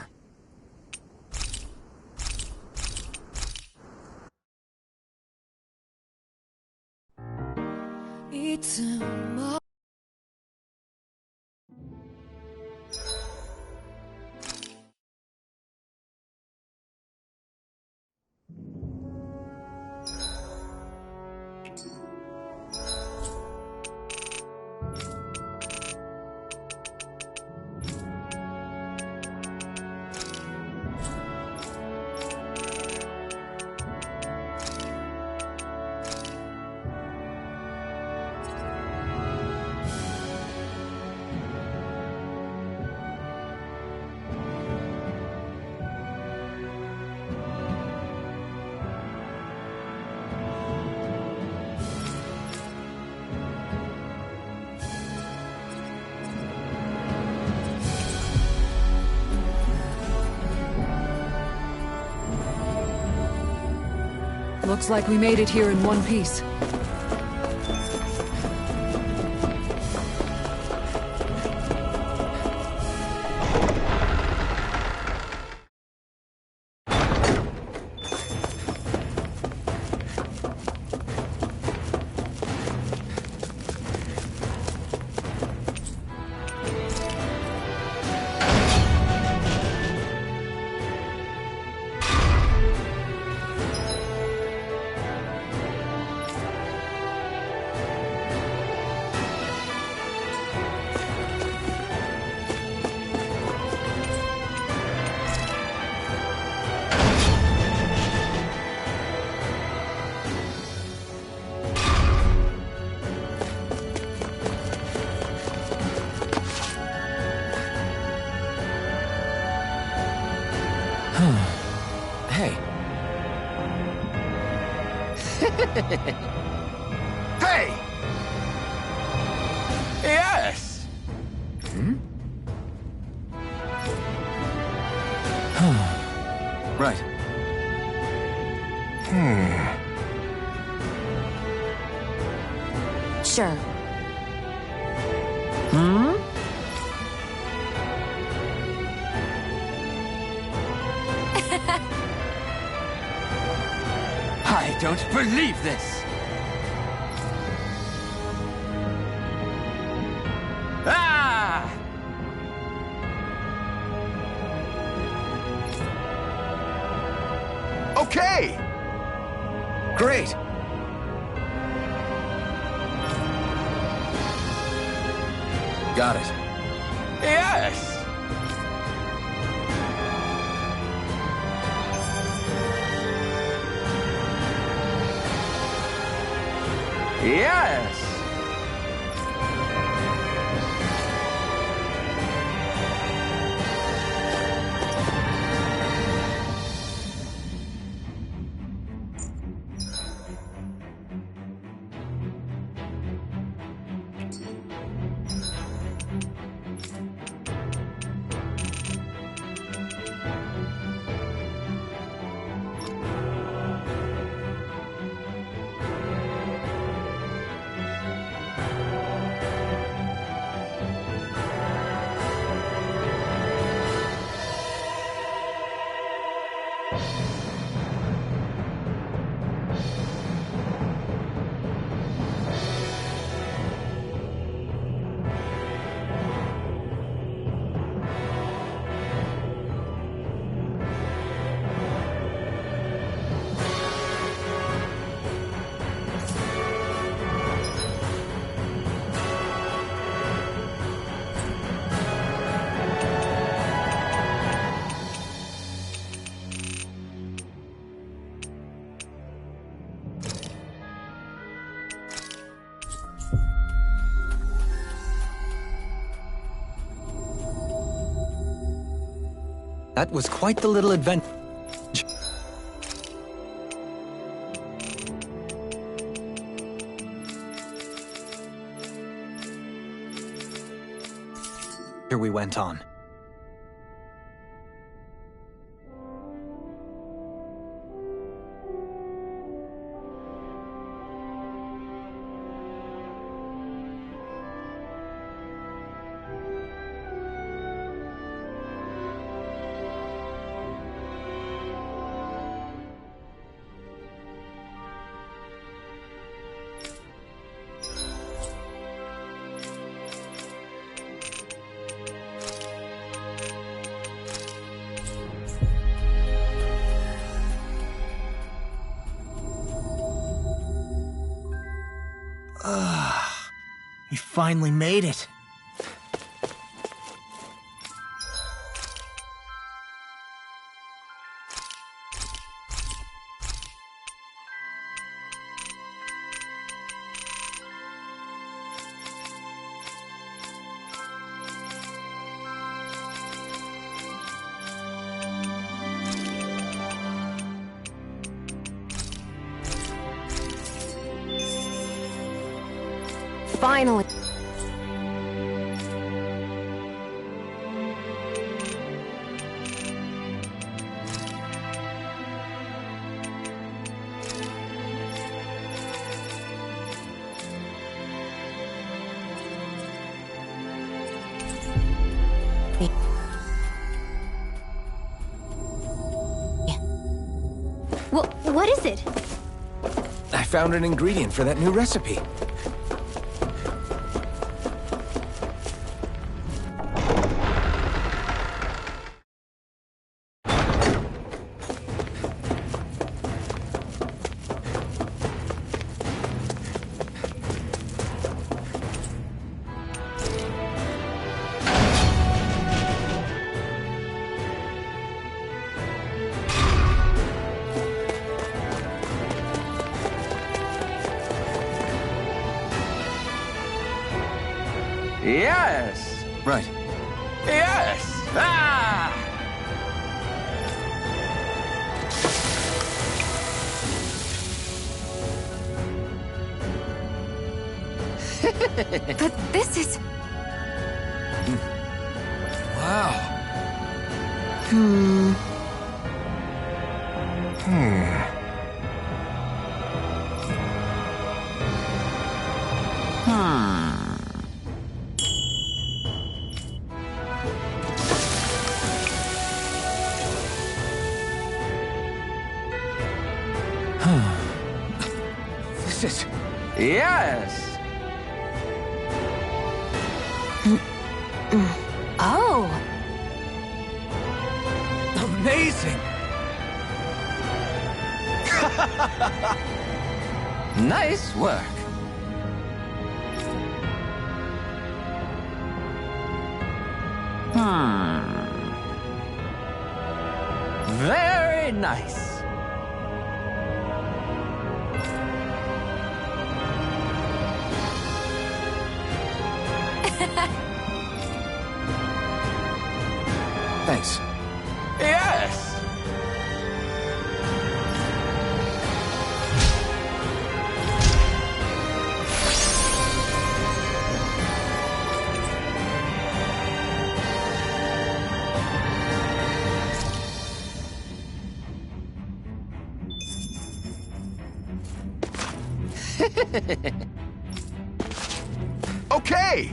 Looks like we made it here in one piece. Hey. Hey! Yes! Right. Sure. I don't believe this! Ah! Okay! Great! Got it. Yes! Yes! That was quite the little adventure. Here we went on. We finally made it. Finally. What is it? I found an ingredient for that new recipe. Yes! Right. Yes! Ah! But this is... Wow. This is... Yes! Oh! amazing! Nice work. Very nice. Thanks. Yes! Okay!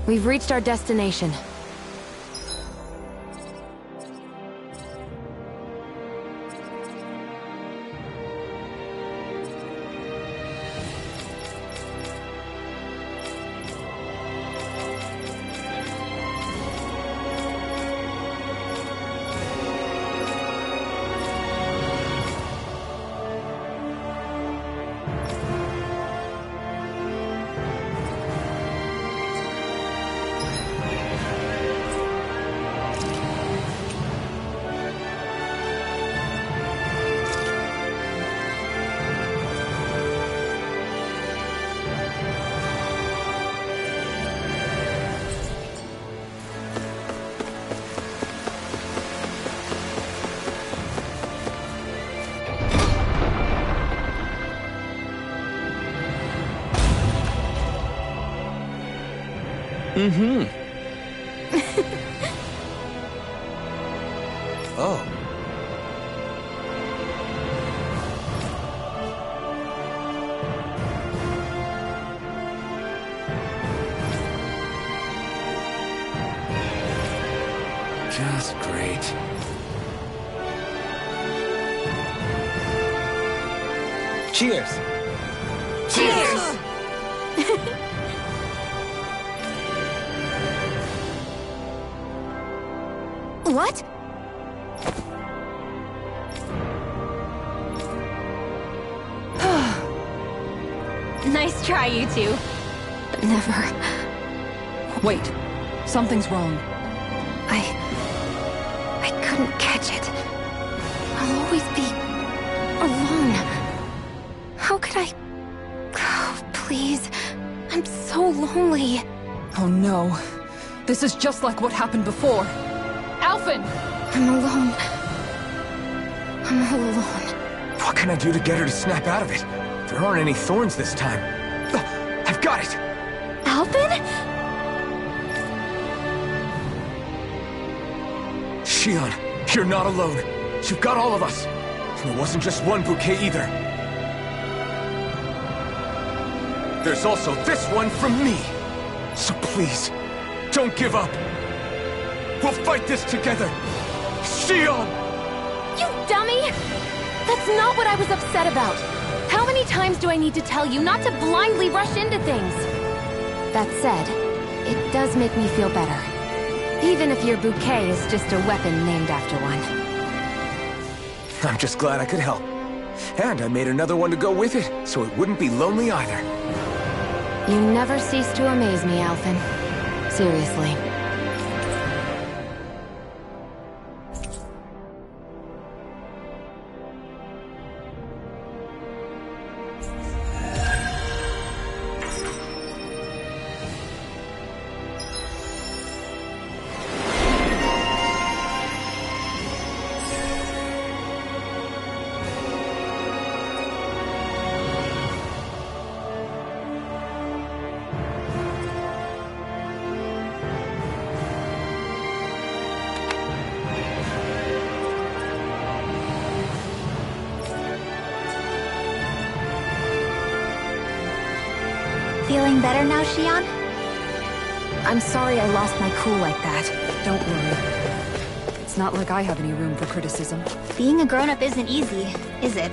We've reached our destination. Oh. Just great. Cheers! Cheers! What? Nice try, you two. Never. Wait. Something's wrong. I couldn't catch it. I'll always be alone. How could I... Oh, please. I'm so lonely. Oh no. This is just like what happened before. Alphen! I'm alone. I'm all alone. What can I do to get her to snap out of it? There aren't any thorns this time. I've got it! Alphen? Shion, you're not alone. You've got all of us. And it wasn't just one bouquet either. There's also this one from me. So please, don't give up. We'll fight this together. Shion! You dummy! That's not what I was upset about. How many many times do I need to tell you not to blindly rush into things? That said, it does make me feel better. Even if your bouquet is just a weapon named after one. I'm just glad I could help. And I made another one to go with it, so it wouldn't be lonely either. You never cease to amaze me, Alphen. Seriously. Feeling better now, Xian? I'm sorry I lost my cool like that. Don't worry. It's not like I have any room for criticism. Being a grown-up isn't easy, is it?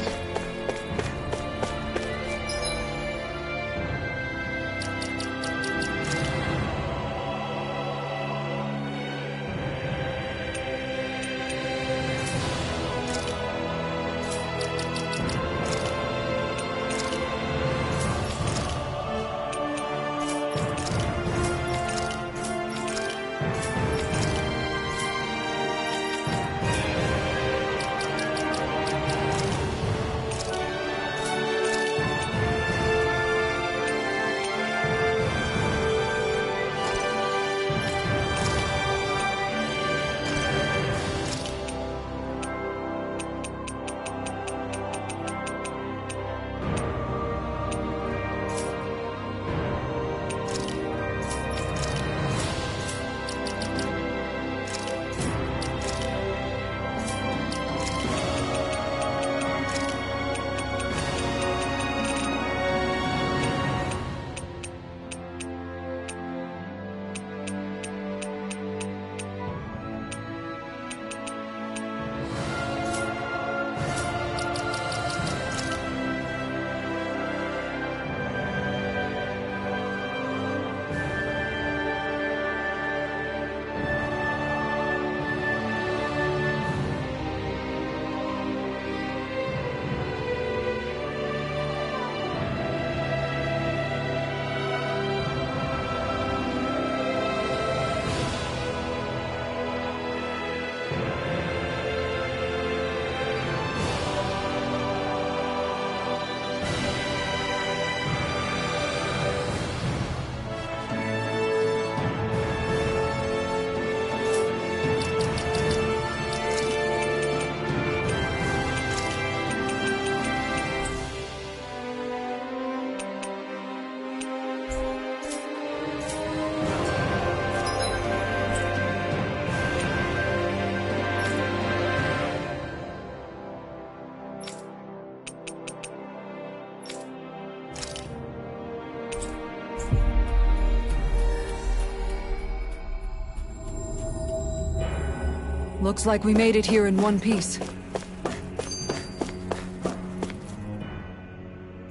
Looks like we made it here in one piece.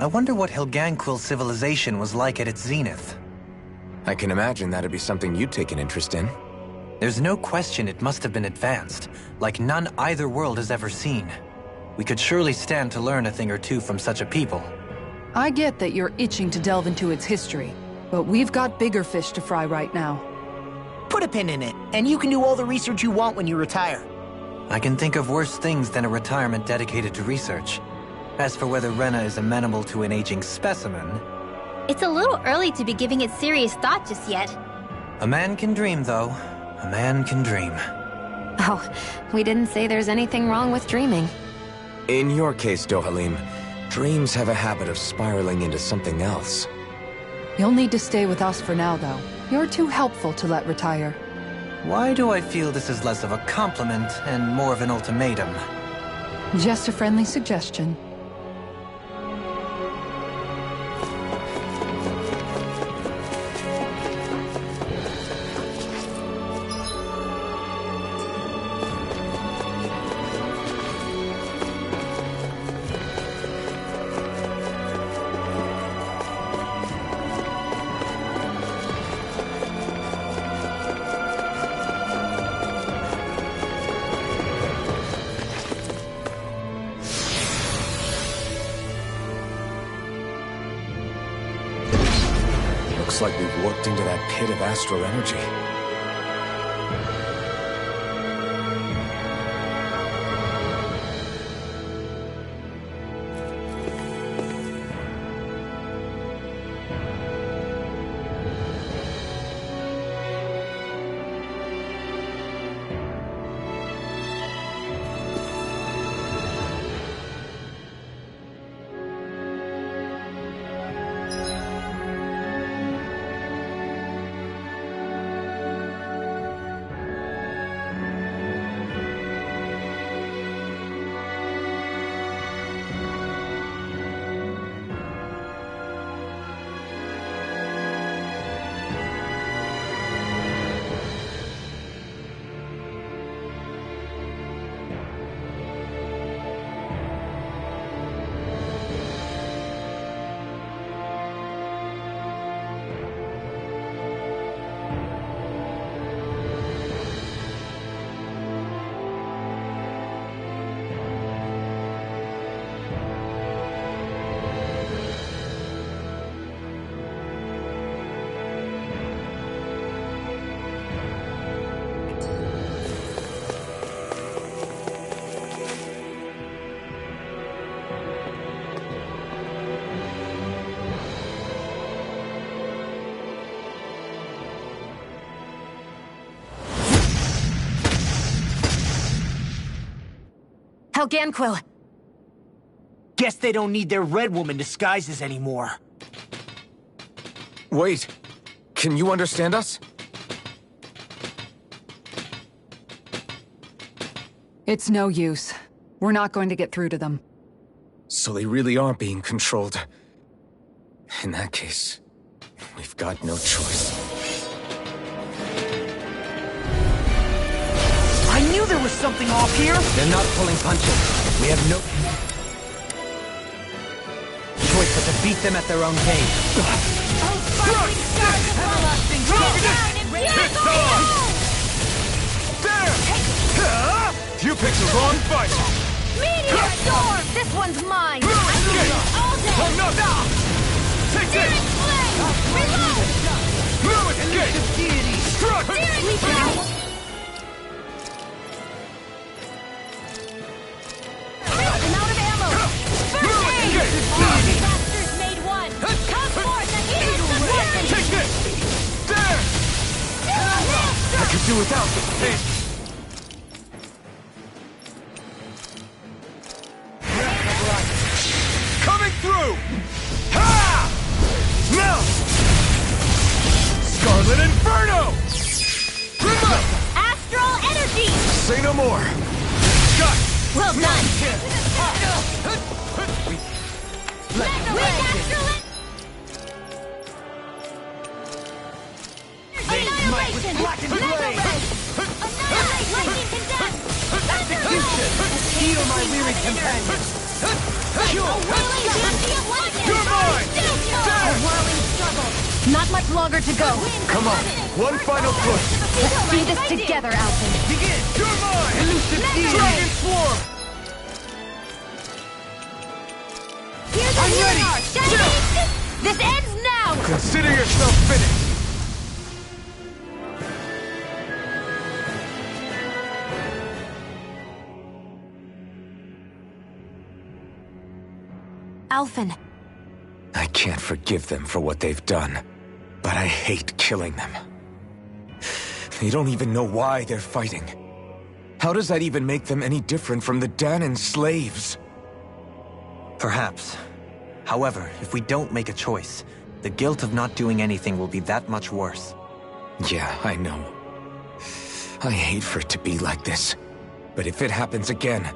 I wonder what Helganquil civilization was like at its zenith. I can imagine that'd be something you'd take an interest in. There's no question it must have been advanced, like none either world has ever seen. We could surely stand to learn a thing or two from such a people. I get that you're itching to delve into its history, but we've got bigger fish to fry right now. Put a pin in it, and you can do all the research you want when you retire. I can think of worse things than a retirement dedicated to research. As for whether Rena is amenable to an aging specimen... It's a little early to be giving it serious thought just yet. A man can dream, though. A man can dream. Oh, we didn't say there's anything wrong with dreaming. In your case, Dohalim, dreams have a habit of spiraling into something else. You'll need to stay with us for now, though. You're too helpful to let retire. Why do I feel this is less of a compliment and more of an ultimatum? Just a friendly suggestion. Looks like we've warped into that pit of astral energy. Helganquil! Guess they don't need their Red Woman disguises anymore. Wait, can you understand us? It's no use. We're not going to get through to them. So they really are being controlled. In that case, we've got no choice. I knew there was something off here! They're not pulling punches. We have no choice but to beat them at their own game. You picked the wrong fight! Meteor Storm! This one's mine! I need it all day! Take this! Reload! Fluid escape! Struck! I'm out of ammo! First aid! Blasters made one! Come forth and eat the weapon! Take this! There! I could do without this. Coming through! Ha! Now! Scarlet Inferno! Remote! Astral energy! Say no more! Got it! Well done! Annihilation! Lightning condemned! Execution! Heal my weary companions! You're mine! A whirling struggle! Not much longer to go! Come on! One final push! Let's do this together, Alphen! Begin! You're mine! Elusive Dragon Swarm! Here's I'm ready! This ends now! Consider yourself finished! Alphen. I can't forgive them for what they've done, but I hate killing them. They don't even know why they're fighting. How does that even make them any different from the Danon slaves? Perhaps. However, if we don't make a choice, the guilt of not doing anything will be that much worse. Yeah, I know. I hate for it to be like this. But if it happens again,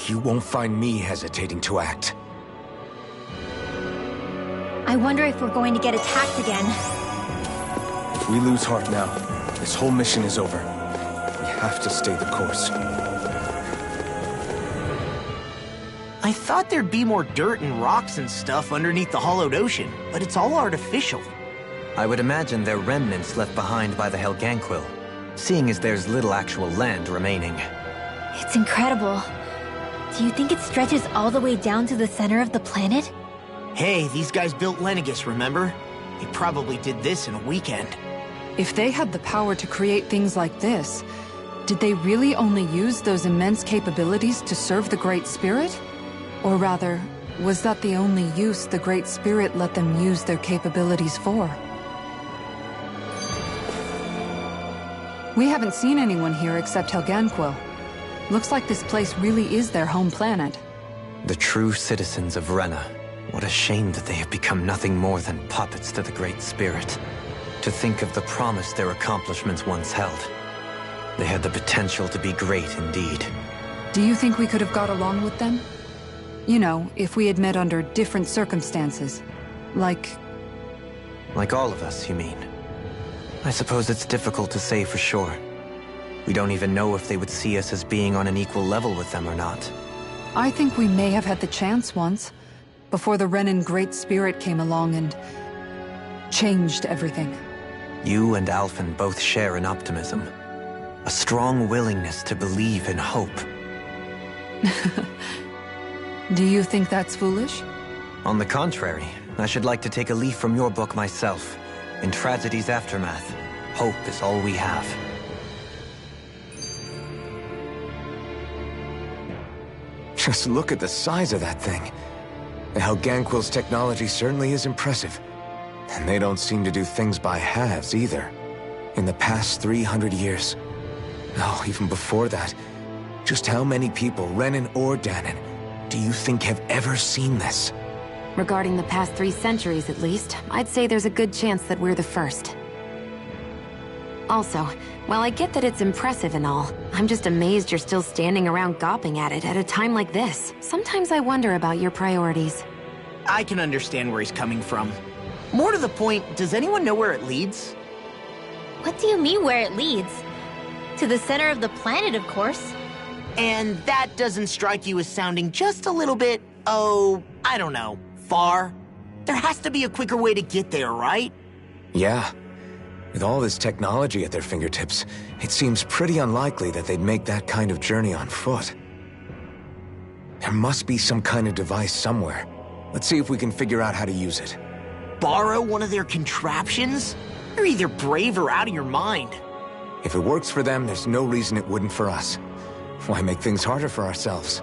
you won't find me hesitating to act. I wonder if we're going to get attacked again. If we lose heart now, this whole mission is over. We have to stay the course. I thought there'd be more dirt and rocks and stuff underneath the hollowed ocean, but it's all artificial. I would imagine they're remnants left behind by the Helganquil, seeing as there's little actual land remaining. It's incredible. Do you think it stretches all the way down to the center of the planet? Hey, these guys built Lenegis, remember? They probably did this in a weekend. If they had the power to create things like this, did they really only use those immense capabilities to serve the Great Spirit? Or rather, was that the only use the Great Spirit let them use their capabilities for? We haven't seen anyone here except Helganquil. Looks like this place really is their home planet. The true citizens of Renna. What a shame that they have become nothing more than puppets to the Great Spirit. To think of the promise their accomplishments once held. They had the potential to be great indeed. Do you think we could have got along with them? You know, if we had met under different circumstances. Like all of us, you mean? I suppose it's difficult to say for sure. We don't even know if they would see us as being on an equal level with them or not. I think we may have had the chance once, before the Renin Great Spirit came along and changed everything. You and Alphen both share an optimism. A strong willingness to believe in hope. Do you think that's foolish? On the contrary, I should like to take a leaf from your book myself. In tragedy's aftermath, hope is all we have. Just look at the size of that thing. Helganquil's technology certainly is impressive. And they don't seem to do things by halves either. In the past 300 years. No, even before that. Just how many people, Renin or Danon, do you think have ever seen this? Regarding the past 3 centuries at least, I'd say there's a good chance that we're the first. Also, while I get that it's impressive and all, I'm just amazed you're still standing around gawping at it at a time like this. Sometimes I wonder about your priorities. I can understand where he's coming from. More to the point, does anyone know where it leads? What do you mean where it leads? To the center of the planet, of course. And that doesn't strike you as sounding just a little bit, oh, I don't know, far? There has to be a quicker way to get there, right? Yeah. With all this technology at their fingertips, it seems pretty unlikely that they'd make that kind of journey on foot. There must be some kind of device somewhere. Let's see if we can figure out how to use it. Borrow one of their contraptions? You're either brave or out of your mind. If it works for them, there's no reason it wouldn't for us. Why make things harder for ourselves?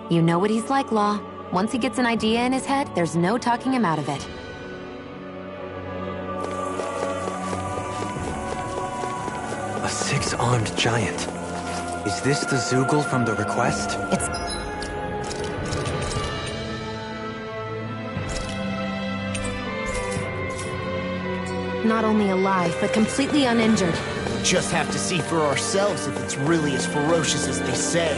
You know what he's like, Law. Once he gets an idea in his head, there's no talking him out of it. A 6-armed giant. Is this the Zoogle from the request? It's... not only alive, but completely uninjured. Just have to see for ourselves if it's really as ferocious as they say.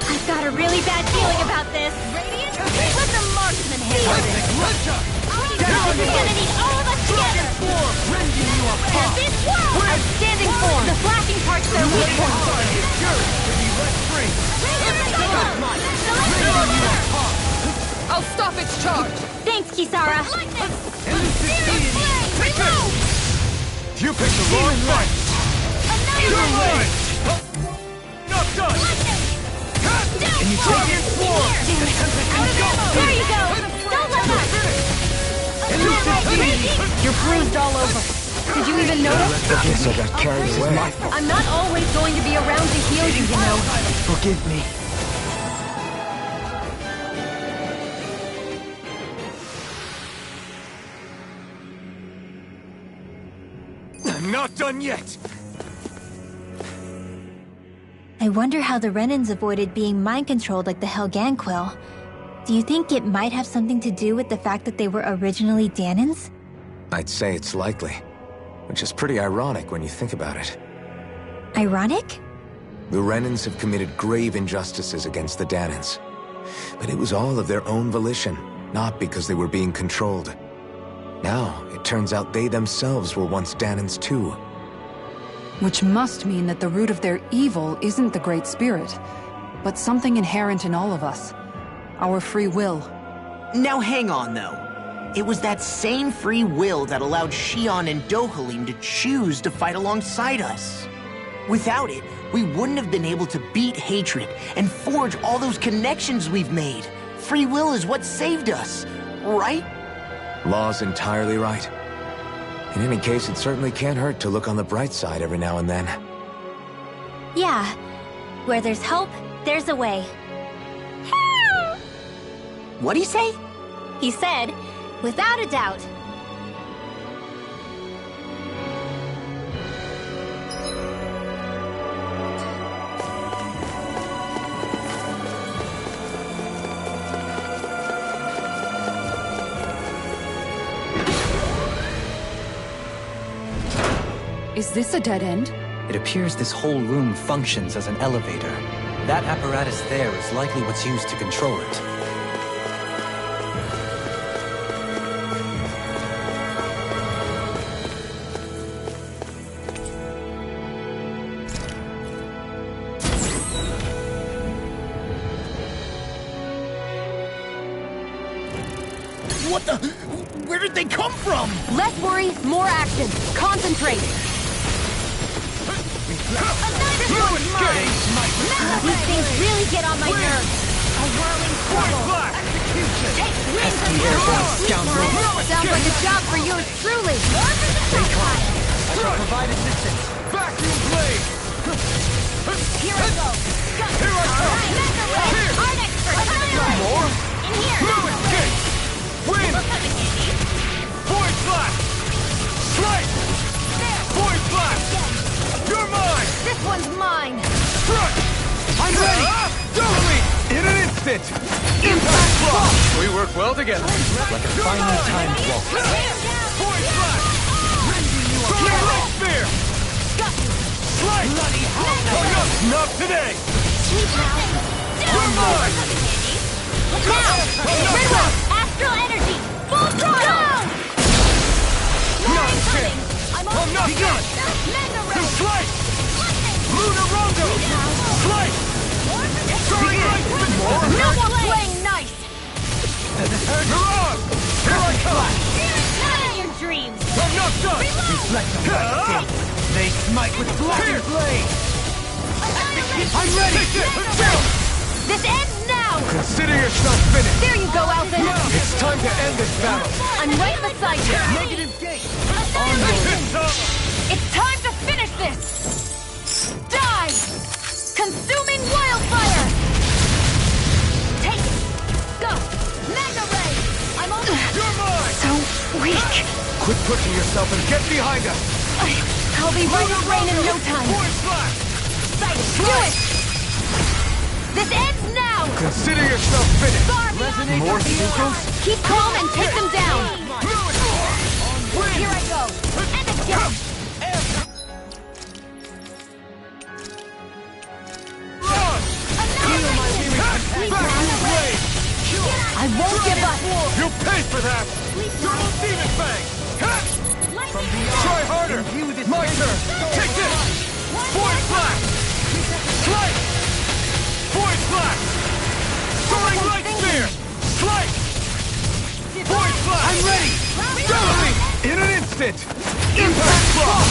I've got a really bad feeling about this. Radiant, let the marksman handle this. We're gonna need all of us together. And this world, outstanding form. The flashing part's their weak point. I'll stop its charge! Thanks, Kisara. You picked the wrong fight! You're right! Not done! Can you take it? There you go! Don't let up! You're bruised all over. Did you even notice? I guess I got carried away. I'm not always going to be around to heal you, you know. Forgive me. I'm not done yet! I wonder how the Renins avoided being mind-controlled like the Helganquil. Do you think it might have something to do with the fact that they were originally Danons? I'd say it's likely. Which is pretty ironic when you think about it. Ironic? The Renins have committed grave injustices against the Danons. But it was all of their own volition, not because they were being controlled. Now, it turns out they themselves were once Danons too. Which must mean that the root of their evil isn't the Great Spirit, but something inherent in all of us. Our free will. Now hang on, though. It was that same free will that allowed Xion and Dohalim to choose to fight alongside us. Without it, we wouldn't have been able to beat hatred and forge all those connections we've made. Free will is what saved us, right? Law's entirely right. In any case, it certainly can't hurt to look on the bright side every now and then. Yeah. Where there's hope, there's a way. What'd he say? He said, without a doubt. Is this a dead end? It appears this whole room functions as an elevator. That apparatus there is likely what's used to control it. What the? Where did they come from? Less worry, more action. Concentrate. These things really get on my nerves. A whirling swirl. Take wings and Sounds like a job for yours truly. Stay calm. I shall provide assistance. Vacuum blade! Here I go. Here I come! Here! Art expert. More? In here. No escape! Wind! Void flash! Strike! Void flash! You're mine! This one's mine. Strike! I'm ready! Doubly! In an instant! Impact block! We work well together. Like a finely timed walk. Void flash! Clear light spear! Strike! Oh no! Not today! You're mine! Now! Riddle! Astral energy! Full throttle! Not a chance! I'm not done! Strike! Lunar Rondo! Strike! Soaring light! No more playing nice. You're on! Here I come! Not in your dreams! I'm not done! Reflect on what I did. They smite with blackened blade. I'm ready! This ends now. Consider yourself finished! There you go, Alvin. It's time to end this battle! I'm right beside you. Negative gate. It's time to finish this. Die! Consuming wildfire. Take it. Go. Mega ray. I'm on. You're mine! So weak. Quit pushing yourself and get behind us! I'll be right at rain in no time. Void flash! Do it. This ends now. Consider yourself finished! Resonate. More sequels? Keep calm and take them down. Here I go. And again. I won't give up. You pay for that! Turtle Demon Fang! Try harder! My turn! Take this! Void Flash! Strike! Void Flash! Soaring Light Spear! Strike! Void Flash! I'm ready! Doubly! In an instant! Impact Block!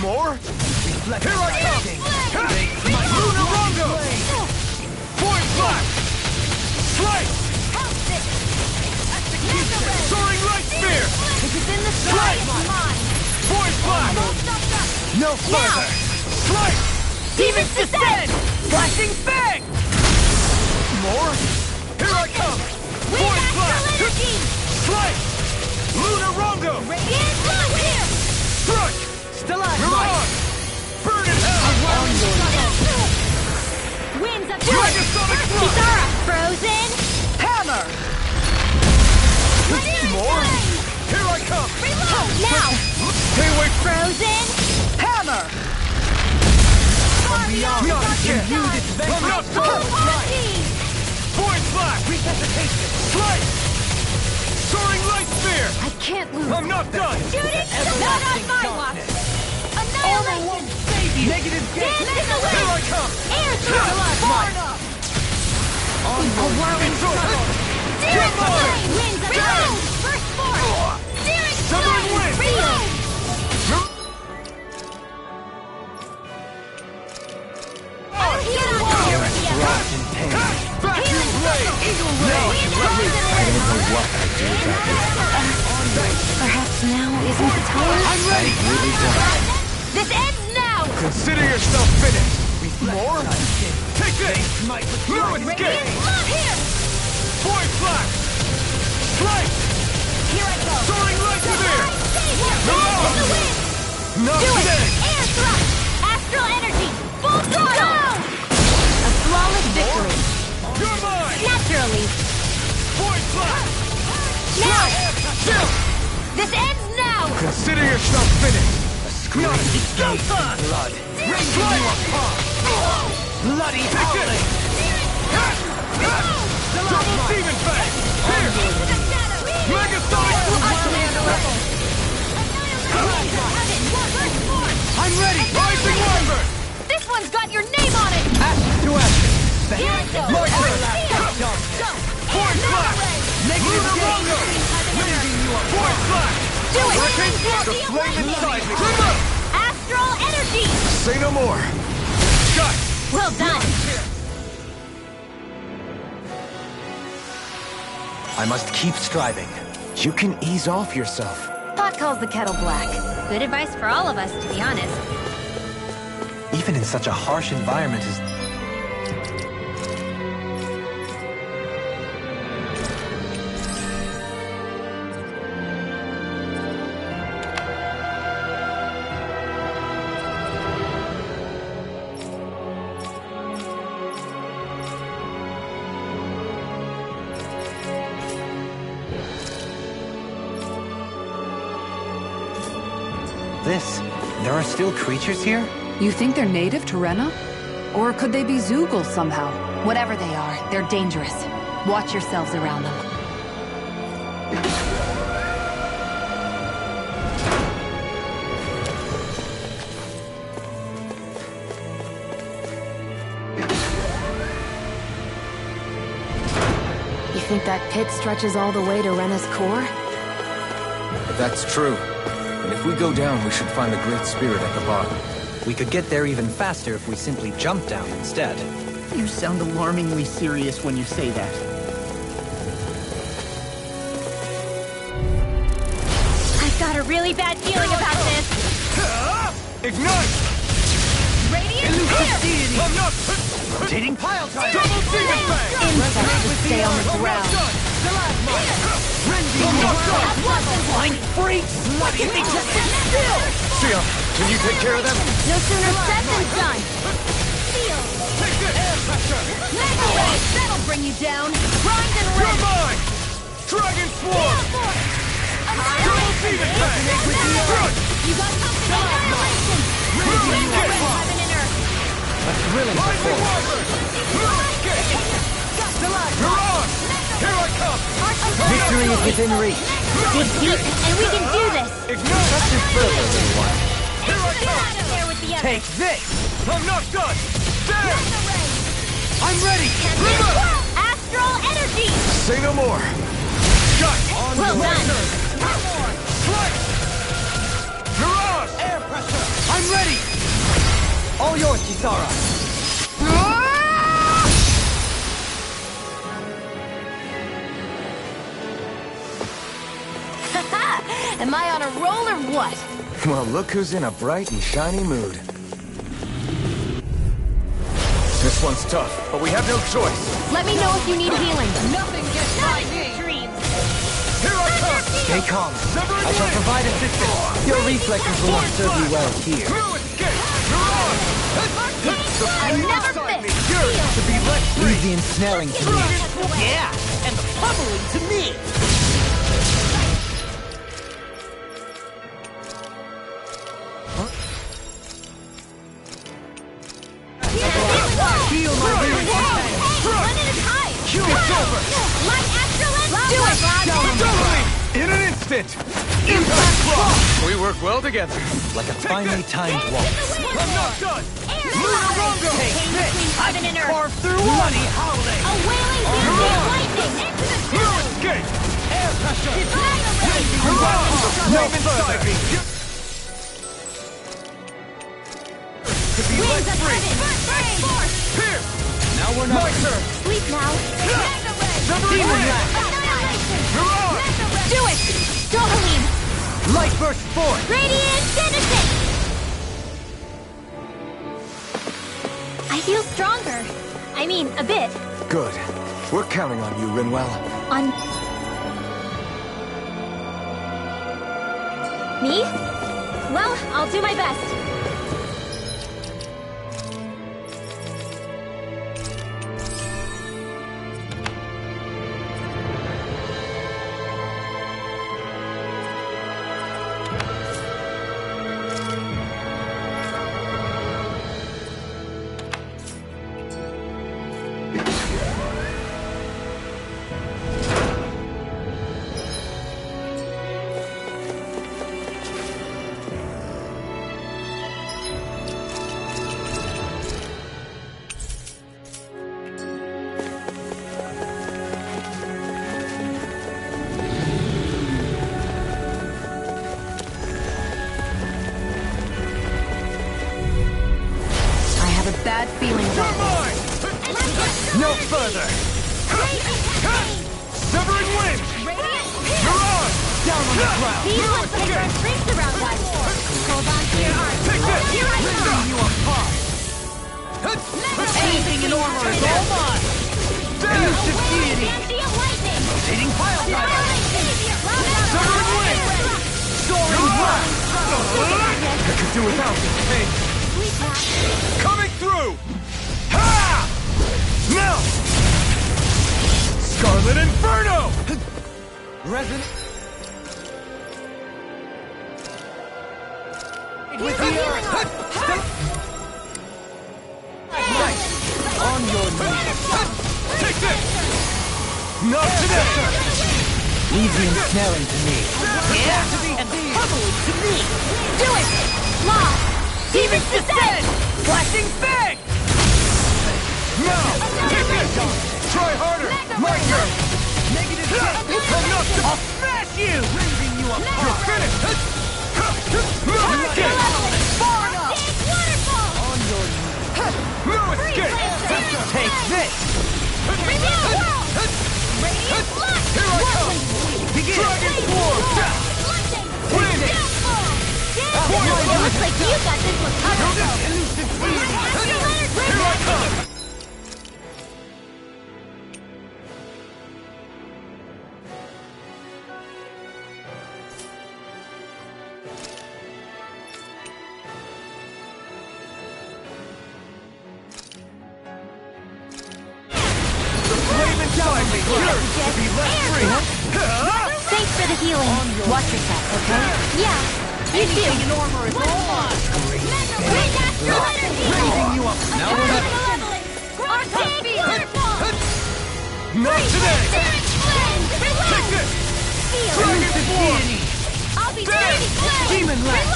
More? Here I come! Lunar Rondo! Void Flash! Strike! Soaring Light Spear! This is in the sky. It's mine. Void Flash! No further! Strike! Demons descend. Flashing Fang! More? Here I come! Void Flash! Strike! Lunar Rondo! Radiant blow here! Struck! You're on! Burn in hell! Winds of Dragon-Sonic Blow! Kisara! Frozen! Hammer. More? Here I come! Reload! Now! Stay away! Frozen! Hammer. Not again! I'm not done! Void Flash! Resuscitation! Strike! Soaring Light Spear! I can't lose. I'm not done! Shooting not on my watch! Annihilation! Negative gate. Dance in the Here I wind! come! Air thrust! A whirling swirl! Searing flame! Winds of reload! First force! Searing Severing flame! wind! Reload! to your tactic. Perhaps now isn't the time? I'm ready! I really don't. This ends now! Consider yourself finished! More? Take this! Fluid escape! Not here! Void flash! Strike! Here I go! Soaring right to there! No! Not Do it! today! Air thrust! Astral energy! Full throttle! A flawless victory! You're mine! Naturally! Void flash! Now! Chill! This ends now! Consider yourself finished! Scream of blood, raging you apart. Bloody howling. Double demon fang! Here! Megasonic! I'm ready. Rising Wyvern! This one's got your name on it! Ash to action. Here it goes! My turn! Go! Void flash! Negative Lunar gauge. Rondo! Raging you apart. Void flash! Do it! The flame inside me! Trim up! Astral energy! Say no more! Shut! Well done! I must keep striving. You can ease off yourself. Pot calls the kettle black. Good advice for all of us, to be honest. Even in such a harsh environment as... This? There are still creatures here? You think they're native to Rena? Or could they be Zoogle somehow? Whatever they are, they're dangerous. Watch yourselves around them. You think that pit stretches all the way to Rena's core? That's true. And if we go down, we should find the Great Spirit at the bottom. We could get there even faster if we simply jump down instead. You sound alarmingly serious when you say that. I've got a really bad feeling about this. Ignite! Radiant here! I'm not... Rotating pile time. Double demon fang! Insects will stay on the ground. Blind freaks! Why can't they just sit still? Sia, can you take care of them? No sooner said than done. Take this! Air pressure! Mega Ray! That'll bring you down. Grind and You're rip. mine! Dragon Swarm! Double demon fang! Crunch! You got something on annihilation. Heaven and earth. A thrilling Rising performance. Wyvern! You're on! Here I come! Victory is within reach. Good beat, and we can do this! Ignite! Such is further, everyone. Here I Get come! out of there with the other! Take this! I'm not done! There! I'm ready! Astral energy! Say no more! Shut! Well done! Strike! Mirage! Air pressure! I'm ready! All yours, Kisara! Am I on a roll or what? Well, look who's in a bright and shiny mood. This one's tough, but we have no choice. Let me know if you need healing. Nothing gets by me! Dreams! Here I come! Stay calm. Severing I shall blade! provide assistance. Your reflexes will not serve you well here. Fluid escape! Mirage! I never miss! Yours to be let free! Leave the ensnaring to me. Yeah, and the pummeling to me! Heal my weary One at a time! It's over! Light astral energy! Do it, Vlad! Doubling! In an instant! Impact block! We work well together. Like a finely timed waltz. I'm not done! Lunar Rondo! Between heaven and earth! Carve through bloody howling! A wailing wind of lightning! Into the Fluid escape! Air pressure! Flame inside me! To be let Winds of free! heaven! Force! Here! Now we're not. My turn! Sleep now! Severing blade! Annihilation! Mirage! Tourmaline! Light burst forth! Radiant Genesis! I feel stronger. I mean, a bit. Good. We're counting on you, Rinwell. On... me? Well, I'll do my best. Bad feeling about this. No further! Severing wind! You're on! Down on the ground! These ones can run rings around us. Hold on to your arms. Take this! Here I Bring come! you apart! Anything in armor is all mine! Elusive deity! Rotating pile driver! Severing wind! Soaring blast! I could do without this pain! Coming through! Ha! Now! Scarlet Inferno! Resin... With the earth! Right! On your knees! Take this! Not today! Easy and snaring to me. Yeah, and bubbling to me. Do it! Law! Demon's Descent! Flashing fang! Now! Take this! Try harder! Marker! Negative hit! I'll smash you! Raising you up! You're finished! Far enough! On your knees! No escape! Take this! Radiant Blood! Here I come! Begin! Dragon form! Wind! Looks like you got this one covered, though. Elusive deity! Here I come! The flame inside me! Yours to be let free! Thanks for the healing. Watch yourself, okay? Yeah. You too. In armor is all mine! Raising you up! Now we're not... Not today! Take this! Dragon form! I'll be Demon leg!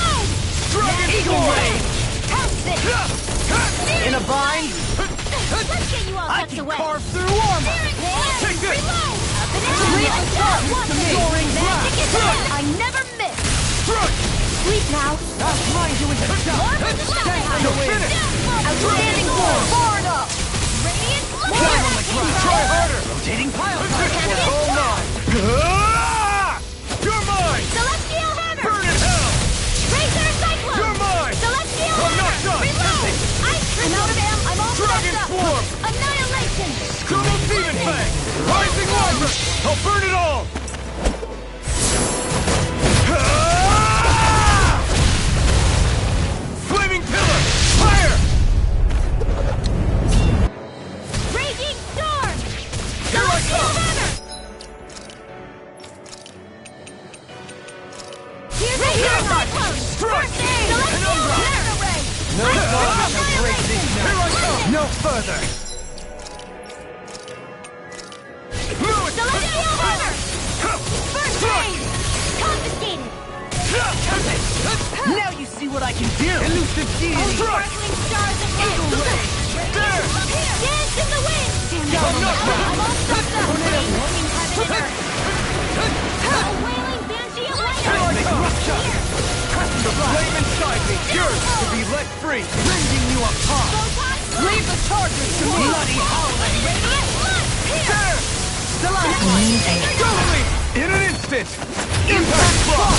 Dragon Eagle form! Ray! In a bind? Let's get you all I tucked can away. carve through armor! Take this! Soaring blast! I never miss. Strike! Sleep now. I'll blind you into shadow! You're finished! Outstanding form. Forward up! Radiant Climb on the ground! Try harder! Rotating pile! All mine! You're mine! Celestial Hammer. Burn in hell! Razor Cyclone. You're mine! Celestial I'm not Hammer. done! Reload. I'm out of ammo. I'm all Dragon messed up. form! Annihilation. Double Demon Fang! Rising Water! I'll burn it all! Flaming Pillar! Fire! Raging Storm. Here I Celestial come! Hammer. Here's Razor Cyclone. Strike! First aid. Celestial Hammer Ray. No thought shall break this now. Here I come! No further! Celestial Hammer. First aid. Confiscated. Now you see what I can do! Elusive deity! Sparkling stars of Eagle Ray. There! Dance in the wind. I'm not done! I'm all stuffed up. Raining heaven and earth. A wailing banshee of light. Here I come! The flame inside me! Yours to be let free! Rending you apart! Leave the charges to me! Bloody howling! Radiant blood. There! Still on! In an instant! instant! Impact block!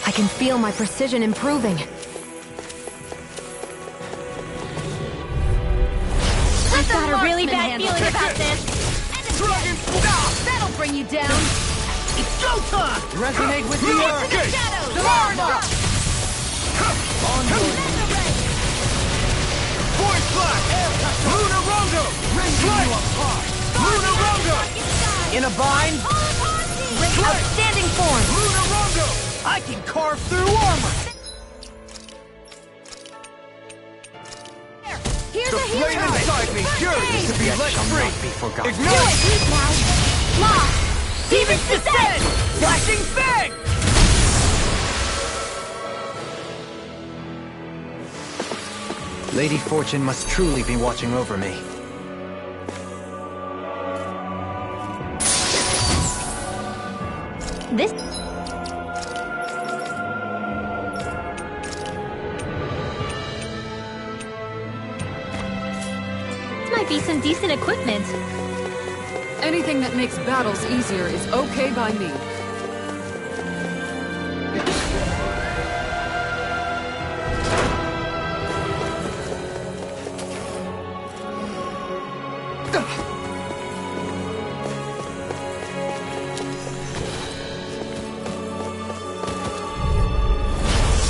I can feel my precision improving. I've got a really bad feeling about this. Dragon stop! That'll bring you down! It's go time! Resonate with the earth! Okay. Voice Blast! Luna Rondo! Luna Rondo! In a bind? Outstanding form! Luna Rondo! I can carve through armor! Here's The a hero! flame inside me yearns to be Yet let shall free! not be forgotten. Ignite! Demon's Descent! Flashing Fang! Lady Fortune must truly be watching over me. This might be some decent equipment. Anything that makes battles easier is okay by me.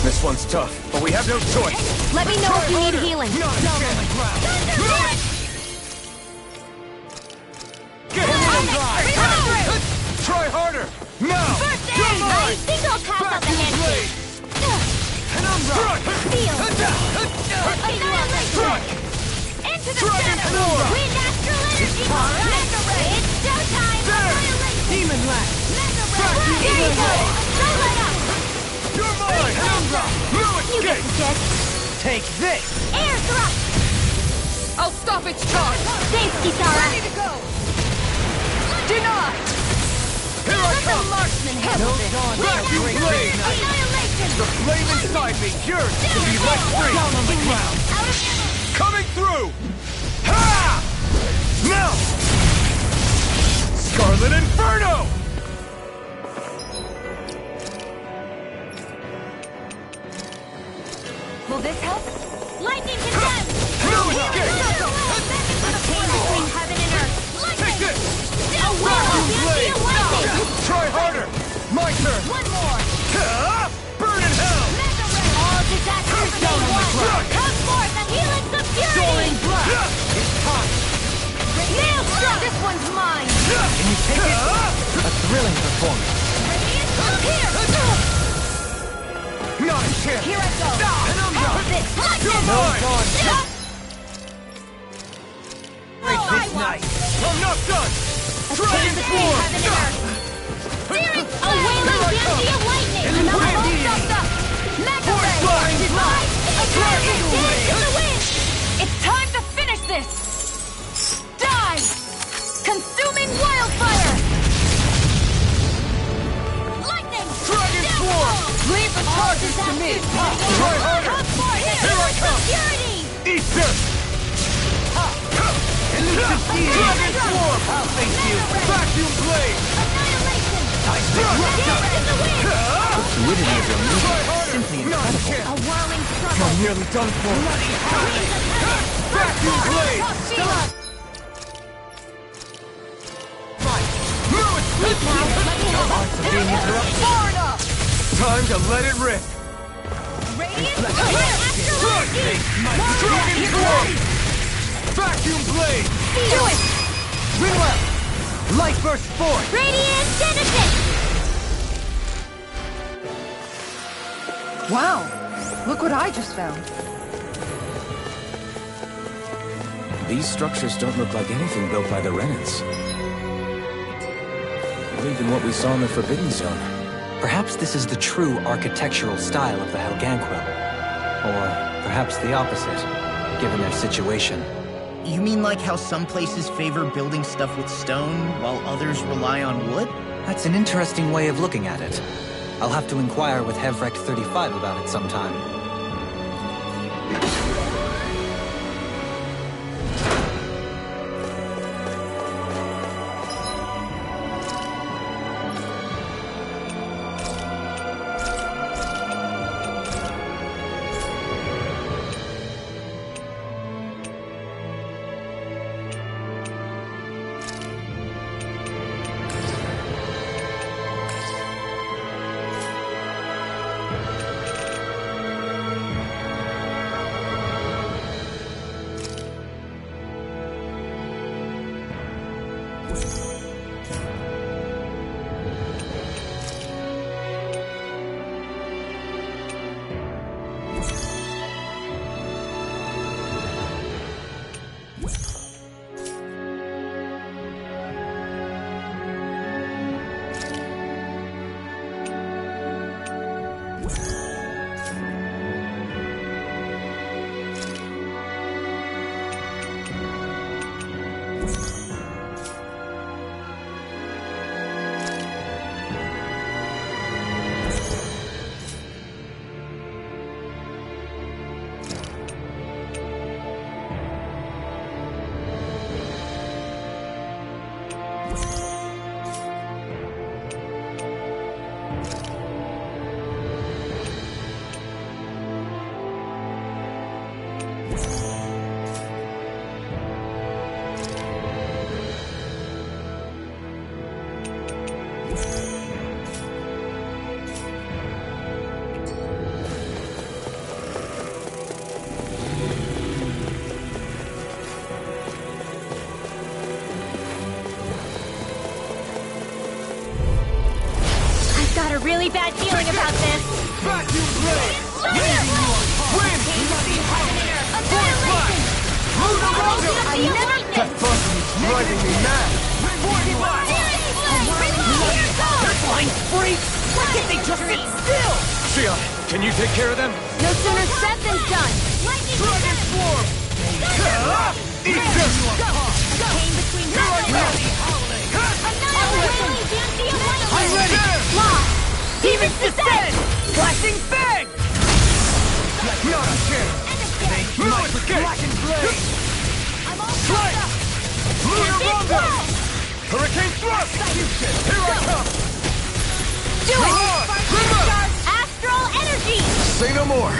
This one's tough, but we have no choice. Let me know if you need healing. Not a chance. Get him on dry! Try harder! Now! You're I mine! think I'll pass on the handshake. Penumbra! Feel. Strike! Into the Dragon shadow. Flora. Wind astral energy. Mega ray. It's showtime. There. Demon Lash! Mega ray. Vacuum Here you go. blade. Don't let up. You're mine! Penumbra! No You get escape! the gist. Take this! Air thrust. I'll stop its charge! Thanks, Kisara. Ready to go! Denied! Here I Let the come! marksman handle this! Vacuum blade! Annihilation. The flame inside me yearns to be let free! Down on the ground! Out of ammo. Coming through! Ha! Now! Scarlet Inferno! Will this help? Lightning condemned. No escape! Between heaven and earth. Take this! Vacuum blade. Try harder! My turn! One more. Ha! Burn in hell! Mega ray. All disasters Down on the one. ground. Come forth and healing the Soaring purity. blast! It's time! Maelstrom. This one's mine. Can you take it? A thrilling performance. Here. Not a chance! Here I go. Penumbra! Opposite. You're mine! This night. I'm not done! Dragon Form! Heaven and earth. A wailing banshee of lightning. In the wind. Almost up. Mega Force ray. blast. Divine. A dragon. Dance in the wind. It's time to finish this! Die! Consuming wildfire! Lightning. Dragon Swarm! Leave the charges to me! Try harder! Come forth and Here I healing the come. purity. Eat this! Dragon Swarm! I'll face you! Vacuum blade! Annihilation. Dance in the wind. The fluidity of your movement Try is harder! simply Not a incredible. chance! A whirling struggle. You're nearly done for. Vacuum blade! No escape! Arts of being interrupted. Far enough! Time to let it rip! Dragon Swarm! Vacuum blade! Do it! Ring well. Light burst forth. Radiant Genesis! Wow! Look what I just found. These structures don't look like anything built by the Renans. Or even what we saw in the Forbidden Zone. Perhaps this is the true architectural style of the Helganquil. Or perhaps the opposite, given their situation. You mean like how some places favor building stuff with stone, while others rely on wood? That's an interesting way of looking at it. I'll have to inquire with Hevrek 35 about it sometime. A really bad feeling about this. Vacuum blade! Wind! I never That button is driving me mad! Flying freaks! Why can't they just sit still? Shia, can you take care of them? No sooner said than done. Dragon Swarm! Eat this! Came between I'm ready! Demons descend! Flashing fang! Not a chance! No escape! Strike! Lunar Rondo! Hurricane Thrust! Here I come! Do it! Astral energy! Say no more!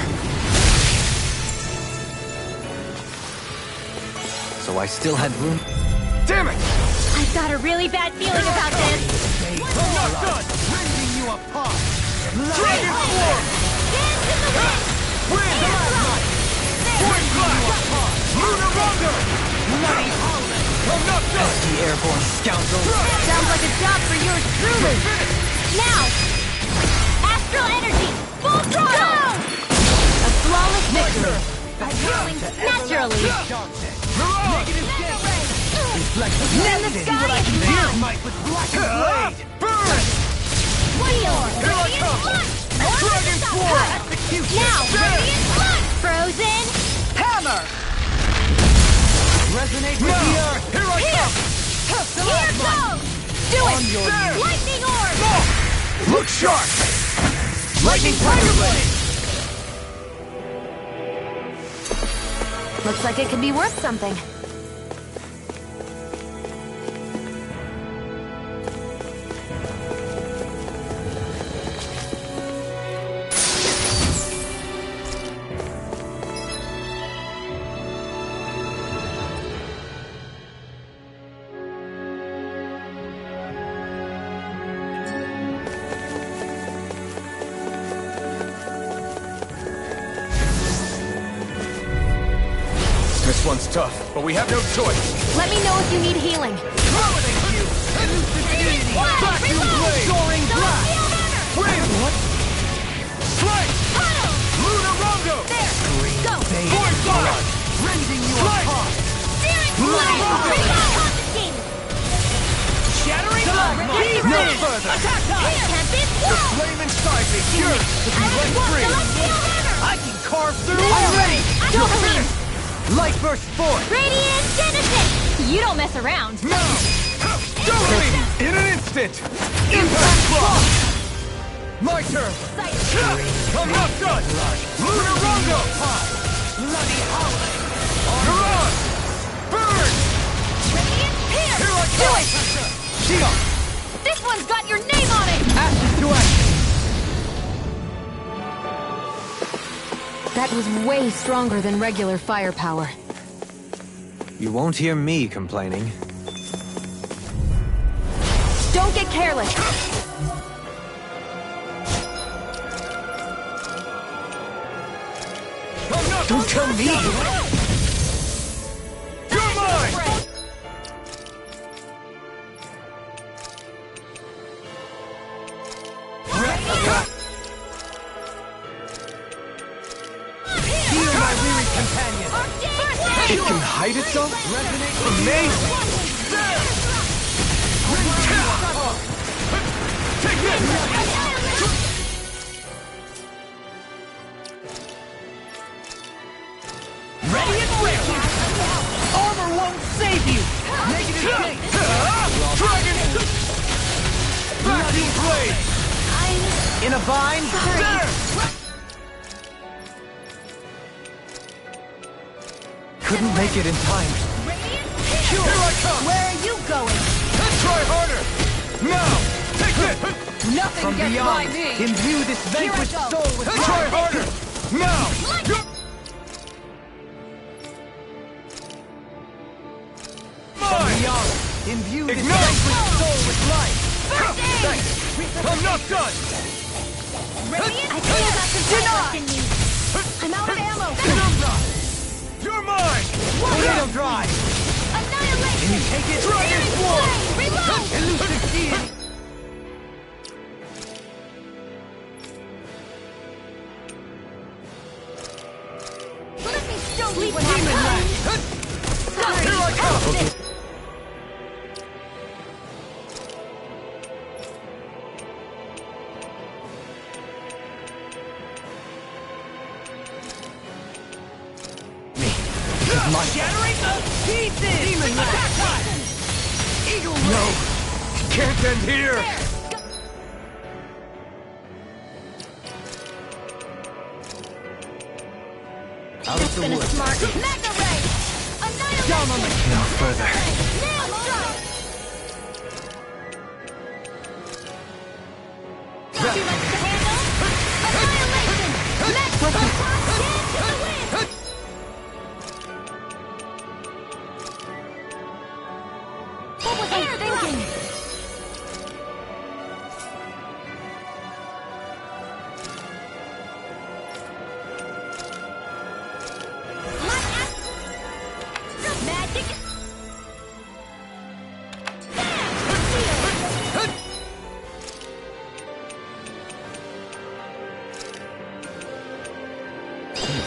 So I still had room? Damn it! I've got a really bad feeling about this. I'm not done! Rending you apart! Dragon Swarm! Dance in the wind! Wind! Point Blast! Lunar Rondo! Bloody howling! I'm not done! The airborne scoundrel! Sounds like a job for yours truly. Now! Astral energy! Full throttle! A flawless victory. Naturally. In the sky and down! With blackened blade! Burn! Wheel! Here I come! Dragon Swarm! Now! Frozen! Hammer! Resonate with Now! the earth! Here I come! Here goes! Do it! There! Lightning orb! Look sharp! Lightning Tiger Blade! Looks like it could be worth something. This one's tough, but we have no choice. Let me know if you need healing. Vacuum Blade! Soaring blast! Wind! Strike! Lunar Rondo! Go! Point Blast! Rending you Strike! apart! Shattering No further! Attack time! The flame inside me yearns to be let free! I can carve through I'm already! Don't believe! Light burst forth! Radiant Genesis! You don't mess around. Now! Go in an instant! Impact Block! My turn! I'm not done! Lunar Rondo! Bloody howling! You're on! Burn! Radiant Pierce! Here I Do come! it! Shield! This one's got your name on it! Ashes to ashes! That was way stronger than regular firepower. You won't hear me complaining. Don't get careless. Don't tell me! You're mine! height itself resonates amazing! Take this! Ready and ready! Armor won't save you! Negative gate! Dragon! Vacuum blade! In a bind? There! Couldn't make it in time. Here I come! Where are you going? Try harder! Now! Take this! Nothing From gets beyond, by me! imbue this vanquished Here I go. soul with try harder! Now! From beyond, imbue this vanquished soul with life! Thanks! I'm not done! I think I got some fire left in me. I'm out of ammo. Penumbra! You're mine! Tornado drive! Annihilation! Can you take it? Dragon Swarm! Reload! Elusive deity! Let me show you what Demon Rack! Here I come! My Shattering the pieces! Demon Rack! Attack time! Eagle No! Can't end here! Out of the woods. Smart. Mega Ray! Annihilation! Down on the... No further. Nail strike! Back. Too much to handle? Annihilation! Let's go! Dance to the wind! What was I thinking? Magic!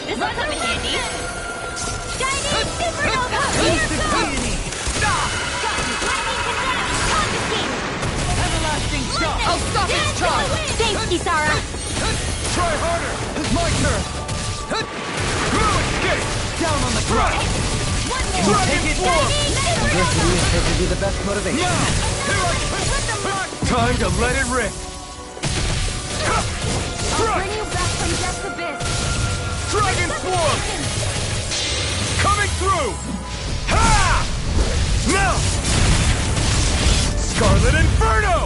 This will come in handy. Shining Supernova! Here comes! Lightning Canal! Confiscate! Everlasting shot! I'll stop his charge! Thanks, Kisara! Try harder! My turn! No escape! Down on the ground! One Can more! you take it? Adversity is said to be the best motivation. Now! Here I come! Time to let it rip! I'll bring you back from Death's Abyss! Dragon Swarm! Coming through! Ha! Now! Scarlet Inferno!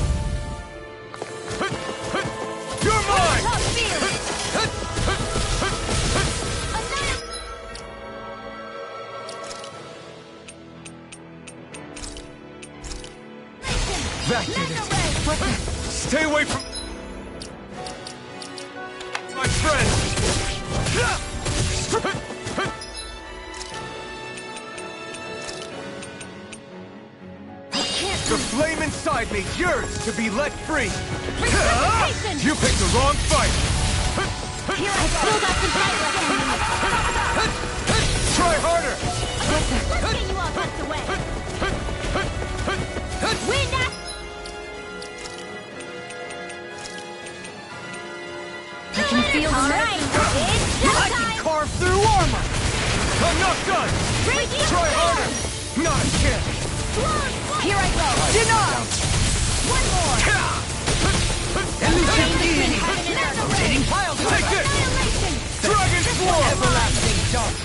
You're mine! Tough fear! Back to this! Stay away from... my friend! The flame inside me yearns to be let free! You picked the wrong fight! Here, I still got some fight left in me! Try harder! Let's get you all tucked away! Wind up! I can feel the Alright, it's I can showtime! carve through armor! I'm not done! Try harder! Not a chance! Here I go! Denied! One more! Elusive deity! Rotating pile drive! Take this! Annihilation! Dragon Swarm! Everlasting dark!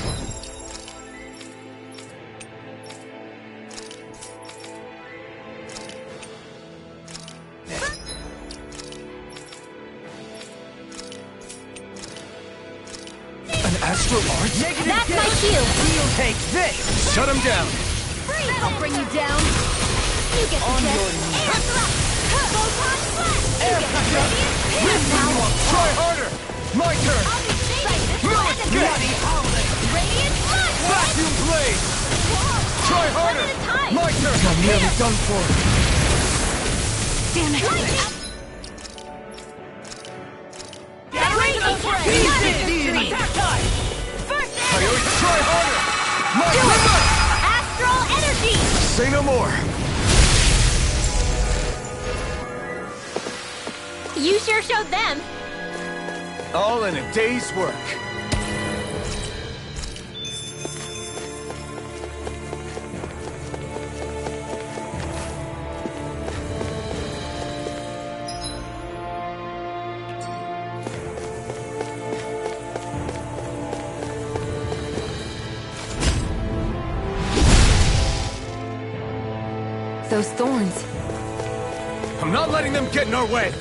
An astral art? That's my cue! Take this! Shut him down! I'll bring you down! You get the On test! your knees. Air thrust! Photon blast! Air You get pressure. ready? Here now! Try harder! My turn! I'll be safe! No Let escape! them Bloody howling! Radiant blood! Vacuum blade! Whoa! Try One harder! at a time! My turn! I'm nearly done for. Damn it! Lightning! Gathering of Pieces! pieces! Attack time! First Coyote, try harder! My turn! Say no more! You sure showed them. All in a day's work. Those thorns. I'm not letting them get in our way!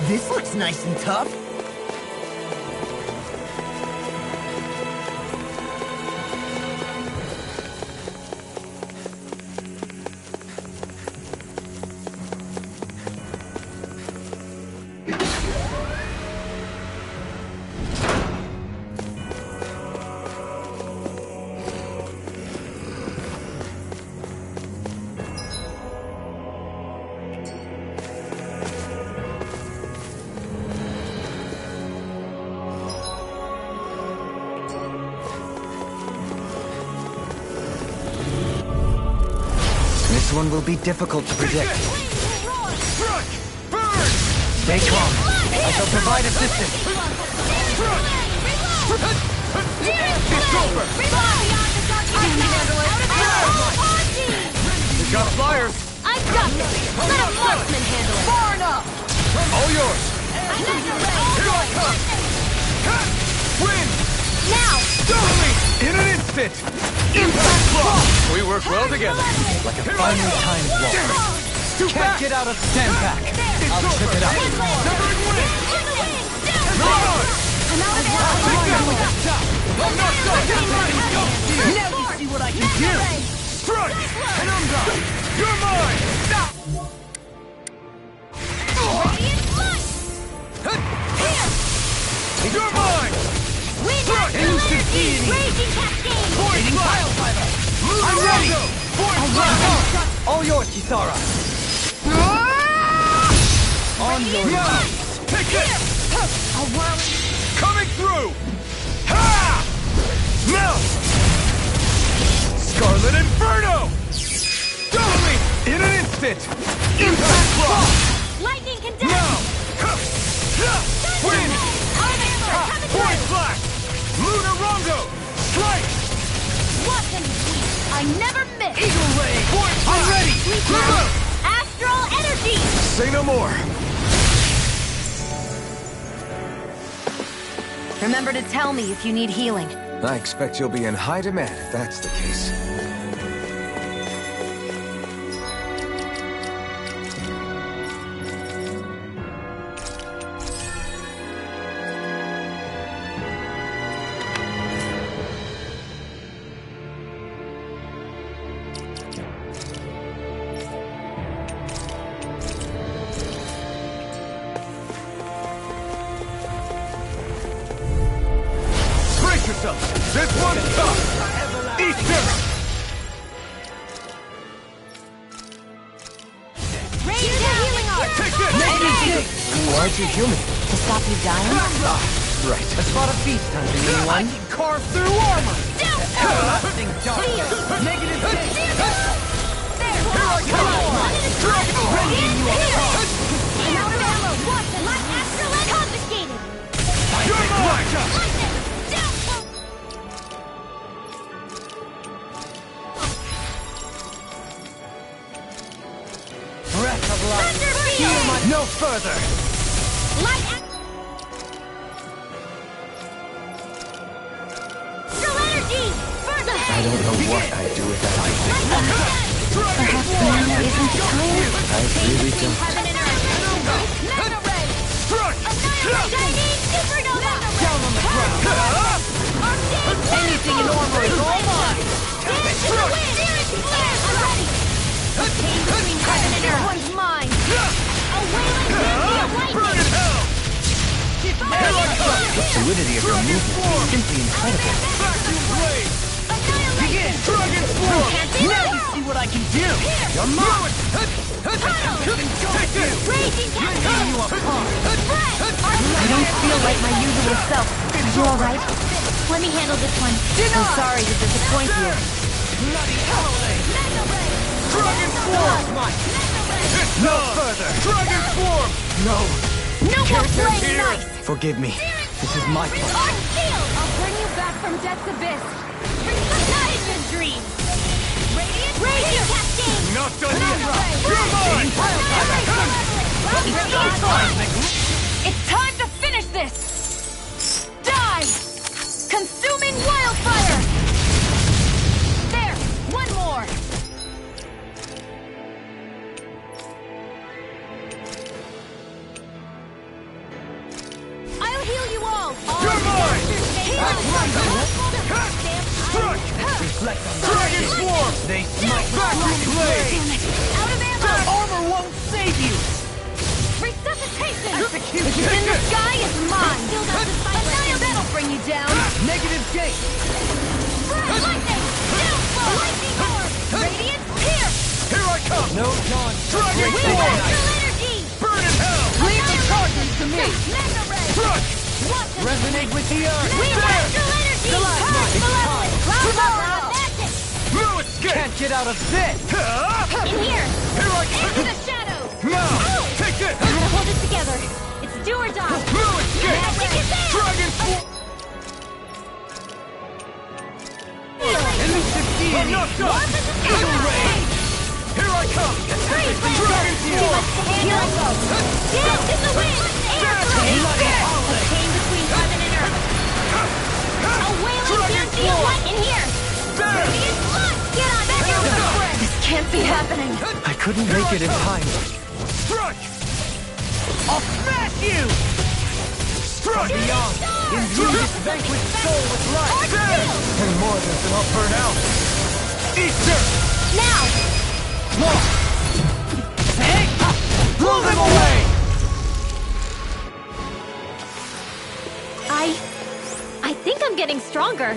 This looks nice and tough. This one will be difficult to predict. Stay calm. I shall provide assistance. It's over! We got flyers! I've got this. Let a marksman handle it. Far enough! All yours! Here I come! Win! Now! Totally! In an instant! Impact block! We work well together. Like a finely timed walk. Can't get out of stand back. I'll trip it up. I'm not done! Now you see what I can do! Strike! Penumbra! You're mine! You're mine! Raging cascade! Void Fire! I'm ready! Void Fire! All yours, Kisara. On your knees. Take it! Coming through! Ha! Now! Scarlet Inferno! Totally! In an instant! Impact block! Lightning condense! Now! Win! Void Flash! Lunar Rondo! Strike! What can we? I never miss! Eagle Ray! Void Flash! I'm ready! Move out! Astral energy! Say no more! Remember to tell me if you need healing. I expect you'll be in high demand if that's the case. This one's tough! Easter! Raise the healing art! Take this! Who aren't you human? To stop you dying? Right. A spot of feast hunting, anyone? I can carve through armor! Everlasting dark. Negative six. There! Here I come! And out of ammo! What? The light astral and confiscated! You're mine! Breath of life. No further. I don't know what I'd do without you. Perhaps now isn't the time? I really don't. Down on the ground. Anything in armor is all mine. One's mine! A wailing Burn in hell! The fluidity of your movement is simply incredible. Vacuum blade! Begin! Dragon Swarm! Now you see what I can do! You're mine! Take this! Raging Cascade! You apart! I don't feel like my usual self. Are you alright? Let me handle this one. I'm sorry to disappoint you. Bloody howling! Dragon Form! No further! Dragon Form! No! No more playing here. nice! Forgive me. This is my fault. Our shield! I'll bring you back from death's abyss. Not in your dreams. Raging Cascade! Not done yet! You're mine! It's time to finish this! Die! Consuming wildfire! There! One more! I'll heal you all! You're mine! Struck! Reflect on Dragon Swarm! They smite vacuum blade! Out of ammo! That armor won't save you! Resuscitation! Execution! Which is in the sky is mine! Still got the fight. That'll bring you down! Negative gate! Lightning! Downfall! Lightning orb! Radiant pierce! Here I come! No dawn! Dragon We Form! astral energy! Burn in hell! Leave the charges to me! Mega ray! Crush! Resonate with the earth! We astral energy! Galactic! Malevolent! Cloud magic! No escape! Can't get out of this! In here! Here I Into come! the shadows! Now! Take this! Gotta hold it together. It's do or die. No escape! Magic is there! Dragon Form! Elusive deity! I'm not done! Eagle ray! Here I come! Dragon Here Form! I go. Dance in the wind! Air Bloody A howling! chain between heaven and earth. A wailing fancy of light in here. Radiant blood! Get on back here with us, friend! This can't be happening! I couldn't make it in time. Strike! I'll smash you! Strike! Beyond! Imbue this vanquished soul with life! And more than enough burn out! Easter! Now! Look! Hey! Blow them away! I think I'm getting stronger.